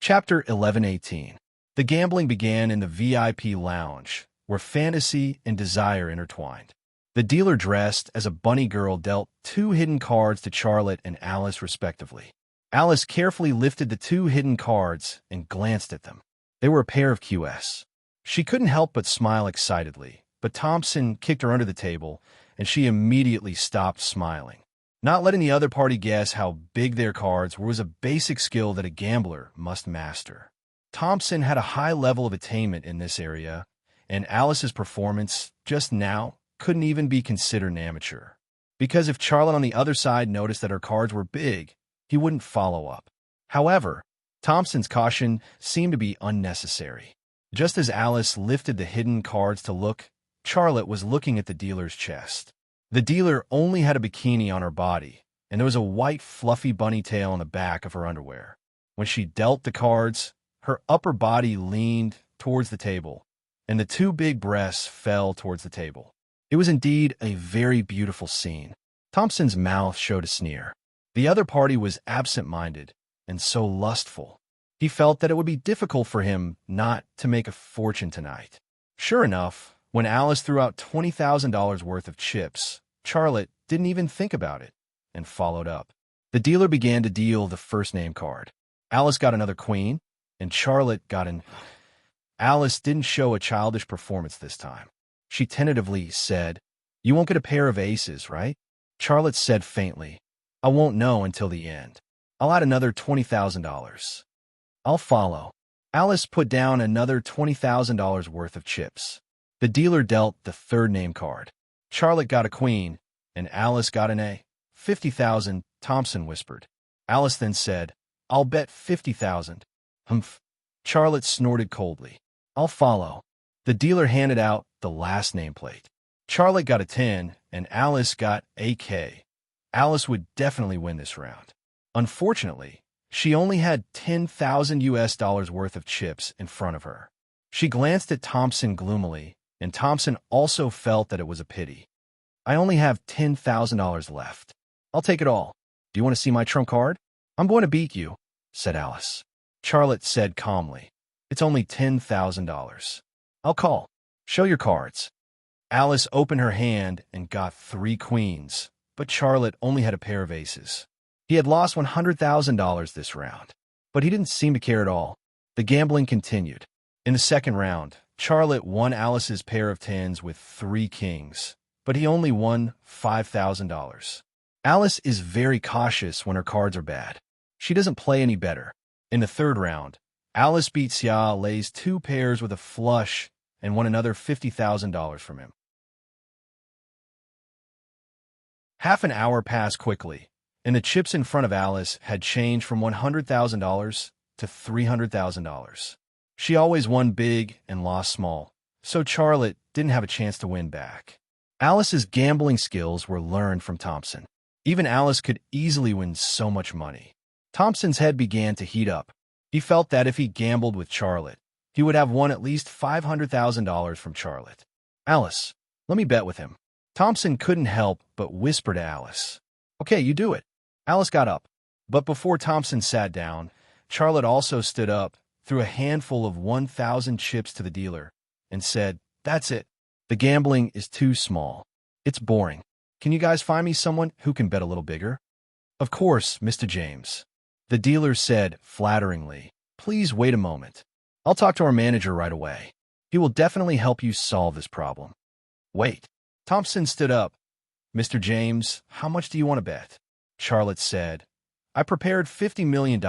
Chapter 11:18. The gambling began in the VIP lounge, where fantasy and desire intertwined. The dealer dressed as a bunny girl dealt 2 hidden cards to Charlotte and Alice respectively. Alice carefully lifted the 2 hidden cards and glanced at them. They were a pair of QS. She couldn't help but smile excitedly, but Thompson kicked her under the table, and she immediately stopped smiling. Not letting the other party guess how big their cards were was a basic skill that a gambler must master. Thompson had a high level of attainment in this area, and Alice's performance just now couldn't even be considered an amateur. Because if Charlotte on the other side noticed that her cards were big, he wouldn't follow up. However, Thompson's caution seemed to be unnecessary. Just as Alice lifted the hidden cards to look, Charlotte was looking at the dealer's chest. The dealer only had a bikini on her body, and there was a white fluffy bunny tail on the back of her underwear. When she dealt the cards, her upper body leaned towards the table, and the 2 big breasts fell towards the table. It was indeed a very beautiful scene. Thompson's mouth showed a sneer. The other party was absent-minded and so lustful. He felt that it would be difficult for him not to make a fortune tonight. Sure enough, when Alice threw out $20,000 worth of chips, Charlotte didn't even think about it and followed up. The dealer began to deal the first name card. Alice got another queen, and Charlotte got an... Alice didn't show a childish performance this time. She tentatively said, "You won't get a pair of aces, right?" Charlotte said faintly, "I won't know until the end. I'll add another $20,000. I'll follow." Alice put down another $20,000 worth of chips. The dealer dealt the third name card. Charlotte got a queen, and Alice got an A. 50,000, Thompson whispered. Alice then said, "I'll bet 50,000. Humph." Charlotte snorted coldly. "I'll follow." The dealer handed out the last nameplate. Charlotte got a 10, and Alice got AK. Alice would definitely win this round. Unfortunately, she only had $10,000 worth of chips in front of her. She glanced at Thompson gloomily, and Thompson also felt that it was a pity. "I only have $10,000 left. I'll take it all. Do you want to see my trump card?" "I'm going to beat you," said Alice. Charlotte said calmly, "It's only $10,000. I'll call. Show your cards." Alice opened her hand and got 3 queens, but Charlotte only had a pair of aces. He had lost $100,000 this round, but he didn't seem to care at all. The gambling continued. In the second round, Charlotte won Alice's pair of 10s with 3 kings, but he only won $5,000. Alice is very cautious when her cards are bad. She doesn't play any better. In the third round, Alice beat Xia lays 2 pairs with a flush and won another $50,000 from him. Half an hour passed quickly, and the chips in front of Alice had changed from $100,000 to $300,000. She always won big and lost small, so Charlotte didn't have a chance to win back. Alice's gambling skills were learned from Thompson. Even Alice could easily win so much money. Thompson's head began to heat up. He felt that if he gambled with Charlotte, he would have won at least $500,000 from Charlotte. "Alice, let me bet with him." Thompson couldn't help but whisper to Alice. "Okay, you do it." Alice got up, but before Thompson sat down, Charlotte also stood up, threw a handful of 1,000 chips to the dealer, and said, "That's it. The gambling is too small. It's boring. Can you guys find me someone who can bet a little bigger?" "Of course, Mr. James." The dealer said flatteringly, "Please wait a moment. I'll talk to our manager right away. He will definitely help you solve this problem." "Wait." Thompson stood up. "Mr. James, how much do you want to bet?" Charlotte said, "I prepared $50 million,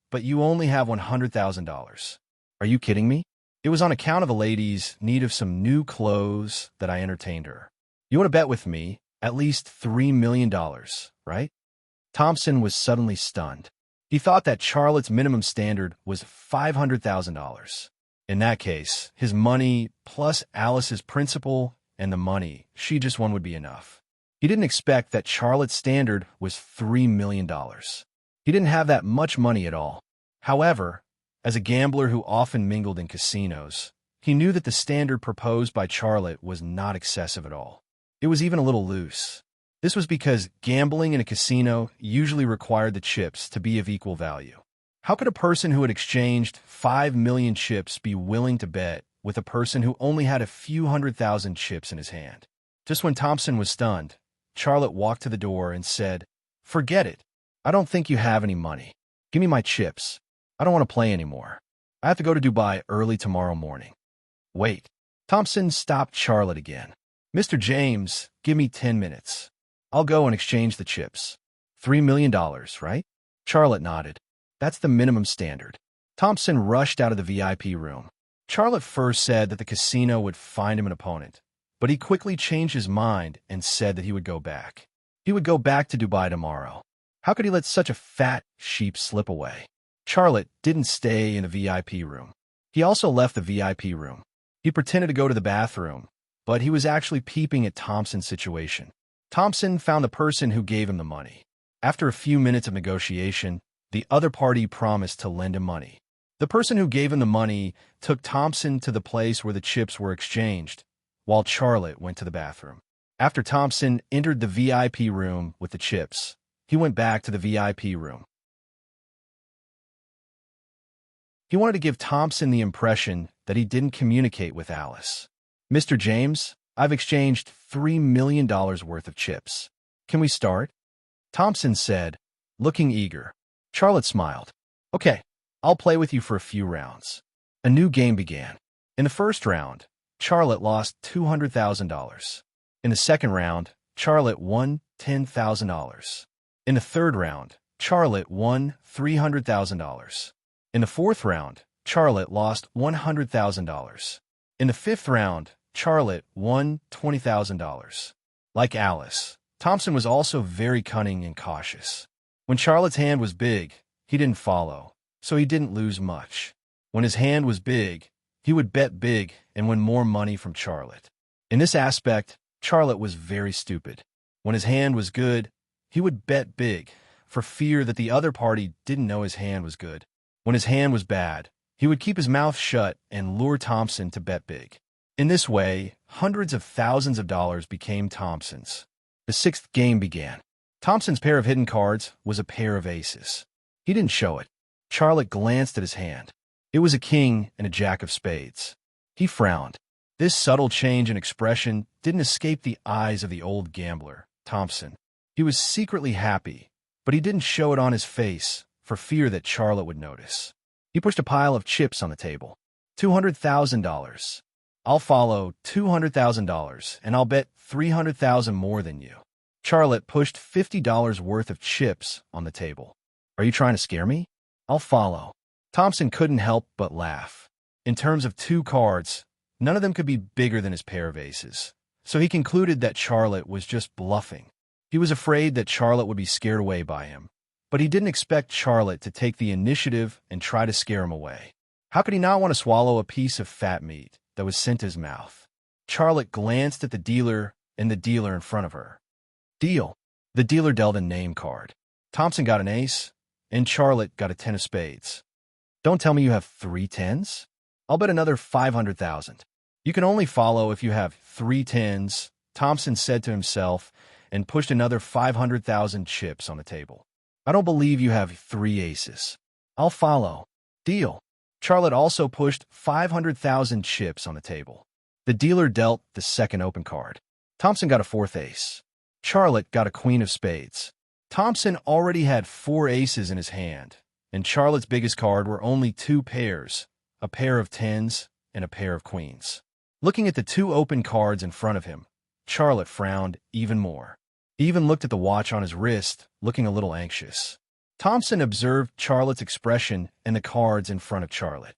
but you only have $100,000. Are you kidding me? It was on account of a lady's need of some new clothes that I entertained her. You want to bet with me at least $3 million, right?" Thompson was suddenly stunned. He thought that Charlotte's minimum standard was $500,000. In that case, his money plus Alice's principal and the money she just won would be enough. He didn't expect that Charlotte's standard was $3 million. He didn't have that much money at all. However, as a gambler who often mingled in casinos, he knew that the standard proposed by Charlotte was not excessive at all. It was even a little loose. This was because gambling in a casino usually required the chips to be of equal value. How could a person who had exchanged 5 million chips be willing to bet with a person who only had a few 100,000 chips in his hand? Just when Thompson was stunned, Charlotte walked to the door and said, "Forget it. I don't think you have any money. Give me my chips. I don't want to play anymore. I have to go to Dubai early tomorrow morning." "Wait." Thompson stopped Charlotte again. "Mr. James, give me 10 minutes. I'll go and exchange the chips. $3 million, right?" Charlotte nodded. "That's the minimum standard." Thompson rushed out of the VIP room. Charlotte first said that the casino would find him an opponent, but he quickly changed his mind and said that he would go back. He would go back to Dubai tomorrow. How could he let such a fat sheep slip away? Charlotte didn't stay in the VIP room. He also left the VIP room. He pretended to go to the bathroom, but he was actually peeping at Thompson's situation. Thompson found the person who gave him the money. After a few minutes of negotiation, the other party promised to lend him money. The person who gave him the money took Thompson to the place where the chips were exchanged, while Charlotte went to the bathroom. After Thompson entered the VIP room with the chips, he went back to the VIP room. He wanted to give Thompson the impression that he didn't communicate with Alice. "Mr. James, I've exchanged $3 million worth of chips. Can we start?" Thompson said, looking eager. Charlotte smiled. "Okay, I'll play with you for a few rounds." A new game began. In the first round, Charlotte lost $200,000. In the second round, Charlotte won $10,000. In the third round, Charlotte won $300,000. In the fourth round, Charlotte lost $100,000. In the fifth round, Charlotte won $20,000. Like Alice, Thompson was also very cunning and cautious. When Charlotte's hand was big, he didn't follow, so he didn't lose much. When his hand was big, he would bet big and win more money from Charlotte. In this aspect, Charlotte was very stupid. When his hand was good, he would bet big, for fear that the other party didn't know his hand was good. When his hand was bad, he would keep his mouth shut and lure Thompson to bet big. In this way, hundreds of thousands of dollars became Thompson's. The sixth game began. Thompson's pair of hidden cards was a pair of aces. He didn't show it. Charlotte glanced at his hand. It was a king and a jack of spades. He frowned. This subtle change in expression didn't escape the eyes of the old gambler, Thompson. He was secretly happy, but he didn't show it on his face for fear that Charlotte would notice. He pushed a pile of chips on the table. $200,000. I'll follow $200,000, and I'll bet $300,000 more than you. Charlotte pushed $50 worth of chips on the table. Are you trying to scare me? I'll follow. Thompson couldn't help but laugh. In terms of two cards, none of them could be bigger than his pair of aces, so he concluded that Charlotte was just bluffing. He was afraid that Charlotte would be scared away by him, but he didn't expect Charlotte to take the initiative and try to scare him away. How could he not want to swallow a piece of fat meat that was sent to his mouth? Charlotte glanced at the dealer and the dealer in front of her. Deal. The dealer dealt a name card. Thompson got an ace, and Charlotte got a 10 of spades. Don't tell me you have 3 tens? I'll bet another $500,000. You can only follow if you have 3 tens, Thompson said to himself, and pushed another 500,000 chips on the table. I don't believe you have 3 aces. I'll follow. Deal. Charlotte also pushed 500,000 chips on the table. The dealer dealt the second open card. Thompson got a 4th ace. Charlotte got a queen of spades. Thompson already had 4 aces in his hand, and Charlotte's biggest card were only 2 pairs, a pair of tens and a pair of queens. Looking at the 2 open cards in front of him, Charlotte frowned even more. He even looked at the watch on his wrist, looking a little anxious. Thompson observed Charlotte's expression and the cards in front of Charlotte.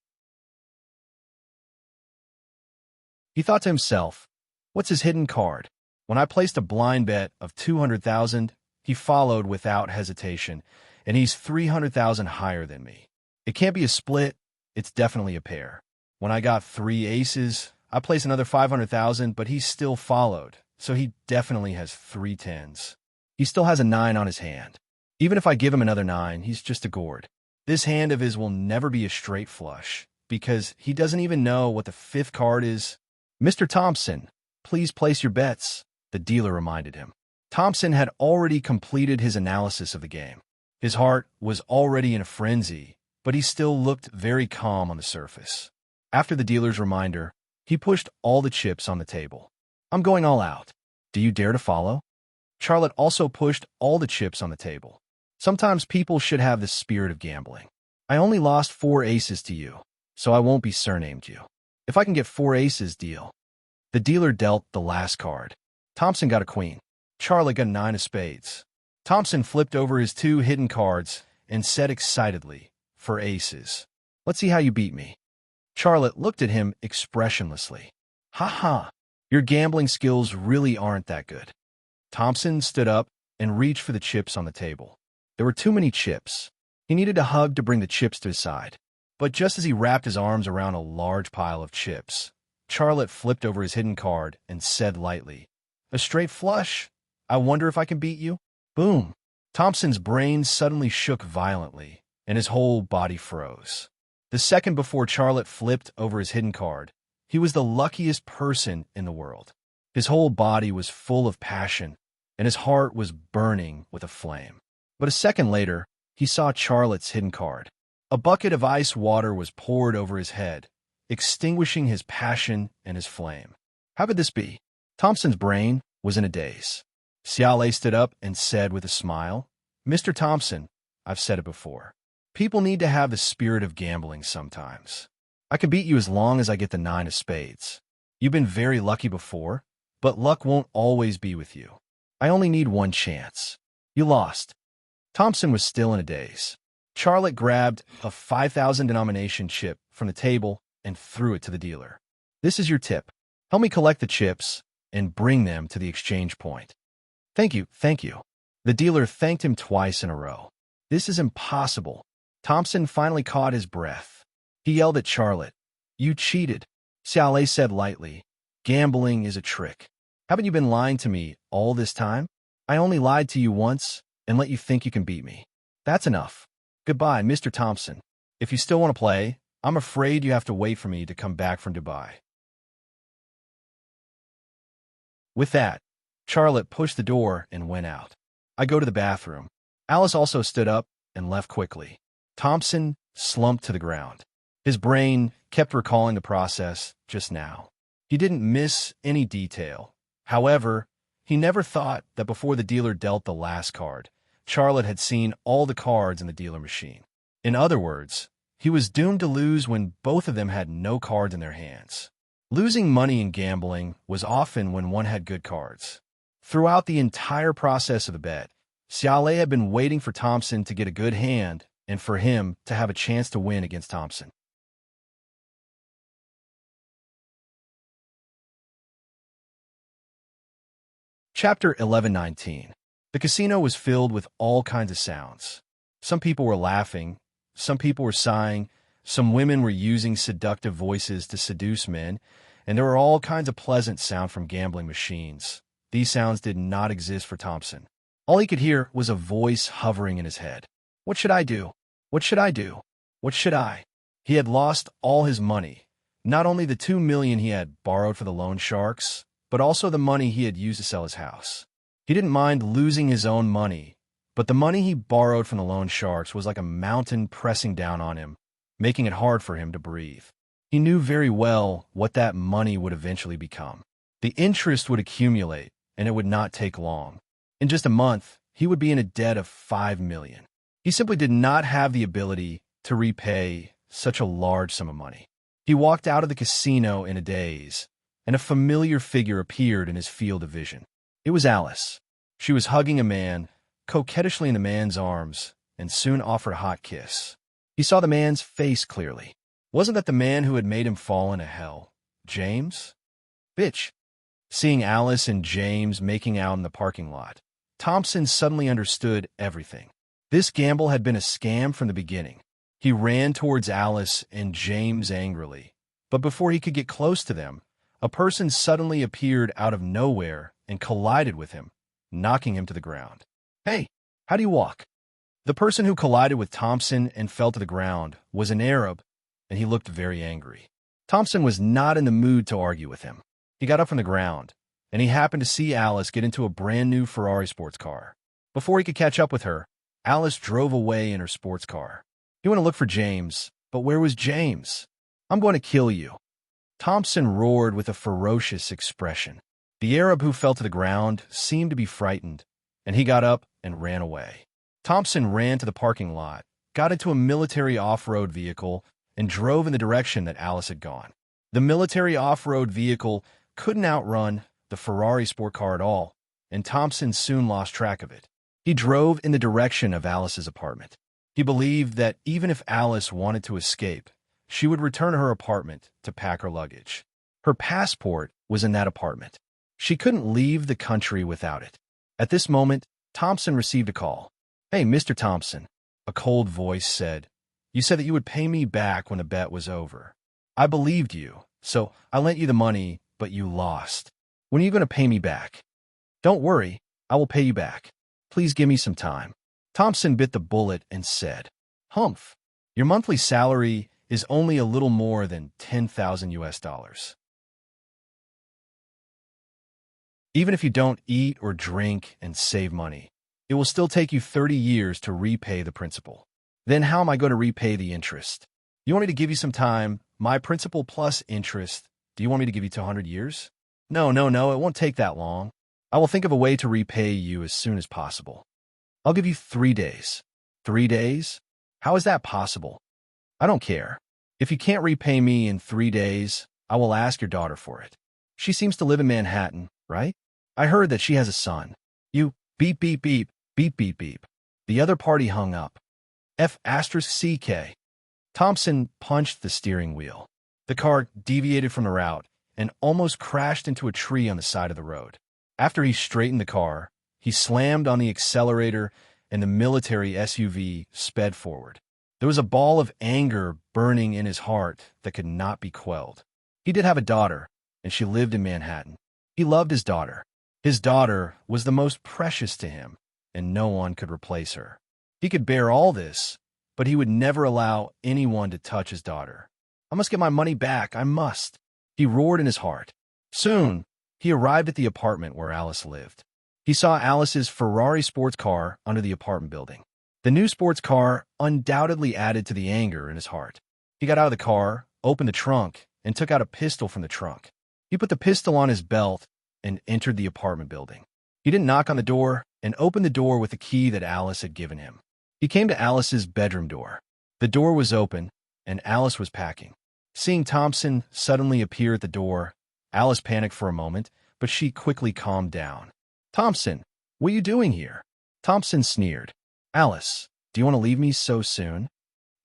He thought to himself, what's his hidden card? When I placed a blind bet of 200,000, he followed without hesitation, and he's 300,000 higher than me. It can't be a split, it's definitely a pair. When I got 3 aces, I placed another 500,000, but he still followed, so he definitely has 3 tens. He still has a 9 on his hand. Even if I give him another 9, he's just a gourd. This hand of his will never be a straight flush, because he doesn't even know what the 5th card is. Mr. Thompson, please place your bets, the dealer reminded him. Thompson had already completed his analysis of the game. His heart was already in a frenzy, but he still looked very calm on the surface. After the dealer's reminder, he pushed all the chips on the table. I'm going all out. Do you dare to follow? Charlotte also pushed all the chips on the table. Sometimes people should have the spirit of gambling. I only lost 4 aces to you, so I won't be surnamed you. If I can get 4 aces, deal. The dealer dealt the last card. Thompson got a queen. Charlotte got a 9 of spades. Thompson flipped over his 2 hidden cards and said excitedly, for aces. Let's see how you beat me. Charlotte looked at him expressionlessly. Ha ha, your gambling skills really aren't that good. Thompson stood up and reached for the chips on the table. There were too many chips. He needed a hug to bring the chips to his side. But just as he wrapped his arms around a large pile of chips, Charlotte flipped over his hidden card and said lightly, a straight flush? I wonder if I can beat you? Boom! Thompson's brain suddenly shook violently, and his whole body froze. The second before Charlotte flipped over his hidden card, he was the luckiest person in the world. His whole body was full of passion, and his heart was burning with a flame. But a second later, he saw Charlotte's hidden card. A bucket of ice water was poured over his head, extinguishing his passion and his flame. How could this be? Thompson's brain was in a daze. Xiaolei stood up and said with a smile, Mr. Thompson, I've said it before. People need to have the spirit of gambling sometimes. I can beat you as long as I get the 9 of spades. You've been very lucky before, but luck won't always be with you. I only need 1 chance. You lost. Thompson was still in a daze. Charlotte grabbed a 5,000 denomination chip from the table and threw it to the dealer. This is your tip. Help me collect the chips and bring them to the exchange point. Thank you, thank you. The dealer thanked him twice in a row. This is impossible. Thompson finally caught his breath. He yelled at Charlotte. You cheated. Xiaolei said lightly. Gambling is a trick. Haven't you been lying to me all this time? I only lied to you once and let you think you can beat me. That's enough. Goodbye, Mr. Thompson. If you still want to play, I'm afraid you have to wait for me to come back from Dubai. With that, Charlotte pushed the door and went out. I go to the bathroom. Alice also stood up and left quickly. Thompson slumped to the ground. His brain kept recalling the process just now. He didn't miss any detail. However, he never thought that before the dealer dealt the last card, Charlotte had seen all the cards in the dealer machine. In other words, he was doomed to lose when both of them had no cards in their hands. Losing money in gambling was often when one had good cards. Throughout the entire process of the bet, Xiaolei had been waiting for Thompson to get a good hand and for him to have a chance to win against Thompson. Chapter 1119. The casino was filled with all kinds of sounds. Some people were laughing, some people were sighing, some women were using seductive voices to seduce men, and there were all kinds of pleasant sounds from gambling machines. These sounds did not exist for Thompson. All he could hear was a voice hovering in his head. What should I do? What should I do? What should I? He had lost all his money, not only the 2 million he had borrowed for the loan sharks, but also the money he had used to sell his house. He didn't mind losing his own money, but the money he borrowed from the loan sharks was like a mountain pressing down on him, making it hard for him to breathe. He knew very well what that money would eventually become. The interest would accumulate, and it would not take long. In just a month, he would be in a debt of 5 million. He simply did not have the ability to repay such a large sum of money. He walked out of the casino in a daze, and a familiar figure appeared in his field of vision. It was Alice. She was hugging a man, coquettishly in the man's arms, and soon offered a hot kiss. He saw the man's face clearly. Wasn't that the man who had made him fall into hell? James? Bitch. Seeing Alice and James making out in the parking lot, Thompson suddenly understood everything. This gamble had been a scam from the beginning. He ran towards Alice and James angrily, but before he could get close to them, a person suddenly appeared out of nowhere and collided with him, knocking him to the ground. Hey, how do you walk? The person who collided with Thompson and fell to the ground was an Arab, and he looked very angry. Thompson was not in the mood to argue with him. He got up from the ground, and he happened to see Alice get into a brand-new Ferrari sports car. Before he could catch up with her, Alice drove away in her sports car. He went to look for James, but where was James? I'm going to kill you. Thompson roared with a ferocious expression. The Arab who fell to the ground seemed to be frightened, and he got up and ran away. Thompson ran to the parking lot, got into a military off-road vehicle, and drove in the direction that Alice had gone. The military off-road vehicle couldn't outrun the Ferrari sport car at all, and Thompson soon lost track of it. He drove in the direction of Alice's apartment. He believed that even if Alice wanted to escape, she would return to her apartment to pack her luggage. Her passport was in that apartment. She couldn't leave the country without it. At this moment, Thompson received a call. Hey, Mr. Thompson, a cold voice said. You said that you would pay me back when the bet was over. I believed you, so I lent you the money, but you lost. When are you going to pay me back? Don't worry, I will pay you back. Please give me some time. Thompson bit the bullet and said, Humph, your monthly salary is only a little more than 10,000 US dollars. Even if you don't eat or drink and save money, it will still take you 30 years to repay the principal. Then how am I going to repay the interest? You want me to give you some time, my principal plus interest. Do you want me to give you 200 years? No, it won't take that long. I will think of a way to repay you as soon as possible. I'll give you 3 days. 3 days? How is that possible? I don't care. If you can't repay me in 3 days, I will ask your daughter for it. She seems to live in Manhattan, right? I heard that she has a son. You beep, beep, beep, beep, beep, beep. The other party hung up. F***CK. Thompson punched the steering wheel. The car deviated from the route and almost crashed into a tree on the side of the road. After he straightened the car, he slammed on the accelerator and the military SUV sped forward. There was a ball of anger burning in his heart that could not be quelled. He did have a daughter, and she lived in Manhattan. He loved his daughter. His daughter was the most precious to him, and no one could replace her. He could bear all this, but he would never allow anyone to touch his daughter. I must get my money back, I must. He roared in his heart. Soon, he arrived at the apartment where Alice lived. He saw Alice's Ferrari sports car under the apartment building. The new sports car undoubtedly added to the anger in his heart. He got out of the car, opened the trunk, and took out a pistol from the trunk. He put the pistol on his belt and entered the apartment building. He didn't knock on the door and opened the door with the key that Alice had given him. He came to Alice's bedroom door. The door was open, and Alice was packing. Seeing Thompson suddenly appear at the door, Alice panicked for a moment, but she quickly calmed down. Thompson, what are you doing here? Thompson sneered. Alice, do you want to leave me so soon?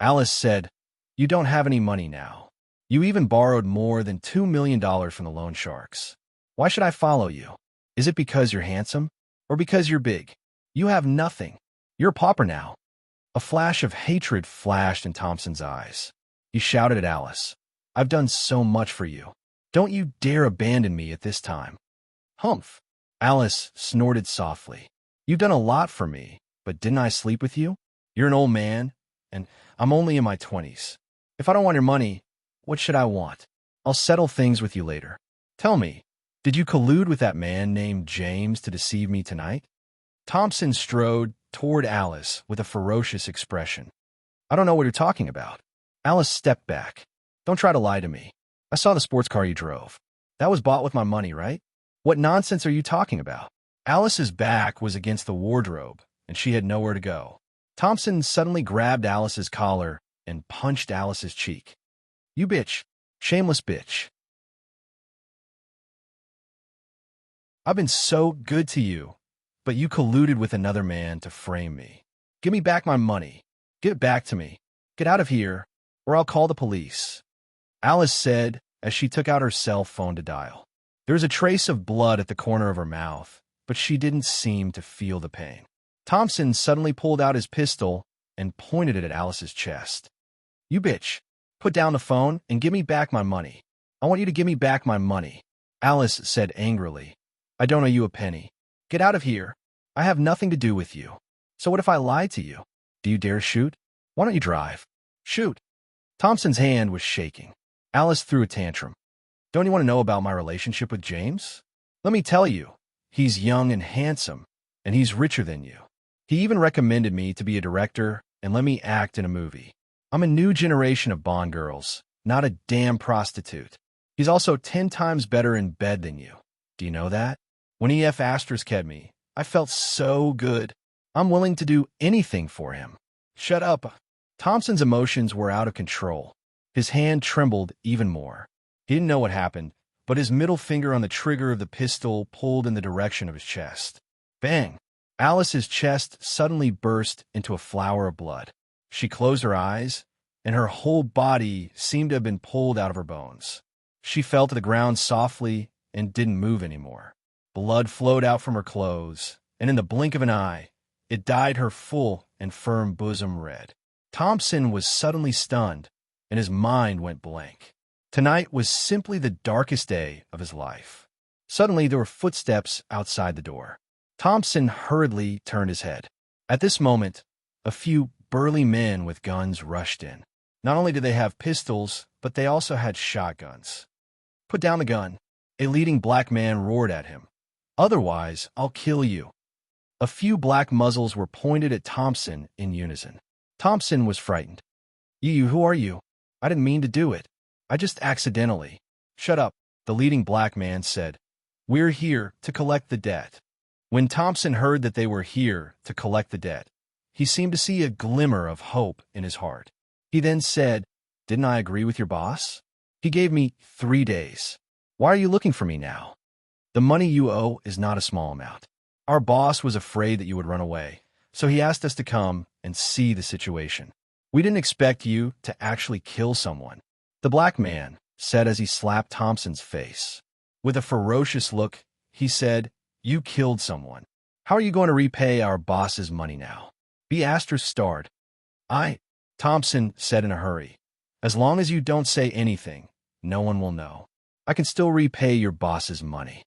Alice said, You don't have any money now. You even borrowed more than $2 million from the loan sharks. Why should I follow you? Is it because you're handsome? Or because you're big? You have nothing. You're a pauper now. A flash of hatred flashed in Thompson's eyes. He shouted at Alice, I've done so much for you. Don't you dare abandon me at this time. Humph. Alice snorted softly. You've done a lot for me, but didn't I sleep with you? You're an old man, and I'm only in my 20s. If I don't want your money, what should I want? I'll settle things with you later. Tell me, did you collude with that man named James to deceive me tonight? Thompson strode toward Alice with a ferocious expression. I don't know what you're talking about. Alice stepped back. Don't try to lie to me. I saw the sports car you drove. That was bought with my money, right? What nonsense are you talking about? Alice's back was against the wardrobe, and she had nowhere to go. Thompson suddenly grabbed Alice's collar and punched Alice's cheek. You bitch. Shameless bitch. I've been so good to you, but you colluded with another man to frame me. Give me back my money. Give it back to me. Get out of here, or I'll call the police," Alice said as she took out her cell phone to dial. There was a trace of blood at the corner of her mouth, but she didn't seem to feel the pain. Thompson suddenly pulled out his pistol and pointed it at Alice's chest. "You bitch, put down the phone and give me back my money. I want you to give me back my money," Alice said angrily. "I don't owe you a penny. Get out of here. I have nothing to do with you. So what if I lied to you? Do you dare shoot? Why don't you drive? Shoot." Thompson's hand was shaking. Alice threw a tantrum. "Don't you want to know about my relationship with James? Let me tell you, he's young and handsome, and he's richer than you. He even recommended me to be a director and let me act in a movie. I'm a new generation of Bond girls, not a damn prostitute. He's also 10 times better in bed than you. Do you know that? When EF asterisk had me, I felt so good. I'm willing to do anything for him." "Shut up." Thompson's emotions were out of control. His hand trembled even more. He didn't know what happened, but his middle finger on the trigger of the pistol pulled in the direction of his chest. Bang! Alice's chest suddenly burst into a flower of blood. She closed her eyes, and her whole body seemed to have been pulled out of her bones. She fell to the ground softly and didn't move anymore. Blood flowed out from her clothes, and in the blink of an eye, it dyed her full and firm bosom red. Thompson was suddenly stunned, and his mind went blank. Tonight was simply the darkest day of his life. Suddenly, there were footsteps outside the door. Thompson hurriedly turned his head. At this moment, a few burly men with guns rushed in. Not only did they have pistols, but they also had shotguns. "Put down the gun," a leading black man roared at him. "Otherwise, I'll kill you." A few black muzzles were pointed at Thompson in unison. Thompson was frightened. Who are you? I didn't mean to do it. I just accidentally." "Shut up," the leading black man said. "We're here to collect the debt." When Thompson heard that they were here to collect the debt, he seemed to see a glimmer of hope in his heart. He then said, "Didn't I agree with your boss? He gave me 3 days. Why are you looking for me now? The money you owe is not a small amount. Our boss was afraid that you would run away, so he asked us to come and see the situation. We didn't expect you to actually kill someone," the black man said as he slapped Thompson's face. With a ferocious look, he said, "You killed someone. How are you going to repay our boss's money now?" B asterisk starred. Thompson said in a hurry. "As long as you don't say anything, no one will know. I can still repay your boss's money."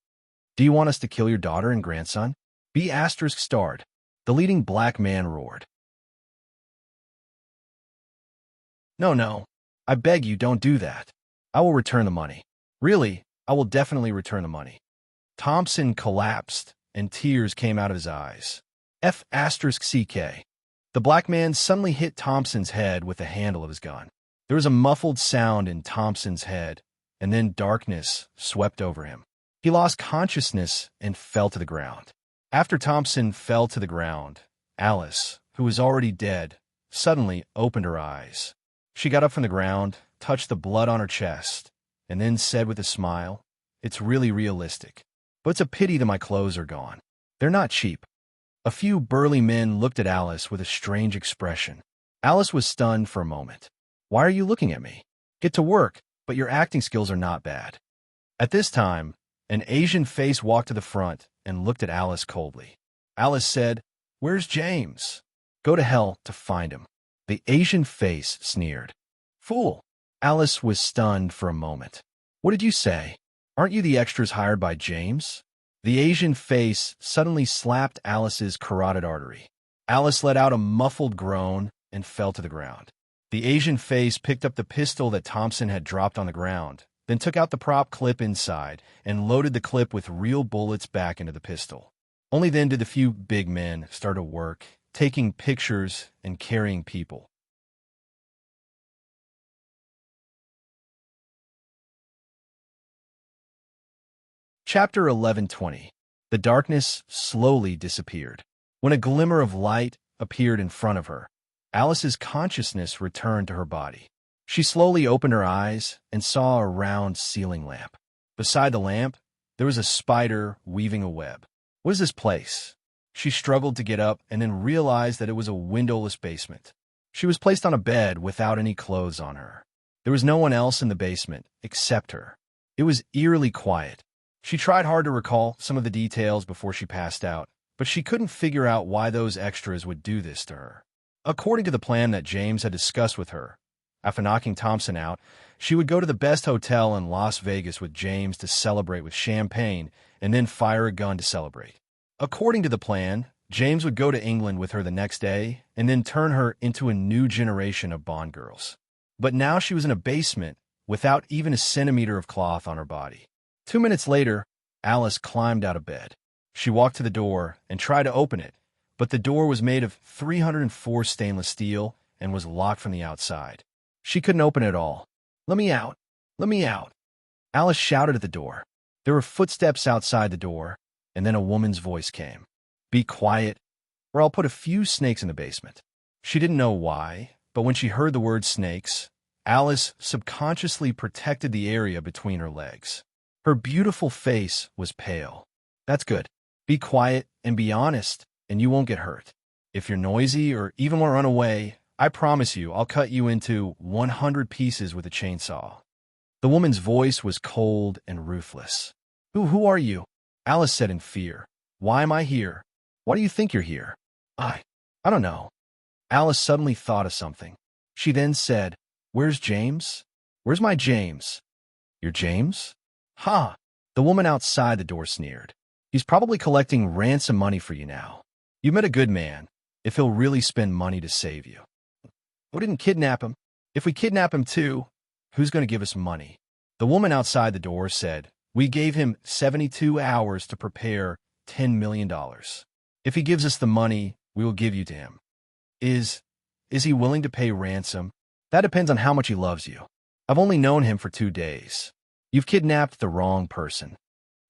"Do you want us to kill your daughter and grandson?" B asterisk starred. The leading black man roared. No, I beg you don't do that. I will return the money. Really, I will definitely return the money." Thompson collapsed, and tears came out of his eyes. F***CK. The black man suddenly hit Thompson's head with the handle of his gun. There was a muffled sound in Thompson's head, and then darkness swept over him. He lost consciousness and fell to the ground. After Thompson fell to the ground, Alice, who was already dead, suddenly opened her eyes. She got up from the ground, touched the blood on her chest, and then said with a smile, "It's really realistic. But it's a pity that my clothes are gone. They're not cheap." A few burly men looked at Alice with a strange expression. Alice was stunned for a moment. "Why are you looking at me? Get to work, but your acting skills are not bad." At this time, an Asian face walked to the front and looked at Alice coldly. Alice said, "Where's James?" "Go to hell to find him." The Asian face sneered. "Fool." Alice was stunned for a moment. "What did you say? Aren't you the extras hired by James?" The Asian face suddenly slapped Alice's carotid artery. Alice let out a muffled groan and fell to the ground. The Asian face picked up the pistol that Thompson had dropped on the ground, then took out the prop clip inside and loaded the clip with real bullets back into the pistol. Only then did the few big men start to work, taking pictures and carrying people. Chapter 11:20. The darkness slowly disappeared. When a glimmer of light appeared in front of her, Alice's consciousness returned to her body. She slowly opened her eyes and saw a round ceiling lamp. Beside the lamp, There was a spider weaving a web. What is this place? She struggled to get up and then realized that it was a windowless basement. She was placed on a bed without any clothes on her. There was no one else in the basement except her. It was eerily quiet. She tried hard to recall some of the details before she passed out, but she couldn't figure out why those extras would do this to her. According to the plan that James had discussed with her, after knocking Thompson out, she would go to the best hotel in Las Vegas with James to celebrate with champagne and then fire a gun to celebrate. According to the plan, James would go to England with her the next day and then turn her into a new generation of Bond girls. But now she was in a basement without even a centimeter of cloth on her body. 2 minutes later, Alice climbed out of bed. She walked to the door and tried to open it, but the door was made of 304 stainless steel and was locked from the outside. She couldn't open it at all. "Let me out! Let me out!" Alice shouted at the door. There were footsteps outside the door, and then a woman's voice came. "Be quiet, or I'll put a few snakes in the basement." She didn't know why, but when she heard the word snakes, Alice subconsciously protected the area between her legs. Her beautiful face was pale. "That's good. Be quiet and be honest, and you won't get hurt. If you're noisy or even want to run away, I promise you I'll cut you into 100 pieces with a chainsaw." The woman's voice was cold and ruthless. Who are you?" Alice said in fear. "Why am I here? Why do you think you're here?" I don't know." Alice suddenly thought of something. She then said, "Where's James? Where's my James?" "Your James?" "Ha!" The woman outside the door sneered. "He's probably collecting ransom money for you now. You met a good man, if he'll really spend money to save you." "We didn't kidnap him. If we kidnap him too, who's going to give us money?" The woman outside the door said, "We gave him 72 hours to prepare $10 million. If he gives us the money, we will give you to him." Is he willing to pay ransom?" "That depends on how much he loves you. I've only known him for 2 days. You've kidnapped the wrong person.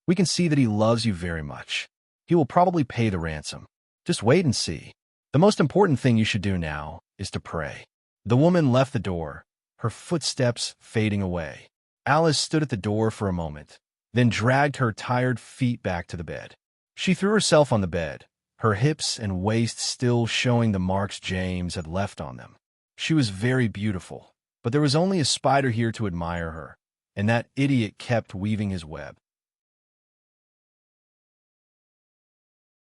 We can see that he loves you very much. He will probably pay the ransom. Just wait and see. The most important thing you should do now is to pray." The woman left the door, her footsteps fading away. Alice stood at the door for a moment, then dragged her tired feet back to the bed. She threw herself on the bed, her hips and waist still showing the marks James had left on them. She was very beautiful, but there was only a spider here to admire her, and that idiot kept weaving his web.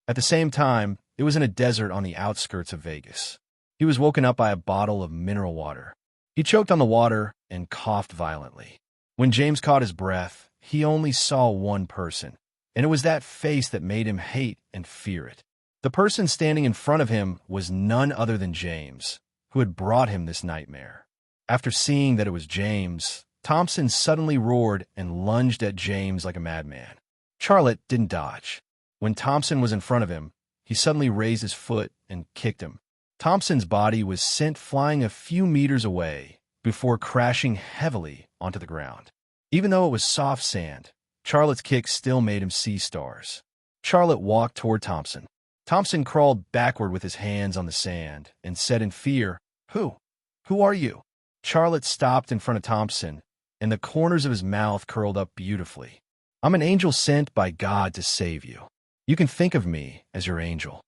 At the same time, it was in a desert on the outskirts of Vegas. He was woken up by a bottle of mineral water. He choked on the water and coughed violently. When James caught his breath, he only saw one person, and it was that face that made him hate and fear it. The person standing in front of him was none other than James, who had brought him this nightmare. After seeing that it was James, Thompson suddenly roared and lunged at James like a madman. Charlotte didn't dodge. When Thompson was in front of him, he suddenly raised his foot and kicked him. Thompson's body was sent flying a few meters away before crashing heavily onto the ground. Even though it was soft sand, Charlotte's kick still made him see stars. Charlotte walked toward Thompson. Thompson crawled backward with his hands on the sand and said in fear, Who are you?" Charlotte stopped in front of Thompson, and the corners of his mouth curled up beautifully. "I'm an angel sent by God to save you. You can think of me as your angel."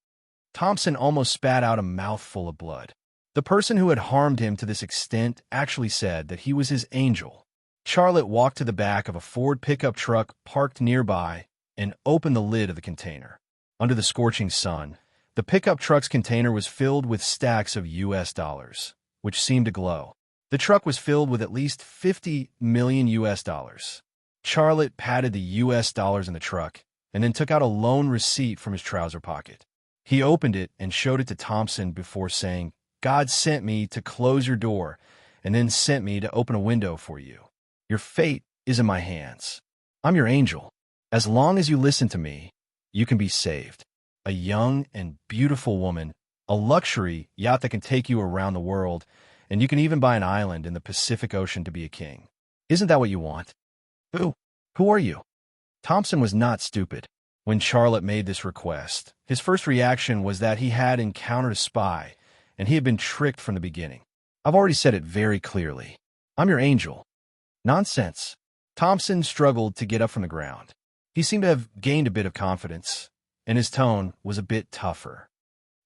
Thompson almost spat out a mouthful of blood. The person who had harmed him to this extent actually said that he was his angel. Charlotte walked to the back of a Ford pickup truck parked nearby and opened the lid of the container. Under the scorching sun, the pickup truck's container was filled with stacks of US dollars, which seemed to glow. The truck was filled with at least 50 million US dollars. Charlotte patted the US dollars in the truck and then took out a loan receipt from his trouser pocket. He opened it and showed it to Thompson before saying, "God sent me to close your door and then sent me to open a window for you. Your fate is in my hands. I'm your angel. As long as you listen to me, you can be saved." A young and beautiful woman, a luxury yacht that can take you around the world, and you can even buy an island in the Pacific Ocean to be a king. Isn't that what you want? Who are you? Thompson was not stupid. When Charlotte made this request, his first reaction was that he had encountered a spy, and he had been tricked from the beginning. "I've already said it very clearly. I'm your angel." "Nonsense." Thompson struggled to get up from the ground. He seemed to have gained a bit of confidence, and his tone was a bit tougher.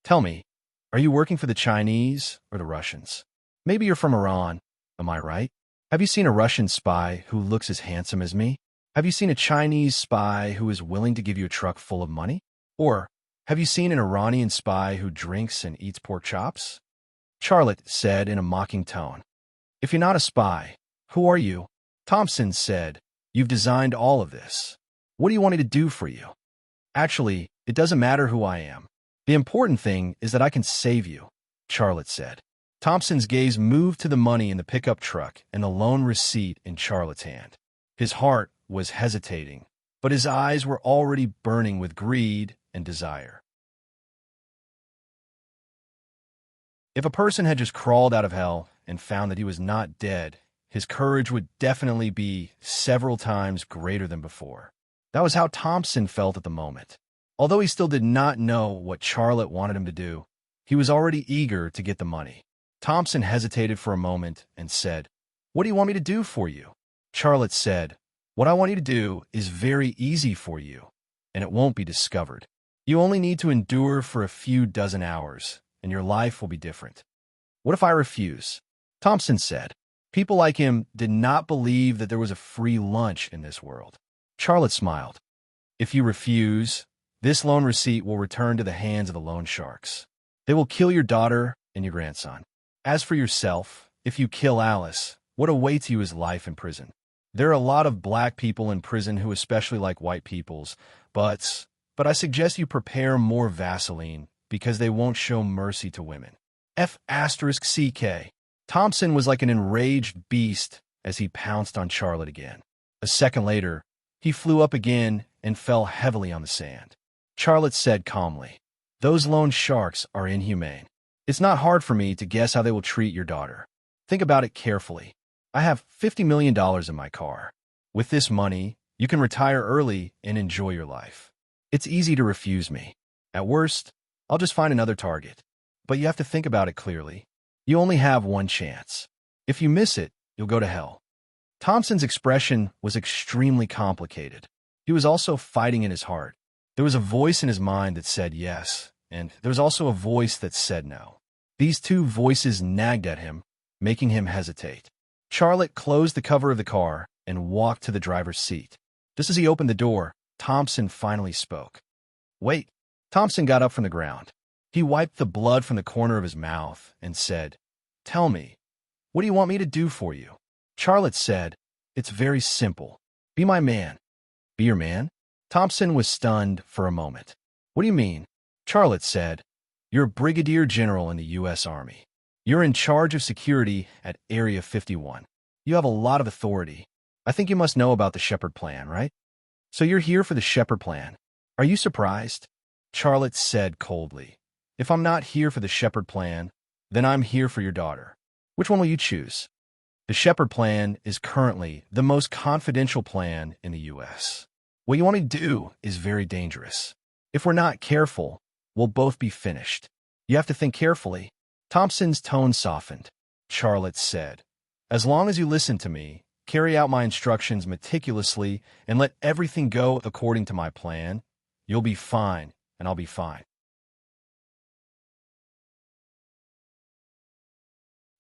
Tell me, are you working for the Chinese or the Russians? Maybe you're from Iran, am I right? Have you seen a Russian spy who looks as handsome as me? Have you seen a Chinese spy who is willing to give you a truck full of money? Or have you seen an Iranian spy who drinks and eats pork chops? Charlotte said in a mocking tone. If you're not a spy, who are you? Thompson said, you've designed all of this. What do you want me to do for you? Actually, it doesn't matter who I am. The important thing is that I can save you, Charlotte said. Thompson's gaze moved to the money in the pickup truck and the loan receipt in Charlotte's hand. His heart was hesitating, but his eyes were already burning with greed and desire. If a person had just crawled out of hell and found that he was not dead, his courage would definitely be several times greater than before. That was how Thompson felt at the moment. Although he still did not know what Charlotte wanted him to do, he was already eager to get the money. Thompson hesitated for a moment and said, What do you want me to do for you? Charlotte said, What I want you to do is very easy for you, and it won't be discovered. You only need to endure for a few dozen hours, and your life will be different. What if I refuse? Thompson said. People like him did not believe that there was a free lunch in this world. Charlotte smiled. If you refuse, this loan receipt will return to the hands of the loan sharks. They will kill your daughter and your grandson. As for yourself, if you kill Alice, what awaits you is life in prison. There are a lot of black people in prison who especially like white people's, but I suggest you prepare more Vaseline because they won't show mercy to women. F***CK. Thompson was like an enraged beast as he pounced on Charlotte again. A second later, he flew up again and fell heavily on the sand. Charlotte said calmly, Those loan sharks are inhumane. It's not hard for me to guess how they will treat your daughter. Think about it carefully. I have $50 million in my car. With this money, you can retire early and enjoy your life. It's easy to refuse me. At worst, I'll just find another target. But you have to think about it clearly. You only have one chance. If you miss it, you'll go to hell. Thompson's expression was extremely complicated. He was also fighting in his heart. There was a voice in his mind that said yes, and there was also a voice that said no. These two voices nagged at him, making him hesitate. Charlotte closed the cover of the car and walked to the driver's seat. Just as he opened the door, Thompson finally spoke. Wait. Thompson got up from the ground. He wiped the blood from the corner of his mouth and said, Tell me, what do you want me to do for you? Charlotte said, It's very simple. Be my man. Be your man? Thompson was stunned for a moment. What do you mean? Charlotte said, You're a brigadier general in the U.S. Army. You're in charge of security at Area 51. You have a lot of authority. I think you must know about the Shepherd Plan, right? So you're here for the Shepherd Plan. Are you surprised? Charlotte said coldly, If I'm not here for the Shepherd Plan, then I'm here for your daughter. Which one will you choose? The Shepherd Plan is currently the most confidential plan in the U.S. What you want me to do is very dangerous. If we're not careful, we'll both be finished. You have to think carefully. Thompson's tone softened. Charlotte said, As long as you listen to me, carry out my instructions meticulously, and let everything go according to my plan, you'll be fine, and I'll be fine.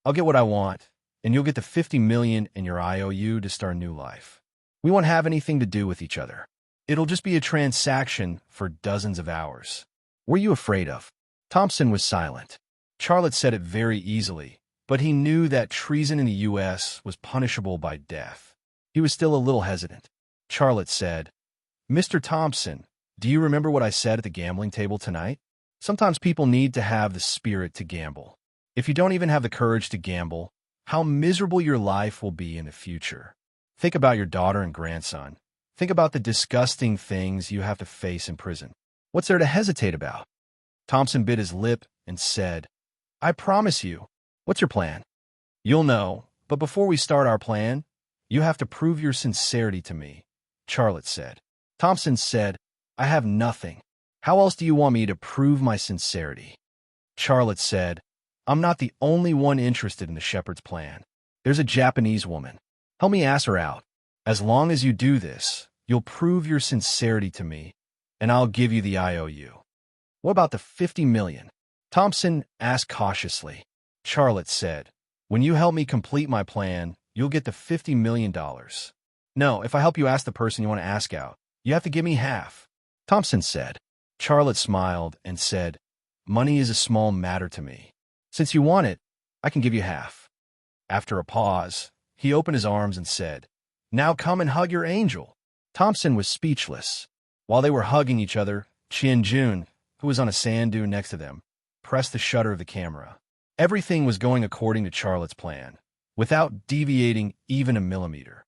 I'll get what I want, and you'll get the $50 million in your IOU to start a new life. We won't have anything to do with each other. It'll just be a transaction for dozens of hours. What are you afraid of? Thompson was silent. Charlotte said it very easily, but he knew that treason in the U.S. was punishable by death. He was still a little hesitant. Charlotte said, Mr. Thompson, do you remember what I said at the gambling table tonight? Sometimes people need to have the spirit to gamble. If you don't even have the courage to gamble, how miserable your life will be in the future. Think about your daughter and grandson. Think about the disgusting things you have to face in prison. What's there to hesitate about? Thompson bit his lip and said, I promise you. What's your plan? You'll know, but before we start our plan, you have to prove your sincerity to me, Charlotte said. Thompson said, I have nothing. How else do you want me to prove my sincerity? Charlotte said, I'm not the only one interested in the Shepherd's Plan. There's a Japanese woman. Help me ask her out. As long as you do this, You'll prove your sincerity to me, and I'll give you the IOU. What about the 50 million? Thompson asked cautiously. Charlotte said, when you help me complete my plan, you'll get the $50 million. No, if I help you ask the person you want to ask out, you have to give me half. Thompson said. Charlotte smiled and said, money is a small matter to me. Since you want it, I can give you half. After a pause, he opened his arms and said, now come and hug your angel. Thompson was speechless. While they were hugging each other, Qian-jun, who was on a sand dune next to them, pressed the shutter of the camera. Everything was going according to Charlotte's plan, without deviating even a millimeter.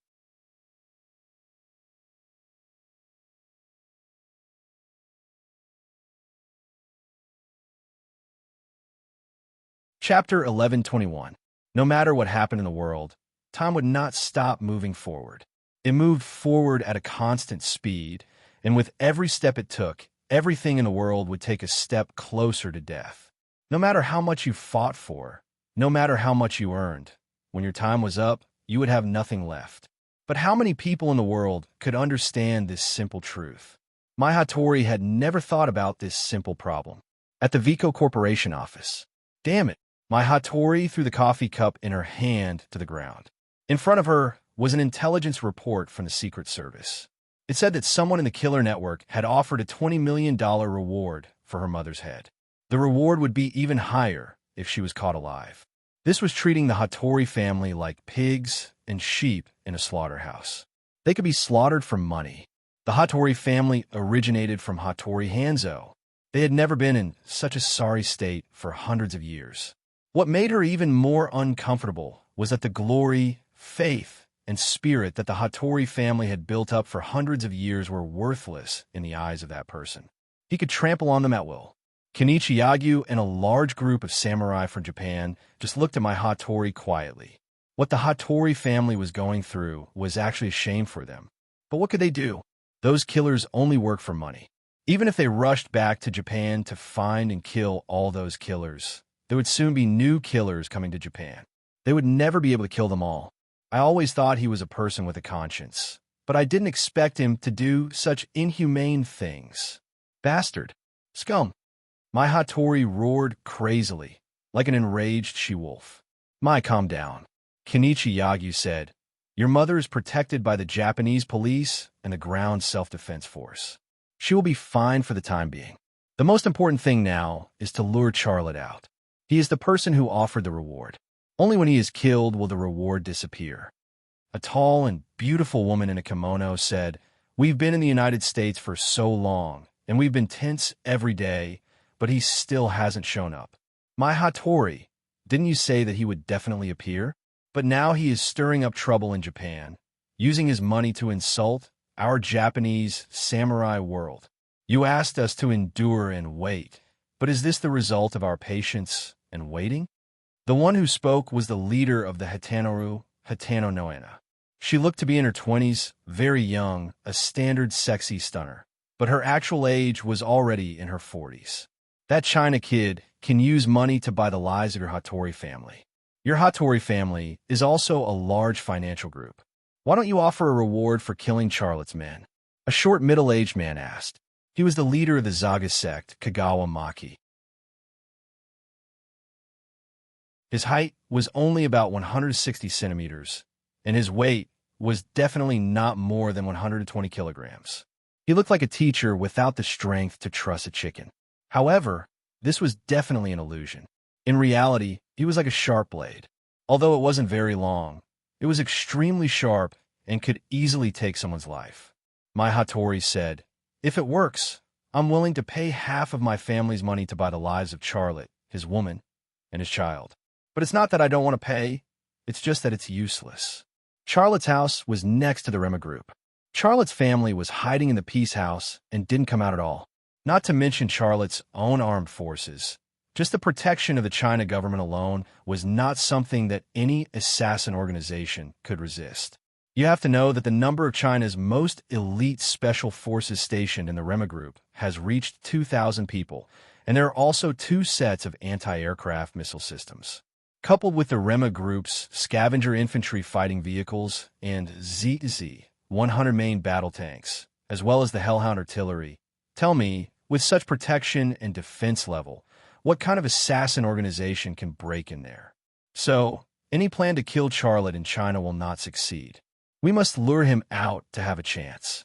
Chapter 1121. No matter what happened in the world, time would not stop moving forward. It moved forward at a constant speed, and with every step it took, everything in the world would take a step closer to death. No matter how much you fought for, no matter how much you earned, when your time was up, you would have nothing left. But how many people in the world could understand this simple truth? Mai Hattori had never thought about this simple problem. At the Vico Corporation office. Damn it! Mai Hattori threw the coffee cup in her hand to the ground. In front of her was an intelligence report from the Secret Service. It said that someone in the killer network had offered a $20 million reward for her mother's head. The reward would be even higher if she was caught alive. This was treating the Hattori family like pigs and sheep in a slaughterhouse. They could be slaughtered for money. The Hattori family originated from Hattori Hanzo. They had never been in such a sorry state for hundreds of years. What made her even more uncomfortable was that the glory, faith, and spirit that the Hattori family had built up for hundreds of years were worthless in the eyes of that person. He could trample on them at will. Kenichi Yagyu and a large group of samurai from Japan just looked at Mai Hattori quietly. What the Hattori family was going through was actually a shame for them. But what could they do? Those killers only work for money. Even if they rushed back to Japan to find and kill all those killers, there would soon be new killers coming to Japan. They would never be able to kill them all. I always thought he was a person with a conscience, but I didn't expect him to do such inhumane things. Bastard. Scum. Mai Hattori roared crazily, like an enraged she-wolf. Mai, calm down. Kenichi Yagyu said, your mother is protected by the Japanese police and the ground self-defense force. She will be fine for the time being. The most important thing now is to lure Charlotte out. He is the person who offered the reward. Only when he is killed will the reward disappear. A tall and beautiful woman in a kimono said, we've been in the United States for so long, and we've been tense every day, but he still hasn't shown up. Mai Hattori, didn't you say that he would definitely appear? But now he is stirring up trouble in Japan, using his money to insult our Japanese samurai world. You asked us to endure and wait, but is this the result of our patience and waiting? The one who spoke was the leader of the Hitanoru, Hitano Noena. She looked to be in her 20s, very young, a standard sexy stunner, but her actual age was already in her 40s. That China kid can use money to buy the lives of your Hattori family. Your Hattori family is also a large financial group. Why don't you offer a reward for killing Charlotte's men? A short middle-aged man asked. He was the leader of the Zaga sect, Kagawa Maki. His height was only about 160 centimeters, and his weight was definitely not more than 120 kilograms. He looked like a teacher without the strength to truss a chicken. However, this was definitely an illusion. In reality, he was like a sharp blade. Although it wasn't very long, it was extremely sharp and could easily take someone's life. Mai Hattori said, if it works, I'm willing to pay half of my family's money to buy the lives of Charlotte, his woman, and his child. But it's not that I don't want to pay, it's just that it's useless. Charlotte's house was next to the Rema group. Charlotte's family was hiding in the Peace House and didn't come out at all. Not to mention Charlotte's own armed forces. Just the protection of the China government alone was not something that any assassin organization could resist. You have to know that the number of China's most elite special forces stationed in the Rema group has reached 2,000 people, and there are also 2 sets of anti-aircraft missile systems. Coupled with the Rema group's scavenger infantry fighting vehicles and ZZ, 100 main battle tanks, as well as the Hellhound artillery. Tell me, with such protection and defense level, what kind of assassin organization can break in there? So, any plan to kill Charlotte in China will not succeed. We must lure him out to have a chance.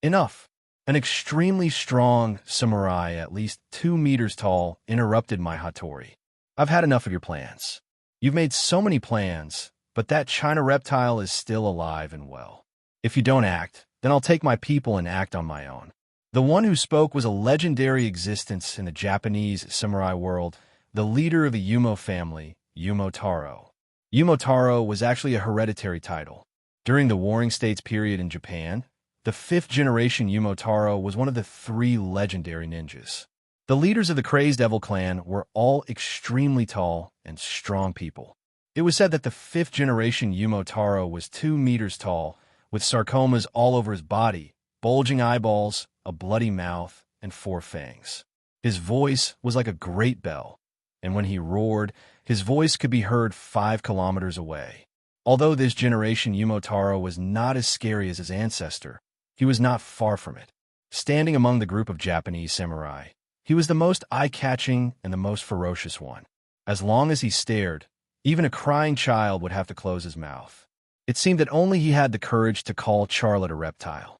Enough. An extremely strong samurai, at least 2 meters tall, interrupted my Hattori. I've had enough of your plans. You've made so many plans, but that China reptile is still alive and well. If you don't act, then I'll take my people and act on my own. The one who spoke was a legendary existence in the Japanese samurai world, the leader of the Yumo family, Yumo Taro. Yumo Taro was actually a hereditary title. During the Warring States period in Japan, the 5th-generation Yumo Taro was one of the 3 legendary ninjas. The leaders of the Crazed Devil clan were all extremely tall and strong people. It was said that the 5th-generation Yumo Taro was 2 meters tall, with sarcomas all over his body, bulging eyeballs, a bloody mouth, and 4 fangs. His voice was like a great bell, and when he roared, his voice could be heard 5 kilometers away. Although this generation Yumo Taro was not as scary as his ancestor, he was not far from it. Standing among the group of Japanese samurai, he was the most eye-catching and the most ferocious one. As long as he stared, even a crying child would have to close his mouth. It seemed that only he had the courage to call Charlotte a reptile.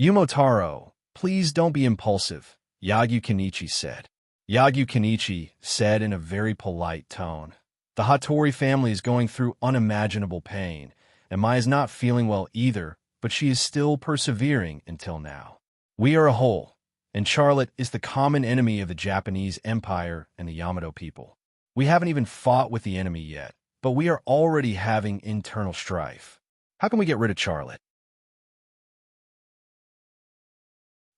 Yumo Taro, please don't be impulsive, Yagyu Kenichi said. Yagyu Kenichi said in a very polite tone. The Hattori family is going through unimaginable pain, and Mai is not feeling well either, but she is still persevering until now. We are a whole, and Charlotte is the common enemy of the Japanese Empire and the Yamato people. We haven't even fought with the enemy yet, but we are already having internal strife. How can we get rid of Charlotte?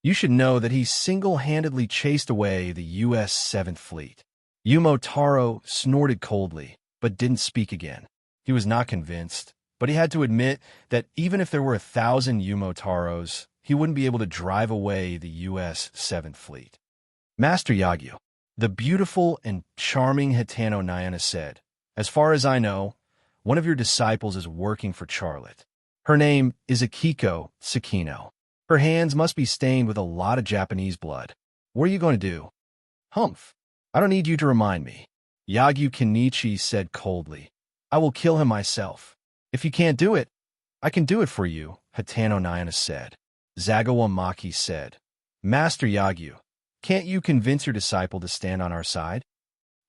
You should know that he single-handedly chased away the U.S. 7th Fleet. Yumo Taro snorted coldly, but didn't speak again. He was not convinced, but he had to admit that even if there were 1,000 Yumo Taros, he wouldn't be able to drive away the U.S. 7th Fleet. Master Yagyu, the beautiful and charming Hitano Nayana said, as far as I know, one of your disciples is working for Charlotte. Her name is Akiko Tsukino. Her hands must be stained with a lot of Japanese blood. What are you going to do? Humph. I don't need you to remind me. Yagyu Kenichi said coldly. I will kill him myself. If you can't do it, I can do it for you, Hitano Nayana said. Zagawa Maki said, Master Yagyu, can't you convince your disciple to stand on our side?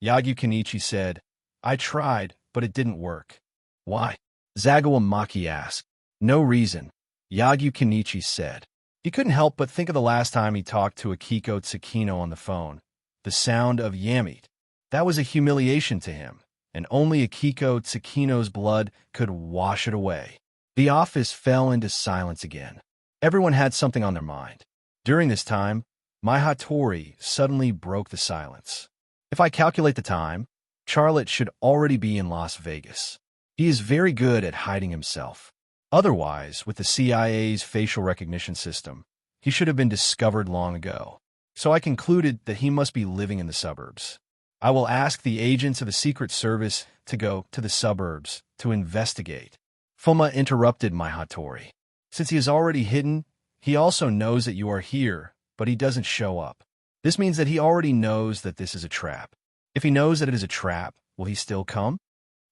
Yagyu Kenichi said, I tried, but it didn't work. Why? Zagawa Maki asked. No reason, Yagyu Kenichi said. He couldn't help but think of the last time he talked to Akiko Tsukino on the phone. The sound of Yamit. That was a humiliation to him, and only Akiko Tsukino's blood could wash it away. The office fell into silence again. Everyone had something on their mind. During this time, my Hattori suddenly broke the silence. If I calculate the time, Charlotte should already be in Las Vegas. He is very good at hiding himself. Otherwise, with the CIA's facial recognition system, he should have been discovered long ago. So I concluded that he must be living in the suburbs. I will ask the agents of the Secret Service to go to the suburbs to investigate. Fuma interrupted my Hattori. Since he is already hidden, he also knows that you are here, but he doesn't show up. This means that he already knows that this is a trap. If he knows that it is a trap, will he still come?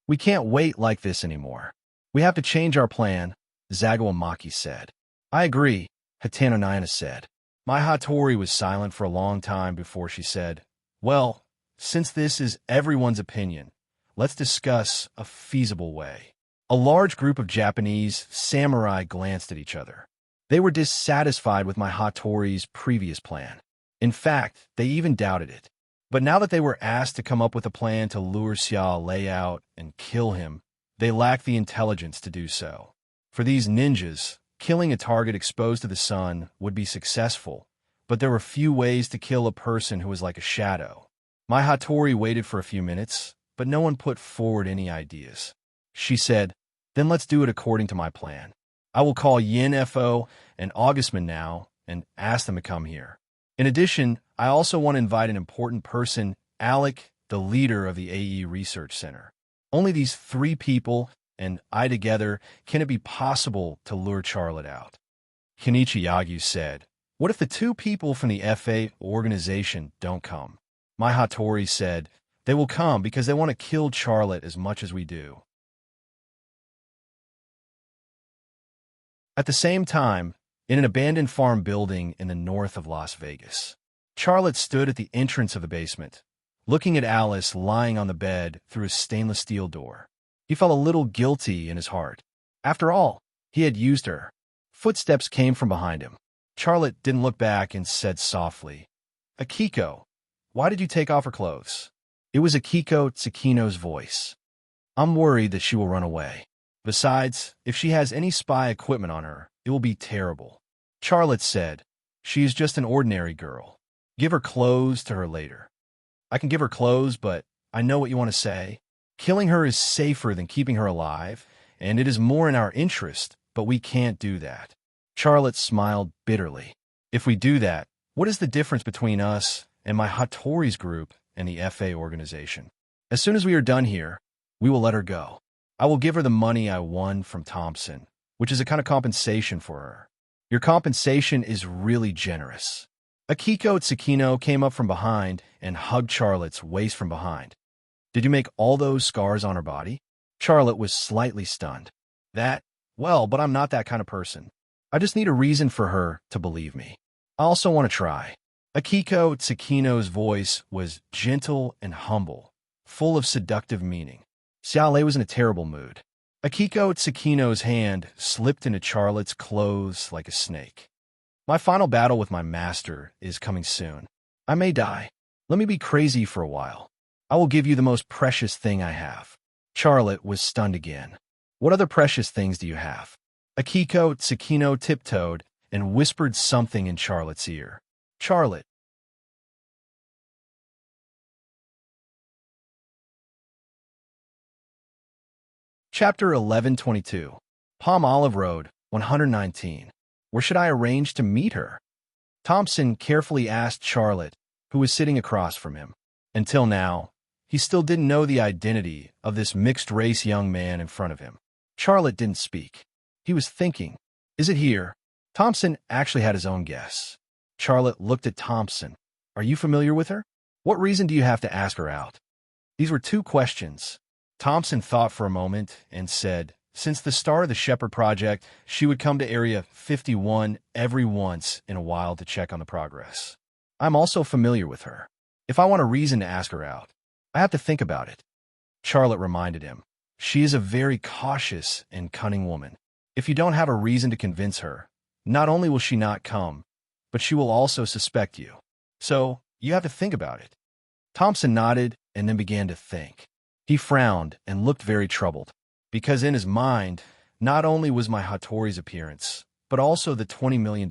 We can't wait like this anymore. We have to change our plan, Zagawa Maki said. I agree, Hitano Nayana said. My Hattori was silent for a long time before she said, well, since this is everyone's opinion, let's discuss a feasible way. A large group of Japanese samurai glanced at each other. They were dissatisfied with my Hattori's previous plan. In fact, they even doubted it. But now that they were asked to come up with a plan to lure Xia Lei out and kill him, they lacked the intelligence to do so. For these ninjas, killing a target exposed to the sun would be successful, but there were few ways to kill a person who was like a shadow. My Hattori waited for a few minutes, but no one put forward any ideas. She said, then let's do it according to my plan. I will call Yin Fo and Augustman now and ask them to come here. In addition, I also want to invite an important person, Alec, the leader of the AE Research Center. Only these 3 people, and I together, can it be possible to lure Charlotte out? Kenichi Yagyu said, what if the two people from the FA organization don't come? My Hattori said, they will come because they want to kill Charlotte as much as we do. At the same time, in an abandoned farm building in the north of Las Vegas, Charlotte stood at the entrance of the basement, looking at Alice lying on the bed through a stainless steel door. He felt a little guilty in his heart. After all, he had used her. Footsteps came from behind him. Charlotte didn't look back and said softly, Akiko, why did you take off her clothes? It was Akiko Tsukino's voice. I'm worried that she will run away. Besides, if she has any spy equipment on her, it will be terrible. Charlotte said, she is just an ordinary girl. Give her clothes to her later. I can give her clothes, but I know what you want to say. Killing her is safer than keeping her alive, and it is more in our interest, but we can't do that. Charlotte smiled bitterly. If we do that, what is the difference between us and my Hattori's group and the FA organization? As soon as we are done here, we will let her go. I will give her the money I won from Thompson, which is a kind of compensation for her. Your compensation is really generous. Akiko Tsukino came up from behind and hugged Charlotte's waist from behind. Did you make all those scars on her body? Charlotte was slightly stunned. Well, but I'm not that kind of person. I just need a reason for her to believe me. I also want to try. Akiko Tsukino's voice was gentle and humble, full of seductive meaning. Xiaolei was in a terrible mood. Akiko Tsukino's hand slipped into Charlotte's clothes like a snake. My final battle with my master is coming soon. I may die. Let me be crazy for a while. I will give you the most precious thing I have. Charlotte was stunned again. What other precious things do you have? Akiko Tsukino tiptoed and whispered something in Charlotte's ear. Charlotte. Chapter 1122. Palm Olive Road, 119. Where should I arrange to meet her? Thompson carefully asked Charlotte, who was sitting across from him. Until now, he still didn't know the identity of this mixed-race young man in front of him. Charlotte didn't speak. He was thinking, is it here? Thompson actually had his own guess. Charlotte looked at Thompson. Are you familiar with her? What reason do you have to ask her out? These were two questions. Thompson thought for a moment and said, since the start of the Shepherd Project, she would come to Area 51 every once in a while to check on the progress. I'm also familiar with her. If I want a reason to ask her out, I have to think about it. Charlotte reminded him. She is a very cautious and cunning woman. If you don't have a reason to convince her, not only will she not come, but she will also suspect you. So, you have to think about it. Thompson nodded and then began to think. He frowned and looked very troubled, because in his mind, not only was my Hattori's appearance, but also the $20 million.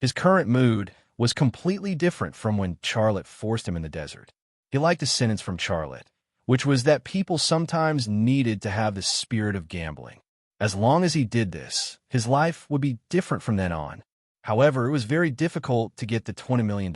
His current mood was completely different from when Charlotte forced him in the desert. He liked a sentence from Charlotte, which was that people sometimes needed to have the spirit of gambling. As long as he did this, his life would be different from then on. However, it was very difficult to get the $20 million.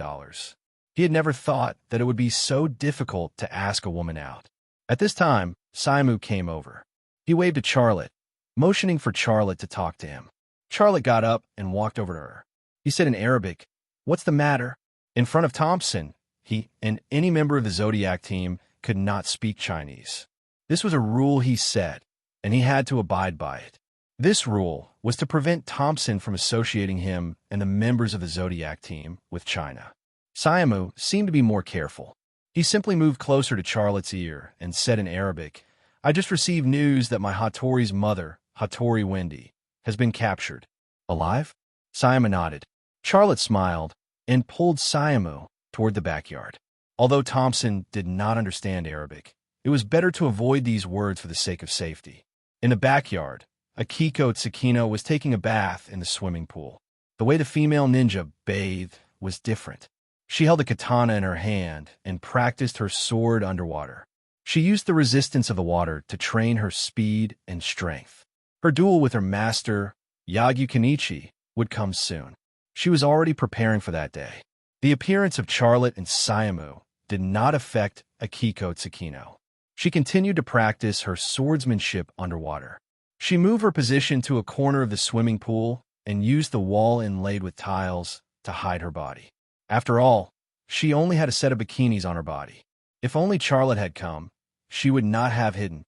He had never thought that it would be so difficult to ask a woman out. At this time, Saimu came over. He waved at Charlotte, motioning for Charlotte to talk to him. Charlotte got up and walked over to her. He said in Arabic, "What's the matter?" In front of Thompson, he and any member of the Zodiac team could not speak Chinese. This was a rule he set, and he had to abide by it. This rule was to prevent Thompson from associating him and the members of the Zodiac team with China. Saimu seemed to be more careful. He simply moved closer to Charlotte's ear and said in Arabic, "I just received news that my Hattori's mother, Hattori Wendy, has been captured." Alive? Saimu nodded. Charlotte smiled and pulled Saimu toward the backyard. Although Thompson did not understand Arabic, it was better to avoid these words for the sake of safety. In the backyard, Akiko Tsukino was taking a bath in the swimming pool. The way the female ninja bathed was different. She held a katana in her hand and practiced her sword underwater. She used the resistance of the water to train her speed and strength. Her duel with her master, Yagyu Kenichi, would come soon. She was already preparing for that day. The appearance of Charlotte and Saimu did not affect Akiko Tsukino. She continued to practice her swordsmanship underwater. She moved her position to a corner of the swimming pool and used the wall inlaid with tiles to hide her body. After all, she only had a set of bikinis on her body. If only Charlotte had come, she would not have hidden.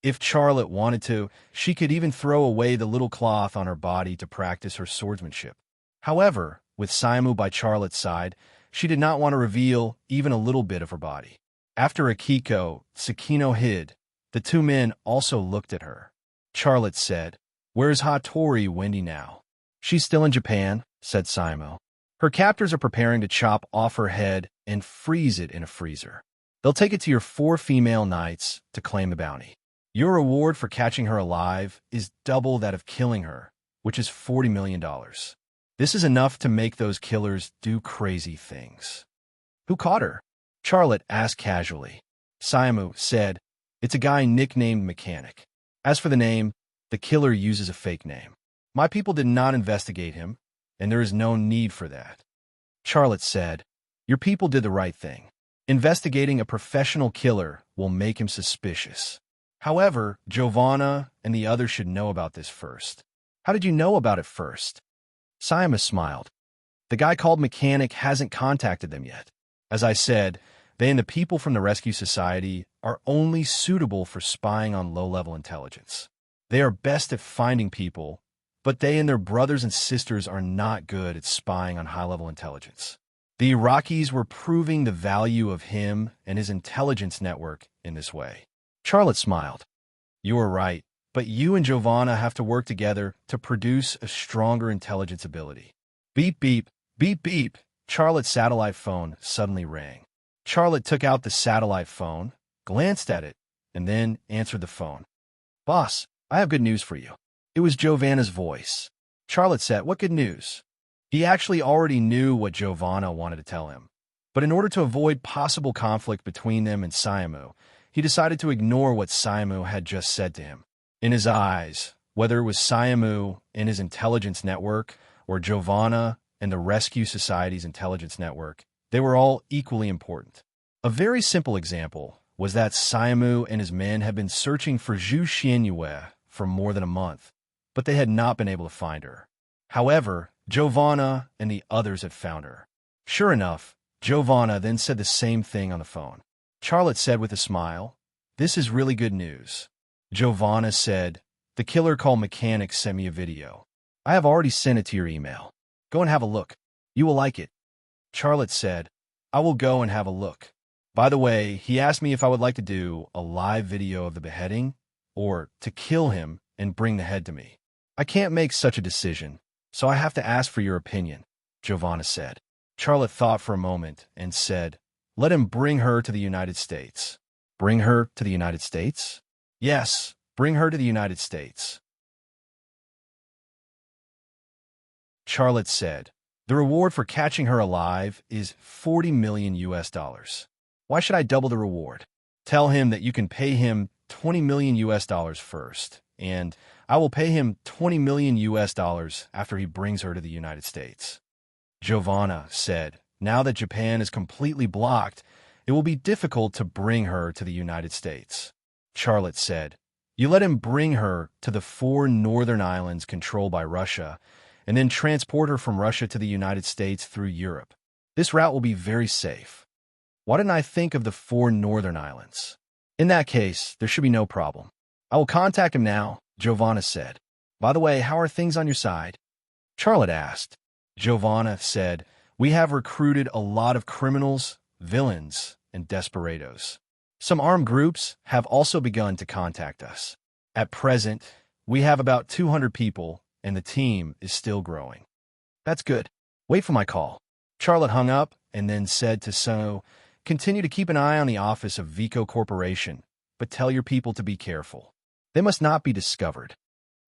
If Charlotte wanted to, she could even throw away the little cloth on her body to practice her swordsmanship. However, with Saimu by Charlotte's side, she did not want to reveal even a little bit of her body. After Akiko, Sakino hid, the two men also looked at her. Charlotte said, "Where's Hattori Wendy now?" "She's still in Japan," said Saimu. "Her captors are preparing to chop off her head and freeze it in a freezer. They'll take it to your 4 female knights to claim the bounty. Your reward for catching her alive is double that of killing her, which is $40 million. This is enough to make those killers do crazy things." "Who caught her?" Charlotte asked casually. Saimu said, "It's a guy nicknamed Mechanic. As for the name, the killer uses a fake name. My people did not investigate him, and there is no need for that." Charlotte said, "Your people did the right thing. Investigating a professional killer will make him suspicious. However, Giovanna and the others should know about this first." "How did you know about it first?" Saimu smiled. "The guy called Mechanic hasn't contacted them yet. As I said, they and the people from the Rescue Society are only suitable for spying on low-level intelligence. They are best at finding people, but they and their brothers and sisters are not good at spying on high-level intelligence. The Iraqis were proving the value of him and his intelligence network in this way." Charlotte smiled. "You are right, but you and Giovanna have to work together to produce a stronger intelligence ability." Beep, beep, beep, beep. Charlotte's satellite phone suddenly rang. Charlotte took out the satellite phone, glanced at it, and then answered the phone. "Boss, I have good news for you." It was Giovanna's voice. Charlotte said, "What good news?" He actually already knew what Giovanna wanted to tell him. But in order to avoid possible conflict between them and Saimu, he decided to ignore what Saimu had just said to him. In his eyes, whether it was Saimu and his intelligence network or Giovanna and the Rescue Society's intelligence network, they were all equally important. A very simple example was that Saimu and his men had been searching for Zhu Xianyue for more than a month, but they had not been able to find her. However, Giovanna and the others had found her. Sure enough, Giovanna then said the same thing on the phone. Charlotte said with a smile, "This is really good news." Giovanna said, "The killer called Mechanic sent me a video. I have already sent it to your email. Go and have a look. You will like it." Charlotte said, "I will go and have a look. By the way, he asked me if I would like to do a live video of the beheading or to kill him and bring the head to me. I can't make such a decision, so I have to ask for your opinion," Giovanna said. Charlotte thought for a moment and said, "Let him bring her to the United States." "Bring her to the United States?" "Yes, bring her to the United States." Charlotte said, "The reward for catching her alive is $40 million US. Why should I double the reward? Tell him that you can pay him $20 million US first, and I will pay him $20 million US after he brings her to the United States." Giovanna said, "Now that Japan is completely blocked, it will be difficult to bring her to the United States." Charlotte said, "You let him bring her to the 4 northern islands controlled by Russia, and then transport her from Russia to the United States through Europe. This route will be very safe." "Why didn't I think of the 4 northern islands?" "In that case, there should be no problem. I will contact him now," Giovanna said. "By the way, how are things on your side?" Charlotte asked. Giovanna said, "We have recruited a lot of criminals, villains, and desperados. Some armed groups have also begun to contact us. At present, we have about 200 people, and the team is still growing." "That's good. Wait for my call." Charlotte hung up and then said to Sano, "Continue to keep an eye on the office of Vico Corporation, but tell your people to be careful. They must not be discovered."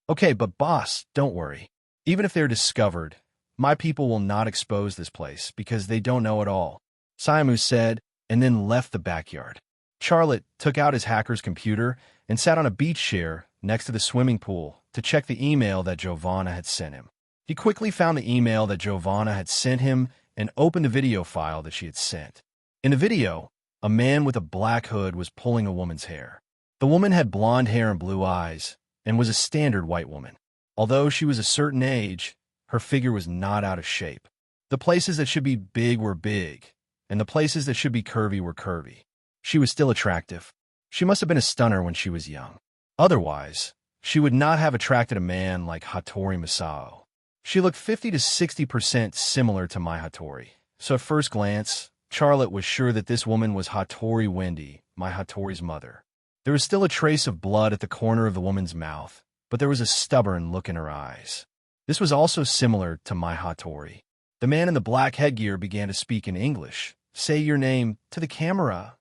"Okay, but boss, don't worry. Even if they're discovered, my people will not expose this place because they don't know at all," Saimu said, and then left the backyard. Charlotte took out his hacker's computer and sat on a beach chair next to the swimming pool to check the email that Giovanna had sent him. He quickly found the email that Giovanna had sent him and opened the video file that she had sent. In the video, a man with a black hood was pulling a woman's hair. The woman had blonde hair and blue eyes, and was a standard white woman. Although she was a certain age, her figure was not out of shape. The places that should be big were big, and the places that should be curvy were curvy. She was still attractive. She must have been a stunner when she was young. Otherwise, she would not have attracted a man like Hattori Masao. She looked 50 to 60% similar to my Hattori, so at first glance, Charlotte was sure that this woman was Hattori Wendy, my Hattori's mother. There was still a trace of blood at the corner of the woman's mouth, but there was a stubborn look in her eyes. This was also similar to my Hattori. The man in the black headgear began to speak in English. Say your name to the camera.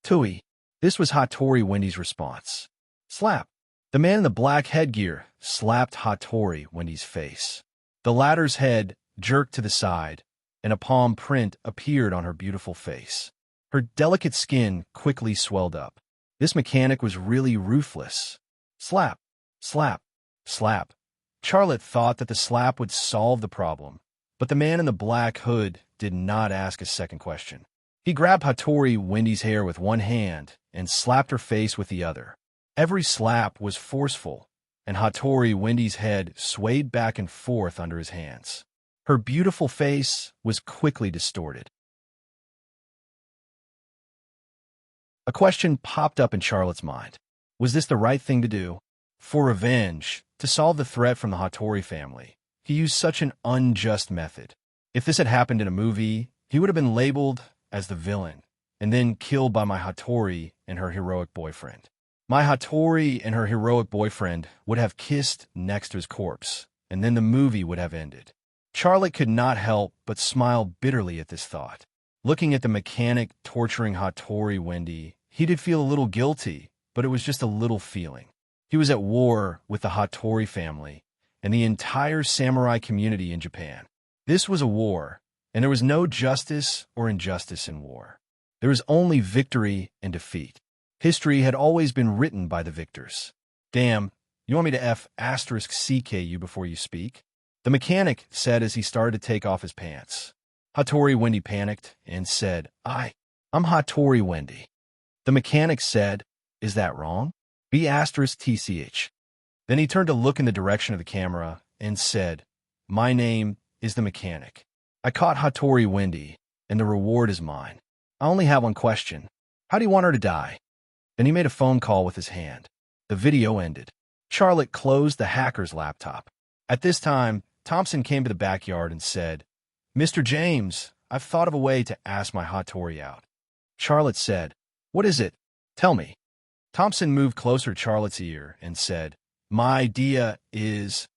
Tui. This was Hattori Wendy's response. Slap. The man in the black headgear slapped Hattori Wendy's face. The latter's head jerked to the side, and a palm print appeared on her beautiful face. Her delicate skin quickly swelled up. This mechanic was really ruthless. Slap, slap, slap. Charlotte thought that the slap would solve the problem, but the man in the black hood did not ask a second question. He grabbed Hattori Wendy's hair with one hand and slapped her face with the other. Every slap was forceful, and Hattori Wendy's head swayed back and forth under his hands. Her beautiful face was quickly distorted. A question popped up in Charlotte's mind. Was this the right thing to do? For revenge, to solve the threat from the Hattori family, he used such an unjust method. If this had happened in a movie, he would have been labeled as the villain, and then killed by my Hattori and her heroic boyfriend. My Hattori and her heroic boyfriend would have kissed next to his corpse, and then the movie would have ended. Charlotte could not help but smile bitterly at this thought. Looking at the mechanic torturing Hattori Wendy, he did feel a little guilty, but it was just a little feeling. He was at war with the Hattori family and the entire samurai community in Japan. This was a war, and there was no justice or injustice in war. There was only victory and defeat. History had always been written by the victors. Damn, you want me to *CK you before you speak? The mechanic said as he started to take off his pants. Hattori Wendy panicked and said, I'm Hattori Wendy. The mechanic said, is that wrong? *TCH. Then he turned to look in the direction of the camera and said, my name is the mechanic. I caught Hattori Wendy, and the reward is mine. I only have one question. How do you want her to die? Then he made a phone call with his hand. The video ended. Charlotte closed the hacker's laptop. At this time, Thompson came to the backyard and said, Mr. James, I've thought of a way to ask my Hattori out. Charlotte said, what is it? Tell me. Thompson moved closer to Charlotte's ear and said, my idea is...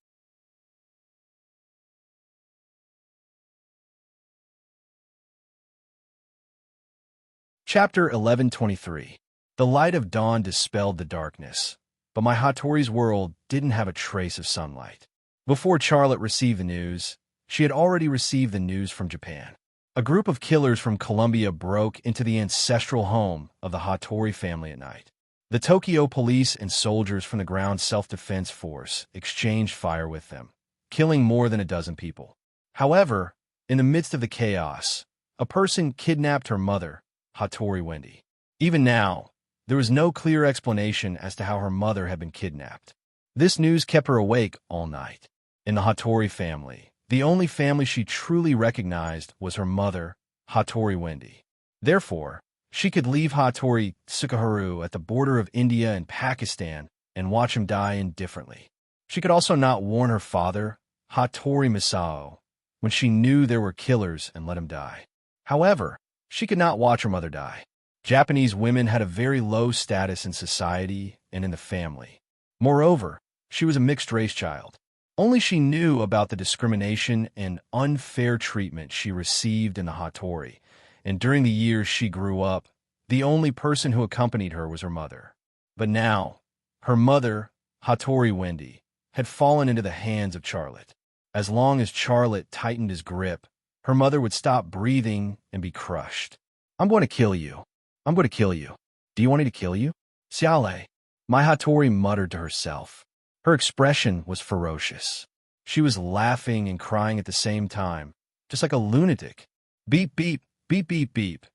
Chapter 1123. The light of dawn dispelled the darkness, but my Hattori's world didn't have a trace of sunlight. Before Charlotte received the news, she had already received the news from Japan. A group of killers from Colombia broke into the ancestral home of the Hattori family at night. The Tokyo police and soldiers from the ground self-defense force exchanged fire with them, killing more than a dozen people. However, in the midst of the chaos, a person kidnapped her mother, Hattori Wendy. Even now, there was no clear explanation as to how her mother had been kidnapped. This news kept her awake all night. In the Hattori family, the only family she truly recognized was her mother, Hattori Wendy. Therefore, she could leave Hattori Tsukuharu at the border of India and Pakistan and watch him die indifferently. She could also not warn her father, Hattori Masao, when she knew there were killers and let him die. However, she could not watch her mother die. Japanese women had a very low status in society and in the family. Moreover, she was a mixed-race child. Only she knew about the discrimination and unfair treatment she received in the Hattori, and during the years she grew up, the only person who accompanied her was her mother. But now, her mother, Hattori Wendy, had fallen into the hands of Charlotte. As long as Charlotte tightened his grip, her mother would stop breathing and be crushed. I'm going to kill you. I'm going to kill you. Do you want me to kill you? Siale, my Hattori muttered to herself. Her expression was ferocious. She was laughing and crying at the same time, just like a lunatic. Beep, beep, beep, beep, beep.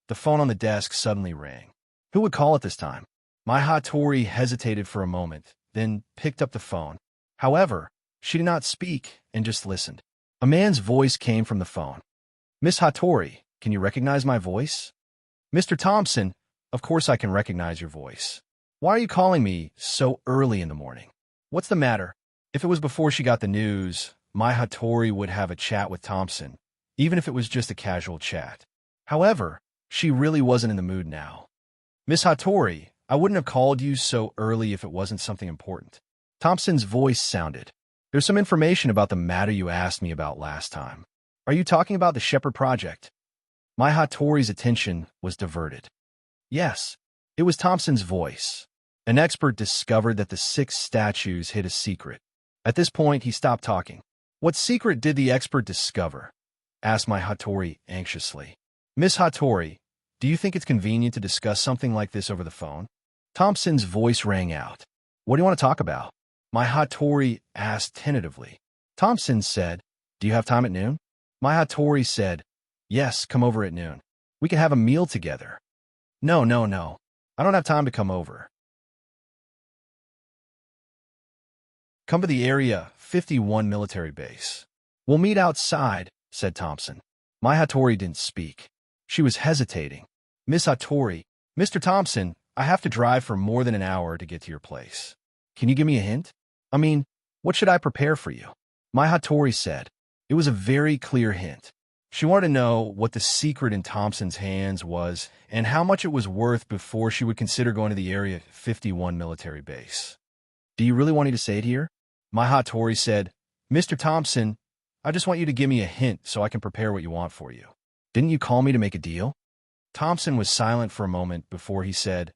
the phone on the desk suddenly rang. Who would call at this time? My Hattori hesitated for a moment, then picked up the phone. However, she did not speak and just listened. A man's voice came from the phone. Miss Hattori, can you recognize my voice? Mr. Thompson, of course I can recognize your voice. Why are you calling me so early in the morning? What's the matter? If it was before she got the news, my Hattori would have a chat with Thompson, even if it was just a casual chat. However, she really wasn't in the mood now. Miss Hattori, I wouldn't have called you so early if it wasn't something important. Thompson's voice sounded. There's some information about the matter you asked me about last time. Are you talking about the Shepherd Project? My Hattori's attention was diverted. Yes, it was Thompson's voice. An expert discovered that the 6 statues hid a secret. At this point, he stopped talking. What secret did the expert discover? Asked my Hattori anxiously. Miss Hattori, do you think it's convenient to discuss something like this over the phone? Thompson's voice rang out. What do you want to talk about? My Hattori asked tentatively. Thompson said, do you have time at noon? My Hattori said, yes, come over at noon. We can have a meal together. No. I don't have time to come over. Come to the Area 51 military base. We'll meet outside, said Thompson. My Hattori didn't speak. She was hesitating. Miss Hattori, Mr. Thompson, I have to drive for more than an hour to get to your place. Can you give me a hint? I mean, what should I prepare for you? My Hattori said. It was a very clear hint. She wanted to know what the secret in Thompson's hands was and how much it was worth before she would consider going to the Area 51 military base. Do you really want me to say it here? My Hattori said, Mr. Thompson, I just want you to give me a hint so I can prepare what you want for you. Didn't you call me to make a deal? Thompson was silent for a moment before he said,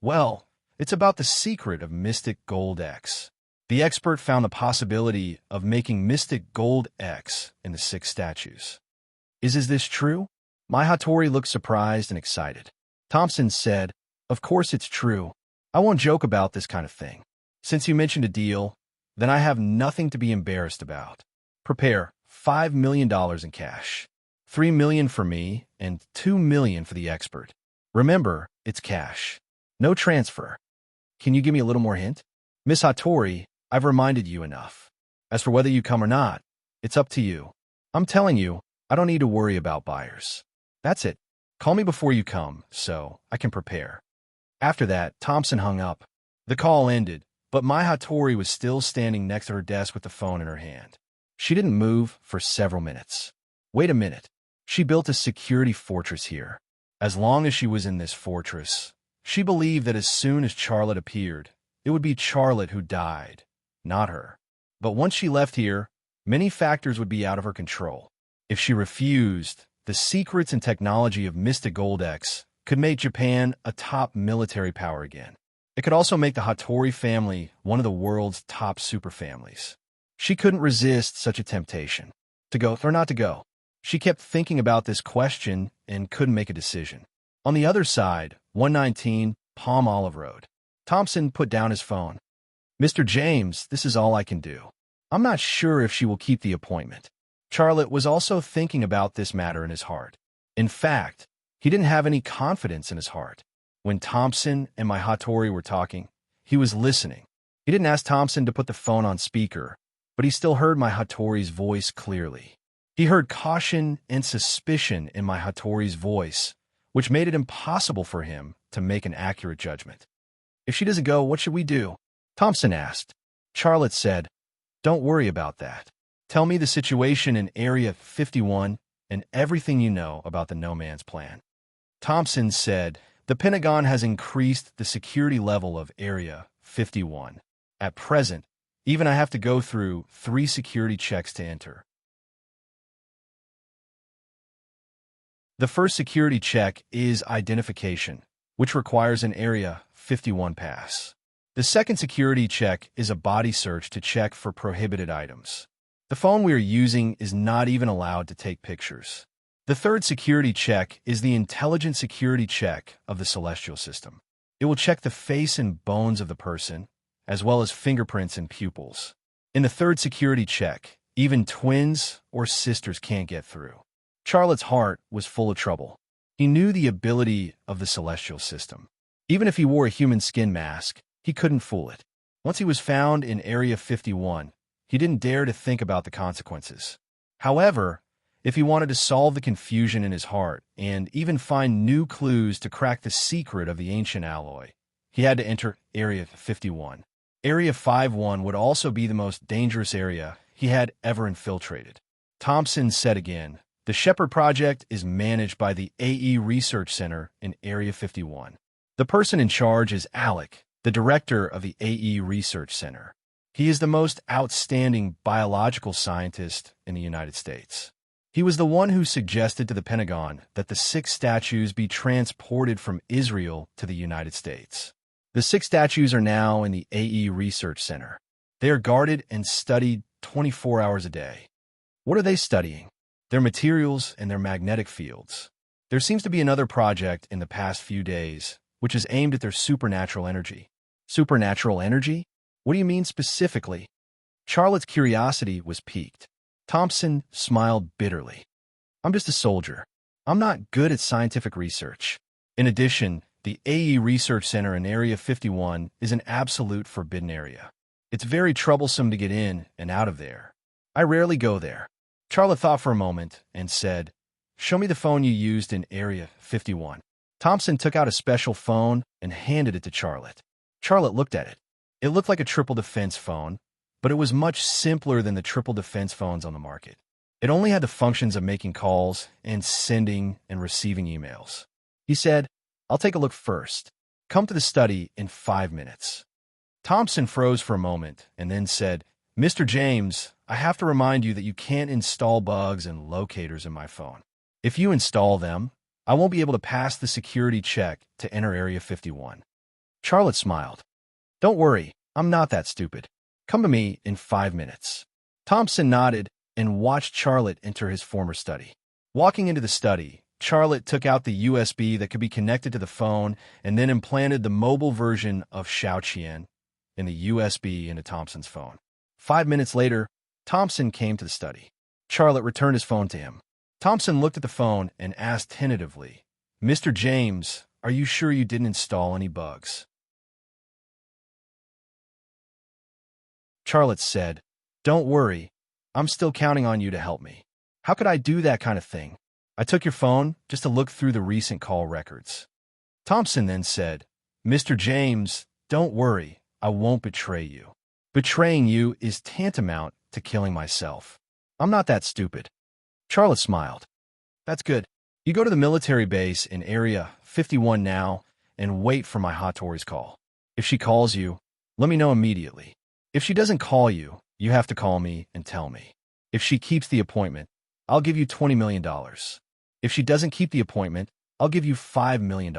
well, it's about the secret of Mystic Gold X. The expert found the possibility of making Mystic Gold X in the 6 statues. Is this true? My Hattori looked surprised and excited. Thompson said, of course it's true. I won't joke about this kind of thing. Since you mentioned a deal, then I have nothing to be embarrassed about. Prepare $5 million in cash. $3 million for me and $2 million for the expert. Remember, it's cash. No transfer. Can you give me a little more hint? Miss Hattori, I've reminded you enough. As for whether you come or not, it's up to you. I'm telling you, I don't need to worry about buyers. That's it. Call me before you come, so I can prepare. After that, Thompson hung up. The call ended, but my Hattori was still standing next to her desk with the phone in her hand. She didn't move for several minutes. Wait a minute. She built a security fortress here. As long as she was in this fortress, she believed that as soon as Charlotte appeared, it would be Charlotte who died, not her. But once she left here, many factors would be out of her control. If she refused, the secrets and technology of Mystic Gold X could make Japan a top military power again. It could also make the Hattori family one of the world's top superfamilies. She couldn't resist such a temptation. To go or not to go. She kept thinking about this question and couldn't make a decision. On the other side, 119 Palm Olive Road. Thompson put down his phone. Mr. James, this is all I can do. I'm not sure if she will keep the appointment. Charlotte was also thinking about this matter in his heart. In fact, he didn't have any confidence in his heart. When Thompson and my Hattori were talking, he was listening. He didn't ask Thompson to put the phone on speaker, but he still heard my Hattori's voice clearly. He heard caution and suspicion in my Hattori's voice, which made it impossible for him to make an accurate judgment. If she doesn't go, what should we do? Thompson asked. Charlotte said, don't worry about that. Tell me the situation in Area 51 and everything you know about the No Man's Plan. Thompson said, the Pentagon has increased the security level of Area 51. At present, even I have to go through 3 security checks to enter. The first security check is identification, which requires an Area 51 pass. The second security check is a body search to check for prohibited items. The phone we are using is not even allowed to take pictures. The third security check is the intelligent security check of the celestial system. It will check the face and bones of the person, as well as fingerprints and pupils. In the third security check, even twins or sisters can't get through. Charlotte's heart was full of trouble. He knew the ability of the celestial system. Even if he wore a human skin mask, he couldn't fool it. Once he was found in Area 51, he didn't dare to think about the consequences. However, if he wanted to solve the confusion in his heart and even find new clues to crack the secret of the ancient alloy, he had to enter Area 51. Area 51 would also be the most dangerous area he had ever infiltrated. Thompson said again, "The Shepherd Project is managed by the AE Research Center in Area 51. The person in charge is Alec, the director of the AE Research Center. He is the most outstanding biological scientist in the United States. He was the one who suggested to the Pentagon that the 6 statues be transported from Israel to the United States. The 6 statues are now in the AE Research Center. They are guarded and studied 24 hours a day." What are they studying? Their materials and their magnetic fields. There seems to be another project in the past few days, which is aimed at their supernatural energy. Supernatural energy? What do you mean specifically? Charlotte's curiosity was piqued. Thompson smiled bitterly. "I'm just a soldier. I'm not good at scientific research. In addition, the AE Research Center in Area 51 is an absolute forbidden area. It's very troublesome to get in and out of there. I rarely go there." Charlotte thought for a moment and said, "Show me the phone you used in Area 51. Thompson took out a special phone and handed it to Charlotte. Charlotte looked at it. It looked like a triple defense phone, but it was much simpler than the triple defense phones on the market. It only had the functions of making calls and sending and receiving emails. He said, "I'll take a look first. Come to the study in 5 minutes." Thompson froze for a moment and then said, "Mr. James, I have to remind you that you can't install bugs and locators in my phone. If you install them, I won't be able to pass the security check to enter Area 51. Charlotte smiled. "Don't worry, I'm not that stupid. Come to me in 5 minutes." Thompson nodded and watched Charlotte enter his former study. Walking into the study, Charlotte took out the USB that could be connected to the phone and then implanted the mobile version of Xiaoqian in the USB into Thompson's phone. 5 minutes later, Thompson came to the study. Charlotte returned his phone to him. Thompson looked at the phone and asked tentatively, "Mr. James, are you sure you didn't install any bugs?" Charlotte said, "Don't worry, I'm still counting on you to help me. How could I do that kind of thing? I took your phone just to look through the recent call records." Thompson then said, "Mr. James, don't worry, I won't betray you. Betraying you is tantamount to killing myself. I'm not that stupid." Charlotte smiled. "That's good. You go to the military base in Area 51 now and wait for my Hattori's call. If she calls you, let me know immediately. If she doesn't call you, you have to call me and tell me. If she keeps the appointment, I'll give you $20 million. If she doesn't keep the appointment, I'll give you $5 million.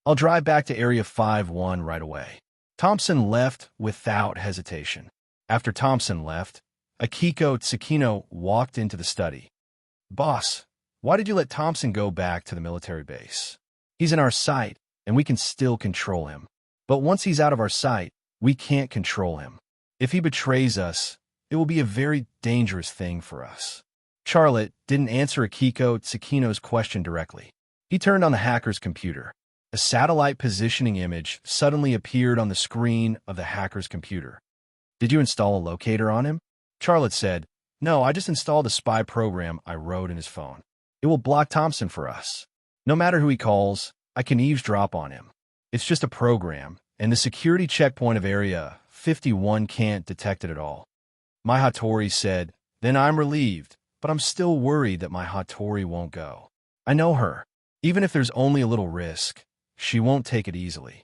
I'll drive back to Area 51 right away." Thompson left without hesitation. After Thompson left, Akiko Tsukino walked into the study. "Boss, why did you let Thompson go back to the military base? He's in our sight, and we can still control him. But once he's out of our sight, we can't control him. If he betrays us, it will be a very dangerous thing for us." Charlotte didn't answer Akiko Tsukino's question directly. He turned on the hacker's computer. A satellite positioning image suddenly appeared on the screen of the hacker's computer. "Did you install a locator on him?" Charlotte said, "No, I just installed a spy program I wrote in his phone. It will block Thompson for us. No matter who he calls, I can eavesdrop on him. It's just a program, and the security checkpoint of Area 51 can't detect it at all." My Hattori said, "Then I'm relieved, but I'm still worried that my Hattori won't go. I know her. Even if there's only a little risk, she won't take it easily."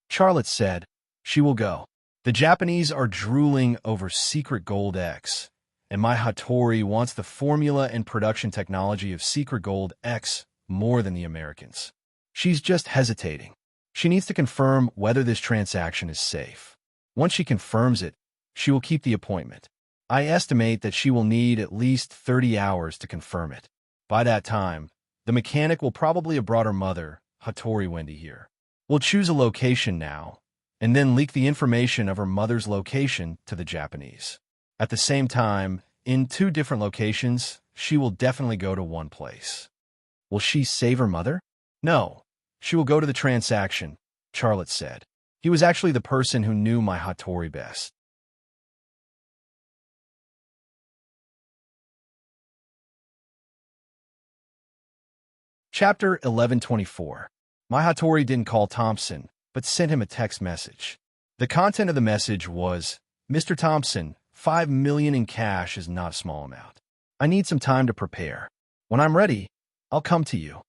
Charlotte said, "She will go. The Japanese are drooling over Secret Gold X, and my Hattori wants the formula and production technology of Secret Gold X more than the Americans. She's just hesitating. She needs to confirm whether this transaction is safe. Once she confirms it, she will keep the appointment. I estimate that she will need at least 30 hours to confirm it. By that time, the mechanic will probably have brought her mother, Hattori Wendy, here. We'll choose a location now, and then leak the information of her mother's location to the Japanese. At the same time, in 2 different locations, she will definitely go to one place. Will she save her mother? No. She will go to the transaction, Charlotte said. He was actually the person who knew my Hattori best. Chapter 1124. My Hattori didn't call Thompson, but sent him a text message. The content of the message was, Mr. Thompson, $5 million in cash is not a small amount. I need some time to prepare. When I'm ready, I'll come to you.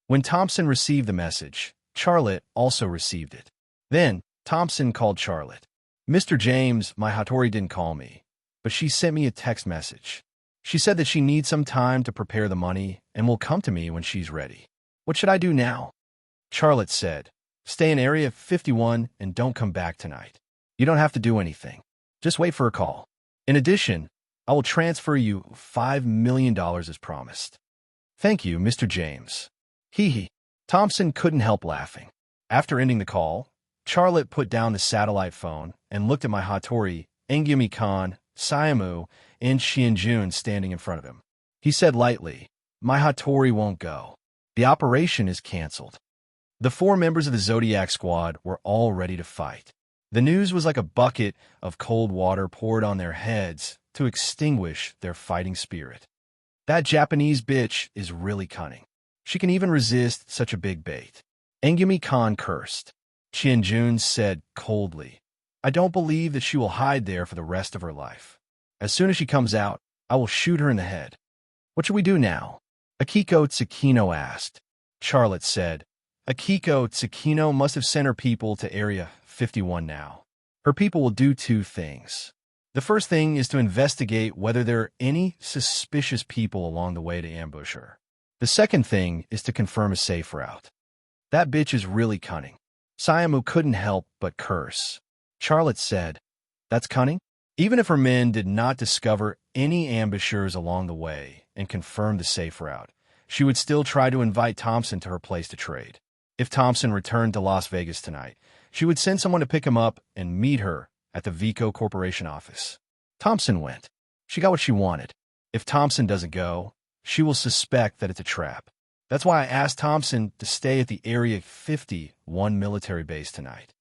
When Thompson received the message, Charlotte also received it. Then, Thompson called Charlotte. Mr. James, my Hattori didn't call me, but she sent me a text message. She said that she needs some time to prepare the money and will come to me when she's ready. What should I do now? Charlotte said, stay in Area 51 and don't come back tonight. You don't have to do anything. Just wait for a call. In addition, I will transfer you $5 million as promised. Thank you, Mr. James. Hee hee. Thompson couldn't help laughing. After ending the call, Charlotte put down the satellite phone and looked at my Hattori, Engumi Khan, Siamu, and Xianjun standing in front of him. He said lightly, my Hattori won't go. The operation is canceled. The 4 members of the Zodiac Squad were all ready to fight. The news was like a bucket of cold water poured on their heads to extinguish their fighting spirit. That Japanese bitch is really cunning. She can even resist such a big bait. Engumi Khan cursed. Qianjun said coldly, I don't believe that she will hide there for the rest of her life. As soon as she comes out, I will shoot her in the head. What should we do now? Akiko Tsukino asked. Charlotte said, Akiko Tsukino must have sent her people to Area 51 now. Her people will do 2 things. The first thing is to investigate whether there are any suspicious people along the way to ambush her. The second thing is to confirm a safe route. That bitch is really cunning. Siamu couldn't help but curse. Charlotte said, that's cunning? Even if her men did not discover any ambushers along the way and confirm the safe route, she would still try to invite Thompson to her place to trade. If Thompson returned to Las Vegas tonight, she would send someone to pick him up and meet her at the Vico Corporation office. Thompson went. She got what she wanted. If Thompson doesn't go, she will suspect that it's a trap. That's why I asked Thompson to stay at the Area 51 military base tonight.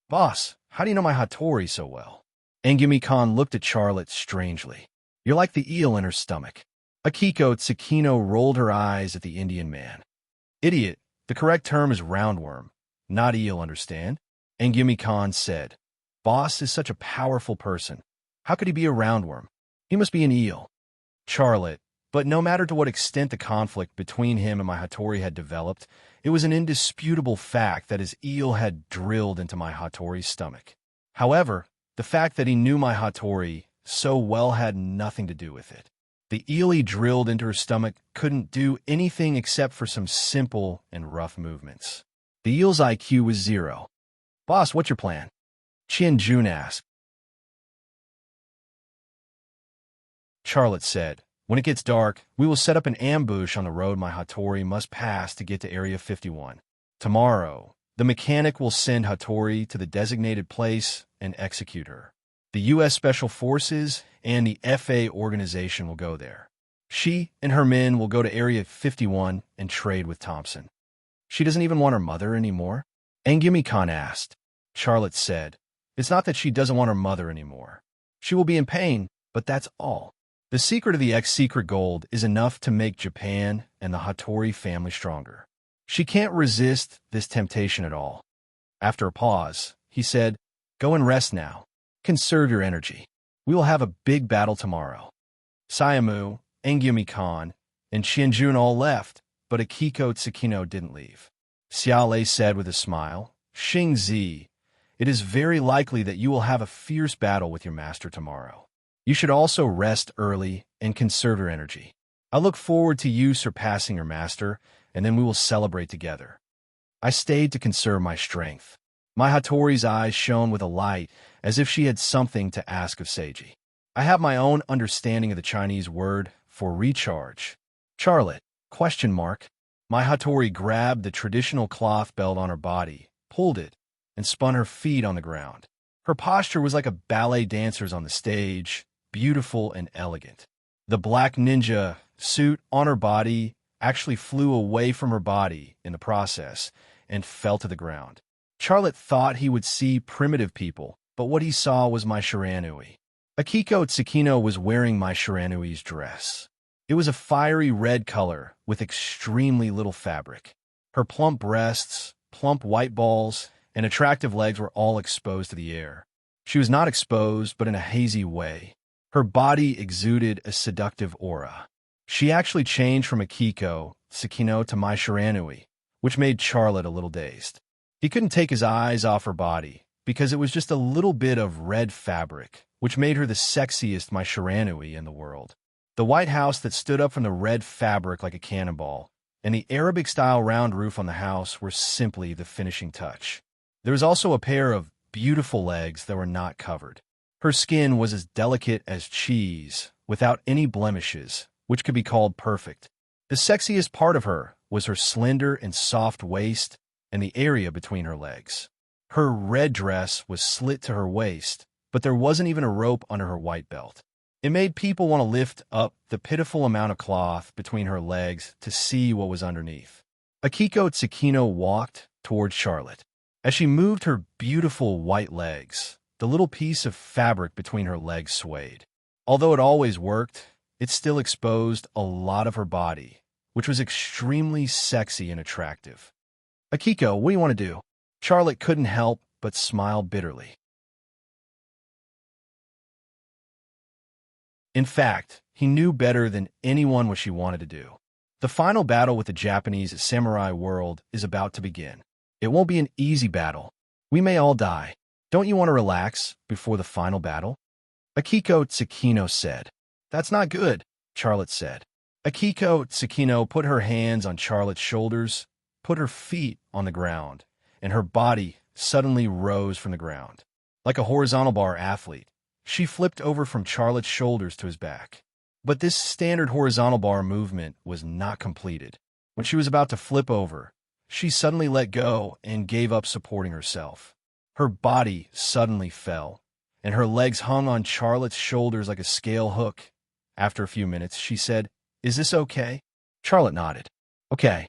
Boss, how do you know my Hattori so well? Engumi Khan looked at Charlotte strangely. You're like the eel in her stomach. Akiko Tsukino rolled her eyes at the Indian man. Idiot, the correct term is roundworm, not eel, understand? Engumi Khan said. Boss is such a powerful person. How could he be a roundworm? He must be an eel. Charlotte, but no matter to what extent the conflict between him and my Hattori had developed, it was an indisputable fact that his eel had drilled into my Hattori's stomach. However, the fact that he knew my Hattori so well had nothing to do with it. The eel he drilled into her stomach couldn't do anything except for some simple and rough movements. The eel's IQ was 0. Boss, what's your plan? Qianjun asked. Charlotte said, when it gets dark, we will set up an ambush on the road my Hattori must pass to get to Area 51. Tomorrow, the mechanic will send Hattori to the designated place and execute her. The U.S. Special Forces and the FA organization will go there. She and her men will go to Area 51 and trade with Thompson. She doesn't even want her mother anymore? Engumi Khan asked. Charlotte said, it's not that she doesn't want her mother anymore. She will be in pain, but that's all. The secret of the X-Secret Gold is enough to make Japan and the Hattori family stronger. She can't resist this temptation at all. After a pause, he said, go and rest now. Conserve your energy. We will have a big battle tomorrow. Siamu, Engumi Khan, and Qianjun all left, but Akiko Tsukino didn't leave. Xiaolei said with a smile, Xing Zi, it is very likely that you will have a fierce battle with your master tomorrow. You should also rest early and conserve your energy. I look forward to you surpassing your master, and then we will celebrate together. I stayed to conserve my strength. My Hattori's eyes shone with a light, as if she had something to ask of Seiji. I have my own understanding of the Chinese word for recharge. Charlotte, ? My Hattori grabbed the traditional cloth belt on her body, pulled it, and spun her feet on the ground. Her posture was like a ballet dancer's on the stage, beautiful and elegant. The black ninja suit on her body actually flew away from her body in the process and fell to the ground. Charlotte thought he would see primitive people, but what he saw was my Shiranui. Akiko Tsukino was wearing my Shiranui's dress. It was a fiery red color with extremely little fabric. Her plump breasts, plump white balls, and attractive legs were all exposed to the air. She was not exposed, but in a hazy way. Her body exuded a seductive aura. She actually changed from Akiko Tsukino to my Shiranui, which made Charlotte a little dazed. He couldn't take his eyes off her body, because it was just a little bit of red fabric, which made her the sexiest my Shiranui in the world. The white house that stood up from the red fabric like a cannonball, and the Arabic-style round roof on the house were simply the finishing touch. There was also a pair of beautiful legs that were not covered. Her skin was as delicate as cheese, without any blemishes, which could be called perfect. The sexiest part of her was her slender and soft waist and the area between her legs. Her red dress was slit to her waist, but there wasn't even a rope under her white belt. It made people want to lift up the pitiful amount of cloth between her legs to see what was underneath. Akiko Tsukino walked toward Charlotte. As she moved her beautiful white legs, the little piece of fabric between her legs swayed. Although it always worked, it still exposed a lot of her body, which was extremely sexy and attractive. Akiko, what do you want to do? Charlotte couldn't help but smile bitterly. In fact, he knew better than anyone what she wanted to do. The final battle with the Japanese samurai world is about to begin. It won't be an easy battle. We may all die. Don't you want to relax before the final battle? Akiko Tsukino said. That's not good, Charlotte said. Akiko Tsukino put her hands on Charlotte's shoulders, put her feet on the ground, and her body suddenly rose from the ground. Like a horizontal bar athlete, she flipped over from Charlotte's shoulders to his back. But this standard horizontal bar movement was not completed. When she was about to flip over, she suddenly let go and gave up supporting herself. Her body suddenly fell, and her legs hung on Charlotte's shoulders like a scale hook. After a few minutes, she said, "Is this okay?" Charlotte nodded. Okay.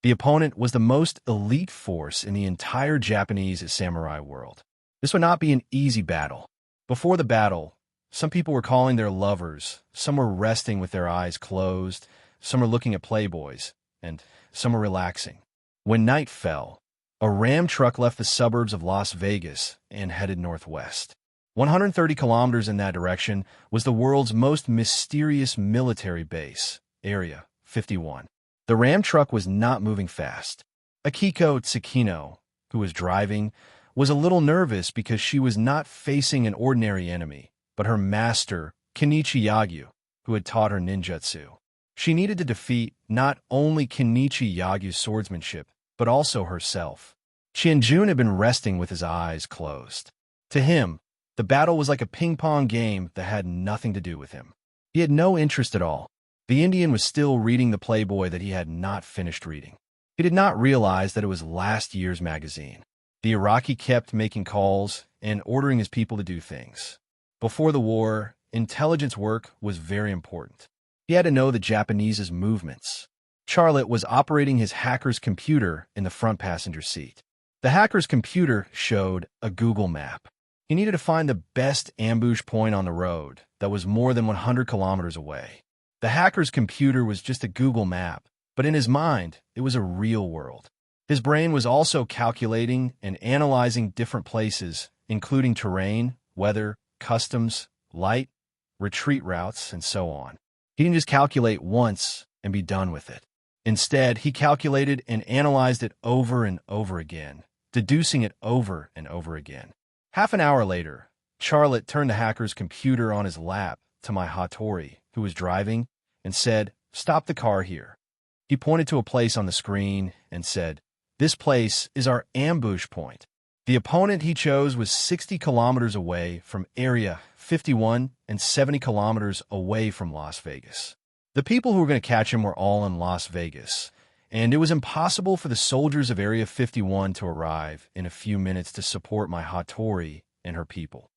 The opponent was the most elite force in the entire Japanese samurai world. This would not be an easy battle. Before the battle, some people were calling their lovers, some were resting with their eyes closed, some were looking at Playboys, and some were relaxing. When night fell, a Ram truck left the suburbs of Las Vegas and headed northwest. 130 kilometers in that direction was the world's most mysterious military base, Area 51. The Ram truck was not moving fast. Akiko Tsukino, who was driving, was a little nervous because she was not facing an ordinary enemy, but her master, Kenichi Yagyu, who had taught her ninjutsu. She needed to defeat not only Kenichi Yagyu's swordsmanship, but also herself. Qianjun had been resting with his eyes closed. To him, the battle was like a ping-pong game that had nothing to do with him. He had no interest at all. The Indian was still reading the Playboy that he had not finished reading. He did not realize that it was last year's magazine. The Iraqi kept making calls and ordering his people to do things. Before the war, intelligence work was very important. He had to know the Japanese's movements. Charlotte was operating his hacker's computer in the front passenger seat. The hacker's computer showed a Google map. He needed to find the best ambush point on the road that was more than 100 kilometers away. The hacker's computer was just a Google map, but in his mind, it was a real world. His brain was also calculating and analyzing different places, including terrain, weather, customs, light, retreat routes, and so on. He didn't just calculate once and be done with it. Instead, he calculated and analyzed it over and over again, deducing it over and over again. Half an hour later, Charlotte turned the hacker's computer on his lap to my Hattori, who was driving, and said, "Stop the car here." He pointed to a place on the screen and said, "This place is our ambush point." The opponent he chose was 60 kilometers away from Area 51 and 70 kilometers away from Las Vegas. The people who were going to catch him were all in Las Vegas, and it was impossible for the soldiers of Area 51 to arrive in a few minutes to support my Hattori and her people.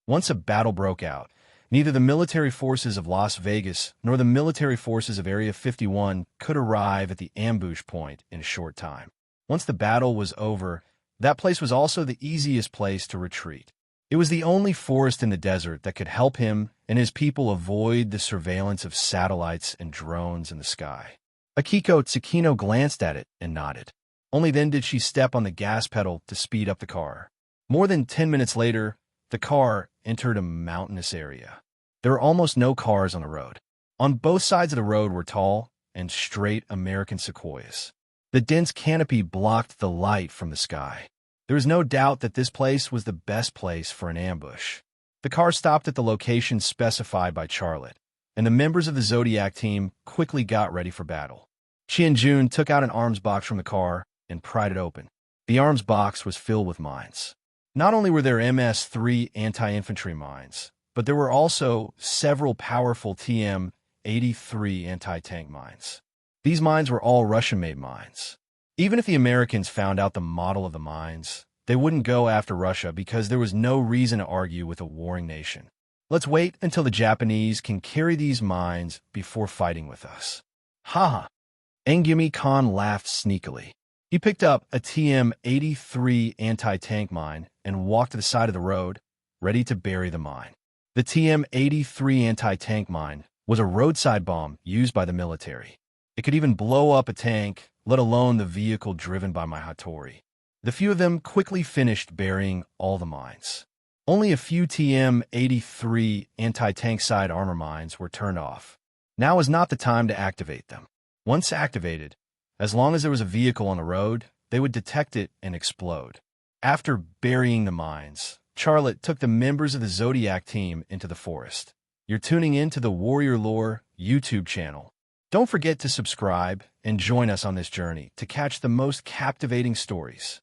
Once a battle broke out, Neither the military forces of Las Vegas nor the military forces of Area 51 could arrive at the ambush point in a short time. Once the battle was over, that place was also the easiest place to retreat. It was the only forest in the desert that could help him and his people avoid the surveillance of satellites and drones in the sky. Akiko Tsukino glanced at it and nodded. Only then did she step on the gas pedal to speed up the car. More than 10 minutes later, the car entered a mountainous area. There were almost no cars on the road. On both sides of the road were tall and straight American sequoias. The dense canopy blocked the light from the sky. There was no doubt that this place was the best place for an ambush. The car stopped at the location specified by Charlotte, and the members of the Zodiac team quickly got ready for battle. Chi and June took out an arms box from the car and pried it open. The arms box was filled with mines. Not only were there MS-3 anti-infantry mines, but there were also several powerful TM-83 anti-tank mines. These mines were all Russian-made mines. Even if the Americans found out the model of the mines, they wouldn't go after Russia because there was no reason to argue with a warring nation. Let's wait until the Japanese can carry these mines before fighting with us. Ha! Engumi Khan laughed sneakily. He picked up a TM-83 anti-tank mine and walked to the side of the road, ready to bury the mine. The TM-83 anti-tank mine was a roadside bomb used by the military. It could even blow up a tank, let alone the vehicle driven by my Hattori. The few of them quickly finished burying all the mines. Only a few TM-83 anti-tank side armor mines were turned off. Now was not the time to activate them. Once activated, as long as there was a vehicle on the road, they would detect it and explode. After burying the mines, Charlotte took the members of the Zodiac team into the forest. You're tuning in to the Warrior Lore YouTube channel. Don't forget to subscribe and join us on this journey to catch the most captivating stories.